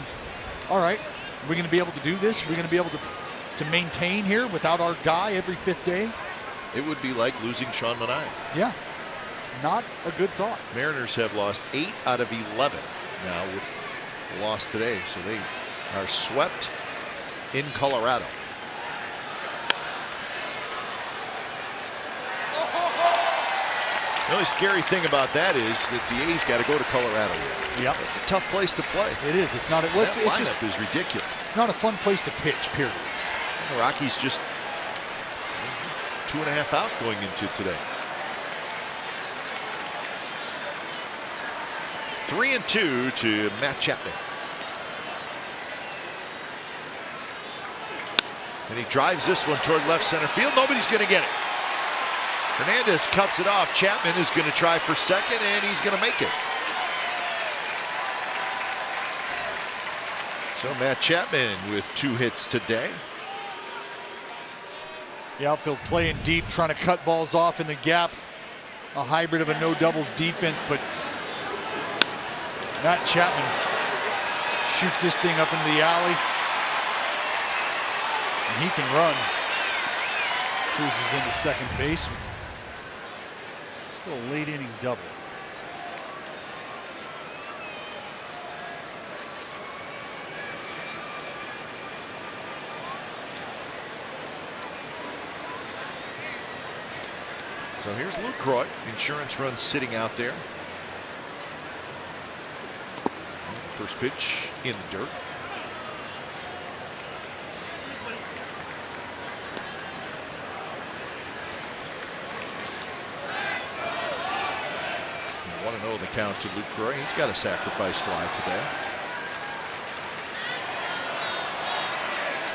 all right, are we going to be able to do this? Are we going to be able to maintain here without our guy every 5th day? It would be like losing Sean Manaea. Yeah, not a good thought. Mariners have lost 8 out of 11 now with the loss today. So they are swept in Colorado. The only scary thing about that is that the A's got to go to Colorado yet. Yep. It's a tough place to play. It is. It's not. That lineup is ridiculous. It's not a fun place to pitch, period. The Rockies just 2.5 out going into today. 3-2 to Matt Chapman. And he drives this one toward left center field. Nobody's going to get it. Hernandez cuts it off. Chapman is going to try for second, and he's going to make it. So Matt Chapman with 2 hits today. The outfield playing deep, trying to cut balls off in the gap. A hybrid of a no doubles defense, but Matt Chapman shoots this thing up into the alley. And he can run. Cruises into second base. It's a little late inning double. So here's Lucroy. Insurance run sitting out there. First pitch in the dirt. You want to know the count to Lucroy. He's got a sacrifice fly today.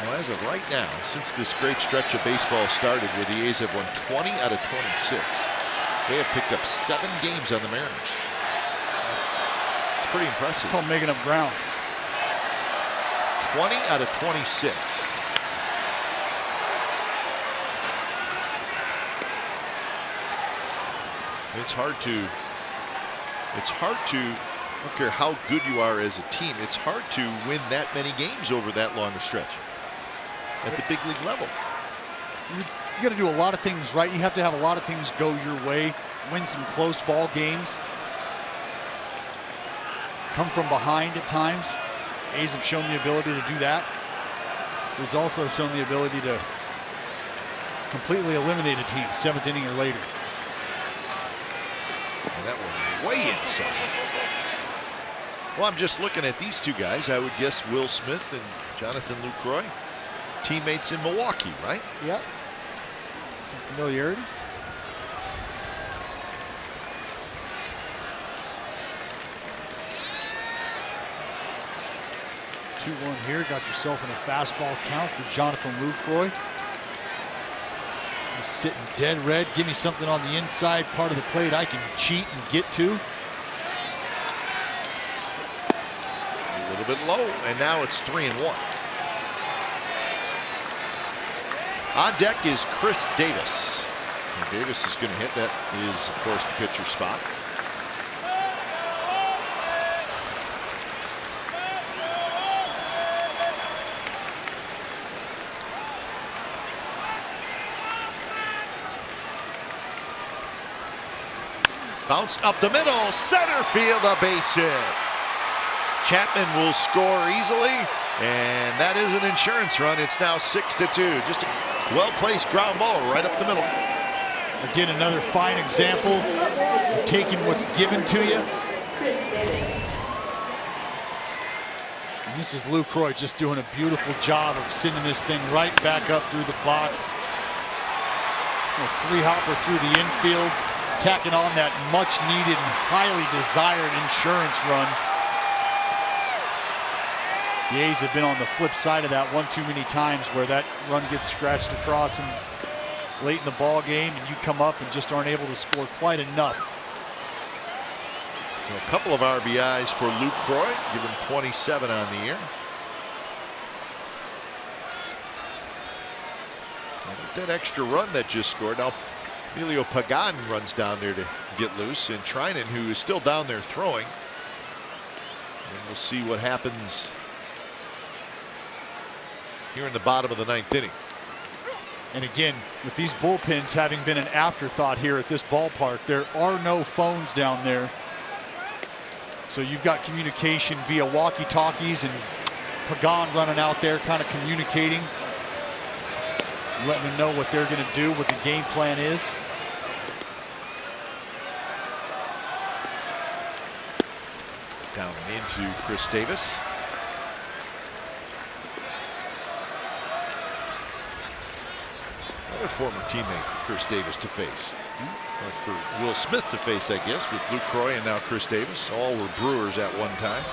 Well, as of right now, since this great stretch of baseball started where the A's have won 20 out of 26, they have picked up 7 games on the Mariners. It's pretty impressive. It's called making up ground. 20 out of 26. It's hard to, I don't care how good you are as a team, it's hard to win that many games over that long a stretch at the big league level. You got to do a lot of things right. You have to have a lot of things go your way, win some close ball games, come from behind at times. A's have shown the ability to do that. He's also shown the ability to completely eliminate a team 7th inning or later. And that went way inside. Well, I'm just looking at these two guys. I would guess Will Smith and Jonathan Lucroy, teammates in Milwaukee, right? Yep. Some familiarity. Two-one here. Got yourself in a fastball count for Jonathan Lucroy. He's sitting dead red. Give me something on the inside part of the plate I can cheat and get to. A little bit low, and now it's 3-1. On deck is Chris Davis. And Davis is going to hit. That is, of course, the pitcher spot. Bounced up the middle, center field, a base hit. Chapman will score easily, and that is an insurance run. It's now 6-2. Just a well-placed ground ball right up the middle. Again, another fine example of taking what's given to you. And this is Lucroy just doing a beautiful job of sending this thing right back up through the box. A three-hopper through the infield, tacking on that much-needed and highly desired insurance run. The A's have been on the flip side of that one too many times where that run gets scratched across and late in the ball game and you come up and just aren't able to score quite enough. So a couple of RBIs for Lucroy, give him 27 on the year. And that extra run that just scored. Now Emilio Pagan runs down there to get loose, and Trinan, who is still down there throwing. And we'll see what happens here in the bottom of the 9th inning. And again, with these bullpens having been an afterthought here at this ballpark, there are no phones down there. So you've got communication via walkie-talkies and Pagan running out there kind of communicating, letting them know what they're going to do, what the game plan is. Down into Chris Davis. Another former teammate for Chris Davis to face. Or for Will Smith to face, I guess, with Lucroy and now Chris Davis. All were Brewers at one time.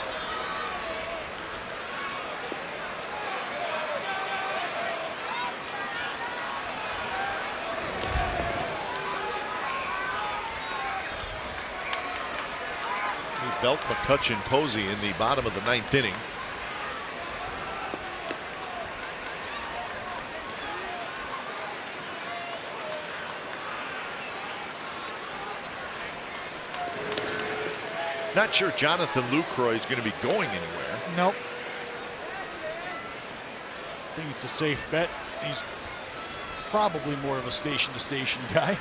Belt, McCutchen, Posey in the bottom of the 9th inning. Not sure Jonathan Lucroy is going to be going anywhere. Nope. I think it's a safe bet. He's probably more of a station-to-station guy.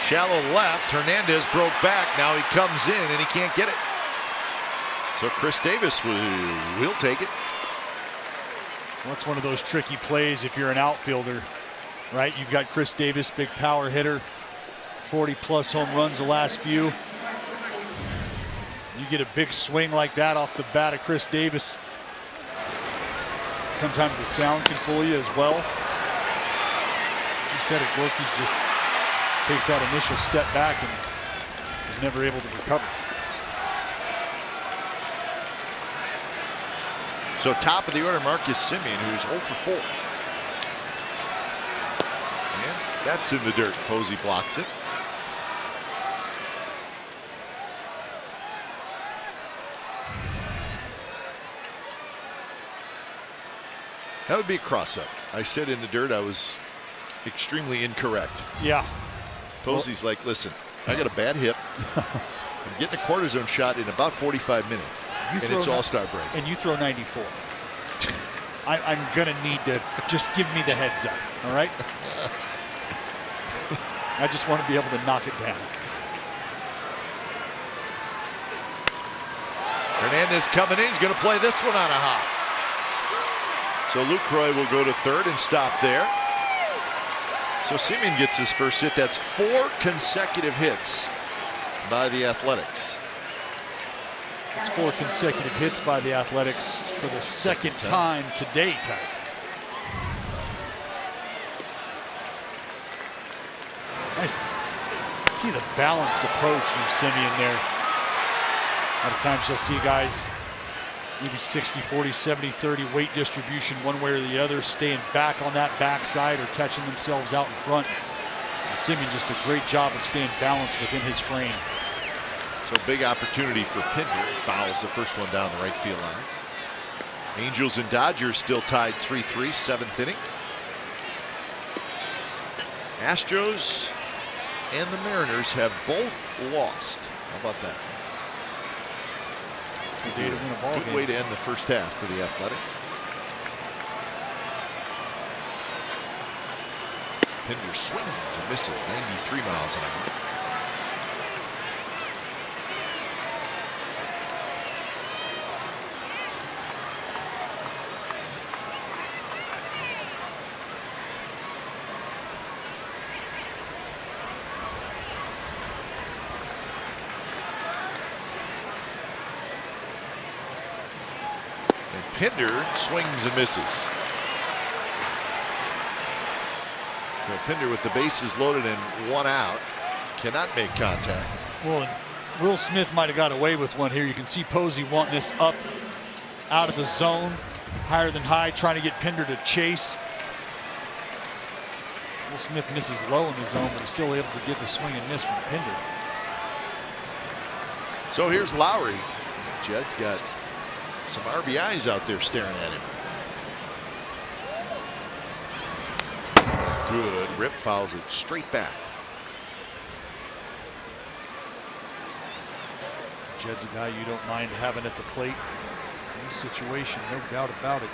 Shallow left. Hernandez broke back. Now he comes in and he can't get it. So Chris Davis will take it. Well, it's one of those tricky plays if you're an outfielder, right? You've got Chris Davis, big power hitter, 40-plus home runs the last few. You get a big swing like that off the bat of Chris Davis. Sometimes the sound can fool you as well. As you said, Gorky's just takes that initial step back and is never able to recover. So top of the order, Marcus Semien, who's 0 for 4. And that's in the dirt. Posey blocks it. That would be a cross-up. I said in the dirt. I was extremely incorrect. Yeah. Posey's like, listen, I got a bad hip. I'm getting a cortisone shot in about 45 minutes, and it's all-star break. And you throw 94. I'm going to need to just give me the heads up, all right? I just want to be able to knock it down. Hernandez coming in. He's going to play this one on a hop. So Lucroy will go to third and stop there. So Semien gets his first hit. That's 4 consecutive hits by the Athletics. It's 4 consecutive hits by the Athletics for the second time today, Kyle. Nice. See the balanced approach from Semien there. A lot of times you'll see guys maybe 60-40, 70-30 weight distribution one way or the other, staying back on that backside or catching themselves out in front. And Semien just a great job of staying balanced within his frame. So big opportunity for Pinder. Fouls the first one down the right field line. Angels and Dodgers still tied 3-3, 7th inning. Astros and the Mariners have both lost. How about that? Good day to win a ball game. Good way to end the first half for the Athletics. Pinder swings and misses, 93 miles an hour. Pinder swings and misses. So Pinder with the bases loaded and 1 out cannot make contact. Well, Will Smith might have got away with one here. You can see Posey wanting this up out of the zone, higher than high, trying to get Pinder to chase. Will Smith misses low in the zone, but he's still able to get the swing and miss from Pinder. So here's Lowry. Jed's got some RBIs out there staring at him. Good. Rip fouls it straight back. Jed's a guy you don't mind having at the plate in this situation, no doubt about it.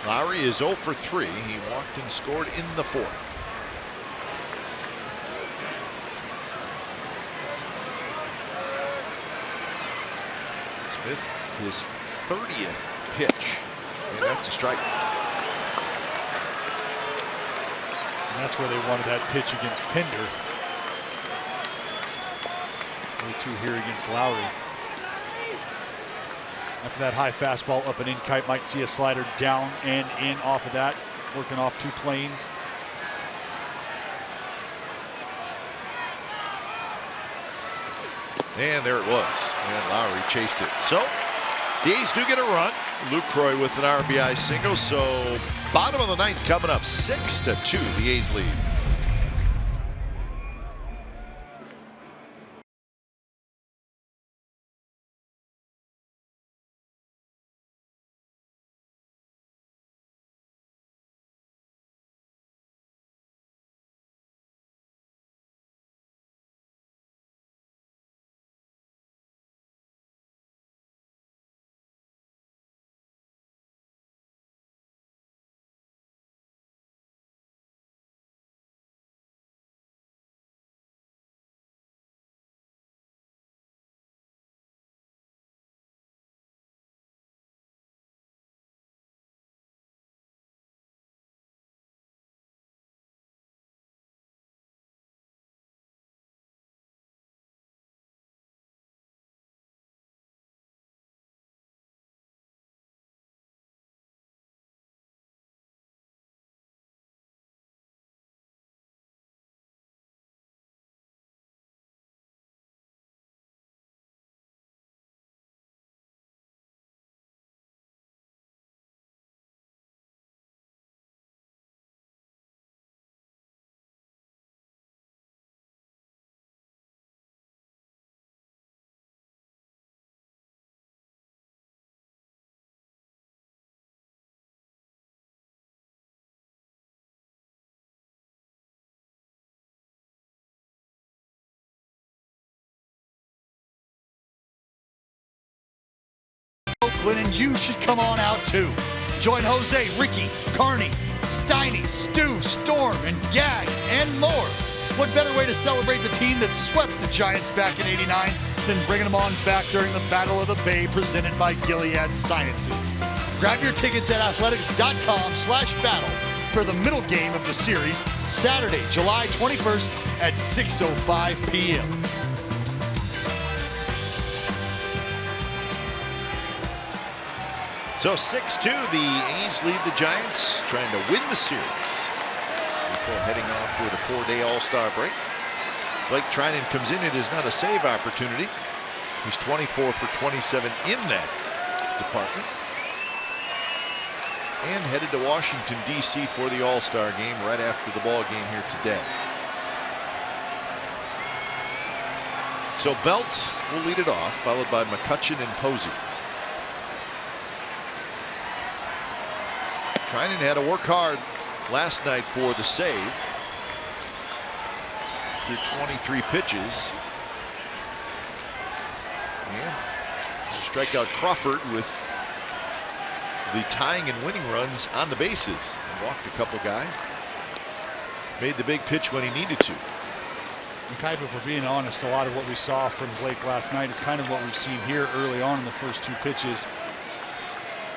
Lowry is 0 for 3. He walked and scored in the 4th. Smith, his 30th pitch, and that's a strike. And that's where they wanted that pitch against Pinder. 0-2 here against Lowry. After that high fastball up and in, Kite might see a slider down and in off of that, working off 2 planes. And there it was. And Lowry chased it. So the A's do get a run. Lucroy with an RBI single. So bottom of the 9th coming up, 6-2. The A's lead. Oakland, and you should come on out too. Join Jose, Ricky, Carney, Steiny, Stu, Storm, and Gags, and more. What better way to celebrate the team that swept the Giants back in '89 than bringing them on back during the Battle of the Bay presented by Gilead Sciences. Grab your tickets at athletics.com/battle for the middle game of the series, Saturday, July 21st at 6:05 p.m. So 6-2, the A's lead the Giants, trying to win the series before heading off for the 4-day All-Star break. Blake Trinan comes in. It is not a save opportunity. He's 24 for 27 in that department. And headed to Washington, D.C. for the All-Star game right after the ball game here today. So Belt will lead it off, followed by McCutchen and Posey. Trinan had to work hard last night for the save. Through 23 pitches. And strike out Crawford with the tying and winning runs on the bases. He walked a couple guys. Made the big pitch when he needed to. And Kuiper, if we're being honest, a lot of what we saw from Blake last night is kind of what we've seen here early on in the first two pitches.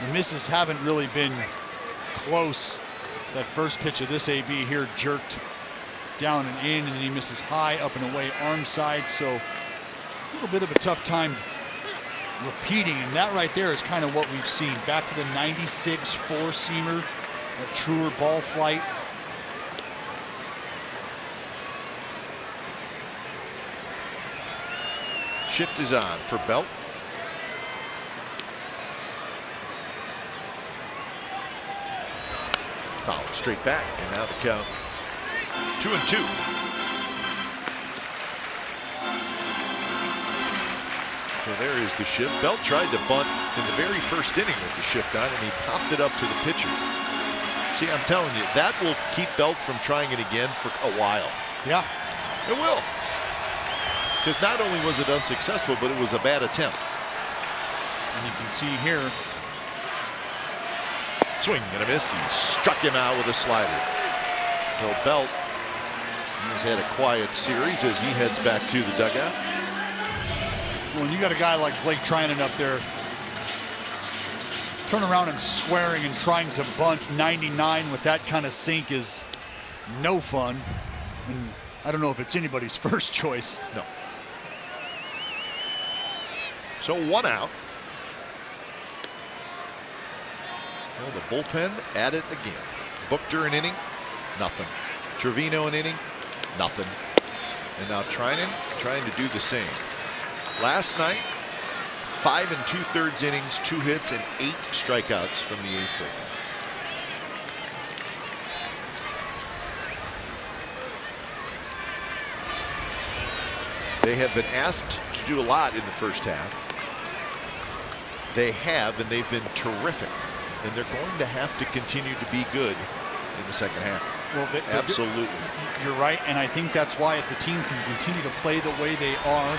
The misses haven't really been close. That first pitch of this AB here jerked down and in, and then he misses high, up and away, arm side. So a little bit of a tough time repeating, and that right there is kind of what we've seen. Back to the 96 four-seamer, a truer ball flight. Shift is on for Belt. Foul straight back, and now the count 2-2. So there is the shift. Belt tried to bunt in the very first inning with the shift on, and he popped it up to the pitcher. See, I'm telling you, that will keep Belt from trying it again for a while. Yeah, it will. Because not only was it unsuccessful, but it was a bad attempt. And you can see here. Swing and a miss. He struck him out with a slider. So Belt has had a quiet series as he heads back to the dugout. When you got a guy like Blake Trinan up there, turn around and squaring and trying to bunt 99 with that kind of sink is no fun. And I don't know if it's anybody's first choice. No. So 1 out. Well, the bullpen at it again. Buchter an inning, nothing. Trevino an inning, nothing. And now Trinan trying to do the same. Last night, 5 2/3 innings, 2 hits, and 8 strikeouts from the A's bullpen. They have been asked to do a lot in the first half. They have, and they've been terrific. And they're going to have to continue to be good in the second half. Well, absolutely. You're right, and I think that's why if the team can continue to play the way they are,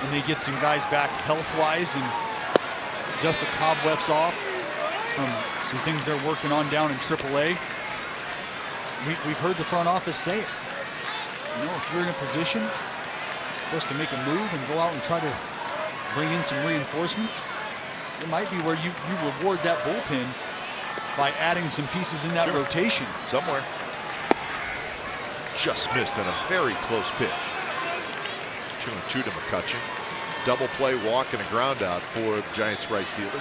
and they get some guys back health-wise and dust the cobwebs off from some things they're working on down in AAA, we've heard the front office say it. You know, if you're in a position for us to make a move and go out and try to bring in some reinforcements, it might be where you reward that bullpen by adding some pieces in that rotation. Somewhere. Just missed on a very close pitch. 2-2 to McCutchen. Double play, walk, and a ground out for the Giants right fielder.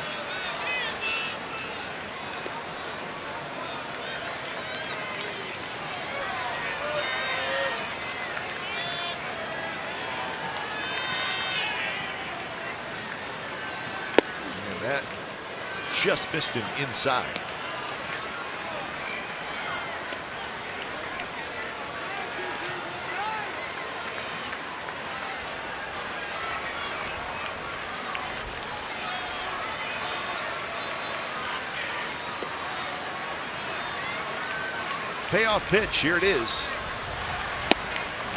And that just missed him inside. Payoff pitch, here it is.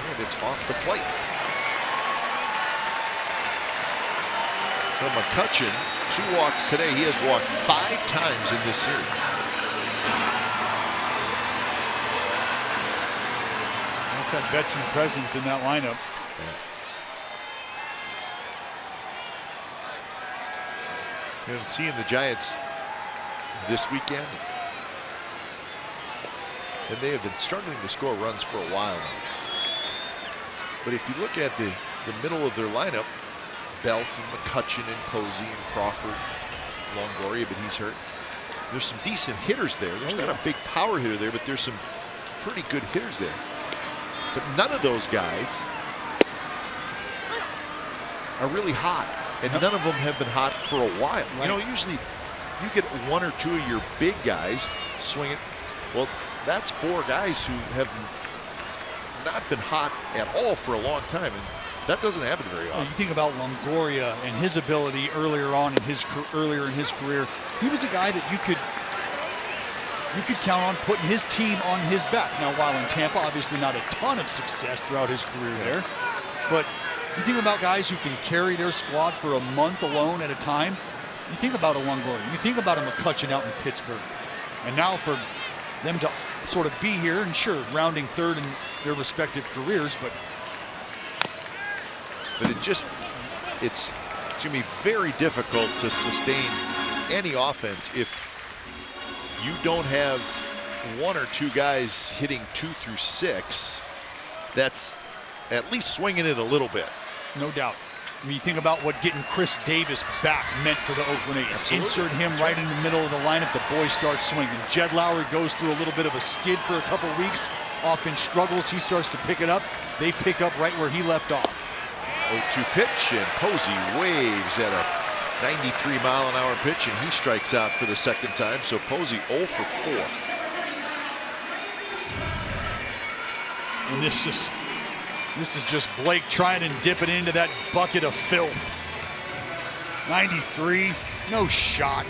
And it's off the plate. from McCutcheon. 2 walks today. He has walked 5 times in this series. That's that veteran presence in that lineup. You haven't seen the Giants this weekend, and they have been struggling to score runs for a while now. But if you look at the middle of their lineup, Belt and McCutcheon and Posey and Crawford, Longoria, but he's hurt. There's some decent hitters there. There's not a big power hitter there, but there's some pretty good hitters there. But none of those guys are really hot, and none of them have been hot for a while. Right. You know, usually you get 1 or 2 of your big guys swinging. Well, that's 4 guys who have not been hot at all for a long time, and that doesn't happen very often. Well, you think about Longoria and his ability earlier in his career. He was a guy that you could count on putting his team on his back. Now, while in Tampa, obviously not a ton of success throughout his career there, but you think about guys who can carry their squad for a month alone at a time. You think about a Longoria, you think about a McCutcheon out in Pittsburgh, and now for them to sort of be here, and sure, rounding third in their respective careers, but it's going to be very difficult to sustain any offense if you don't have 1 or 2 guys hitting 2 through 6 that's at least swinging it a little bit. No doubt. I mean, you think about what getting Chris Davis back meant for the Oakland A's. Absolutely. Insert him right in the middle of the lineup, the boys start swinging. Jed Lowry goes through a little bit of a skid for a couple weeks. Offense struggles, he starts to pick it up. They pick up right where he left off. 0-2 pitch, and Posey waves at a 93-mile-an-hour pitch, and he strikes out for the 2nd time. So Posey 0 for 4. And this is just Blake trying to dip it into that bucket of filth. 93, no shot.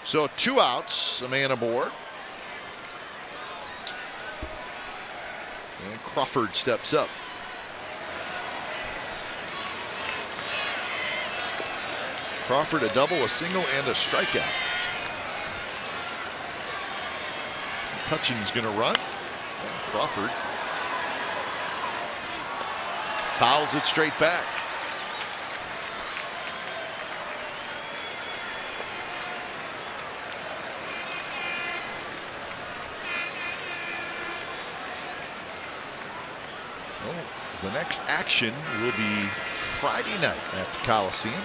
So 2 outs, a man aboard. And Crawford steps up. Crawford a double, a single, and a strikeout. McCutcheon's going to run. And Crawford fouls it straight back. The next action will be Friday night at the Coliseum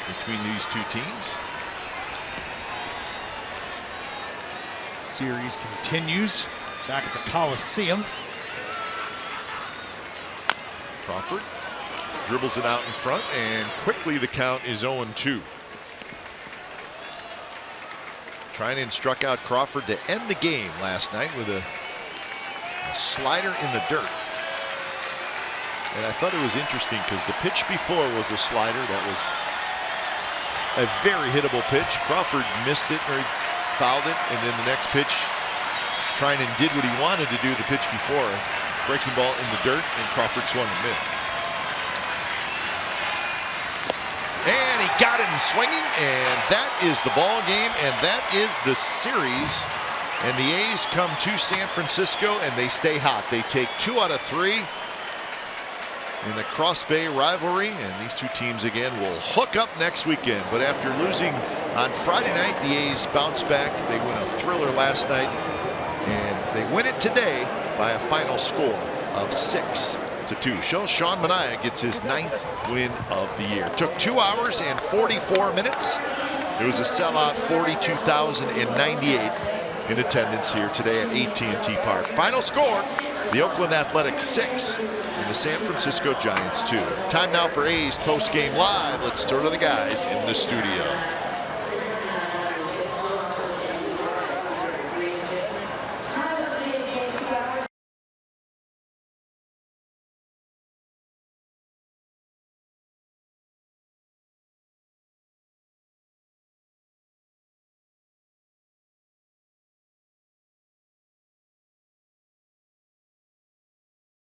between these 2 teams. Series continues back at the Coliseum. Crawford dribbles it out in front, and quickly the count is 0-2. Treinen struck out Crawford to end the game last night with a slider in the dirt. And I thought it was interesting because the pitch before was a slider that was a very hittable pitch. Crawford missed it, or he fouled it, and then the next pitch, Treinen did what he wanted to do the pitch before, breaking ball in the dirt, and Crawford swung and missed. And he got him swinging, and that is the ball game, and that is the series. And the A's come to San Francisco, and they stay hot. They take 2 out of 3 in the Cross Bay rivalry, and these 2 teams again will hook up next weekend. But after losing on Friday night, the A's bounce back. They win a thriller last night, and they win it today by a final score of 6-2. Sean Manaea gets his 9th win of the year. Took 2 hours and 44 minutes. It was a sellout, 42,098 in attendance here today at AT Park. Final score, the Oakland Athletics 6 and the San Francisco Giants 2. Time now for A's Post Game Live. Let's turn to the guys in the studio.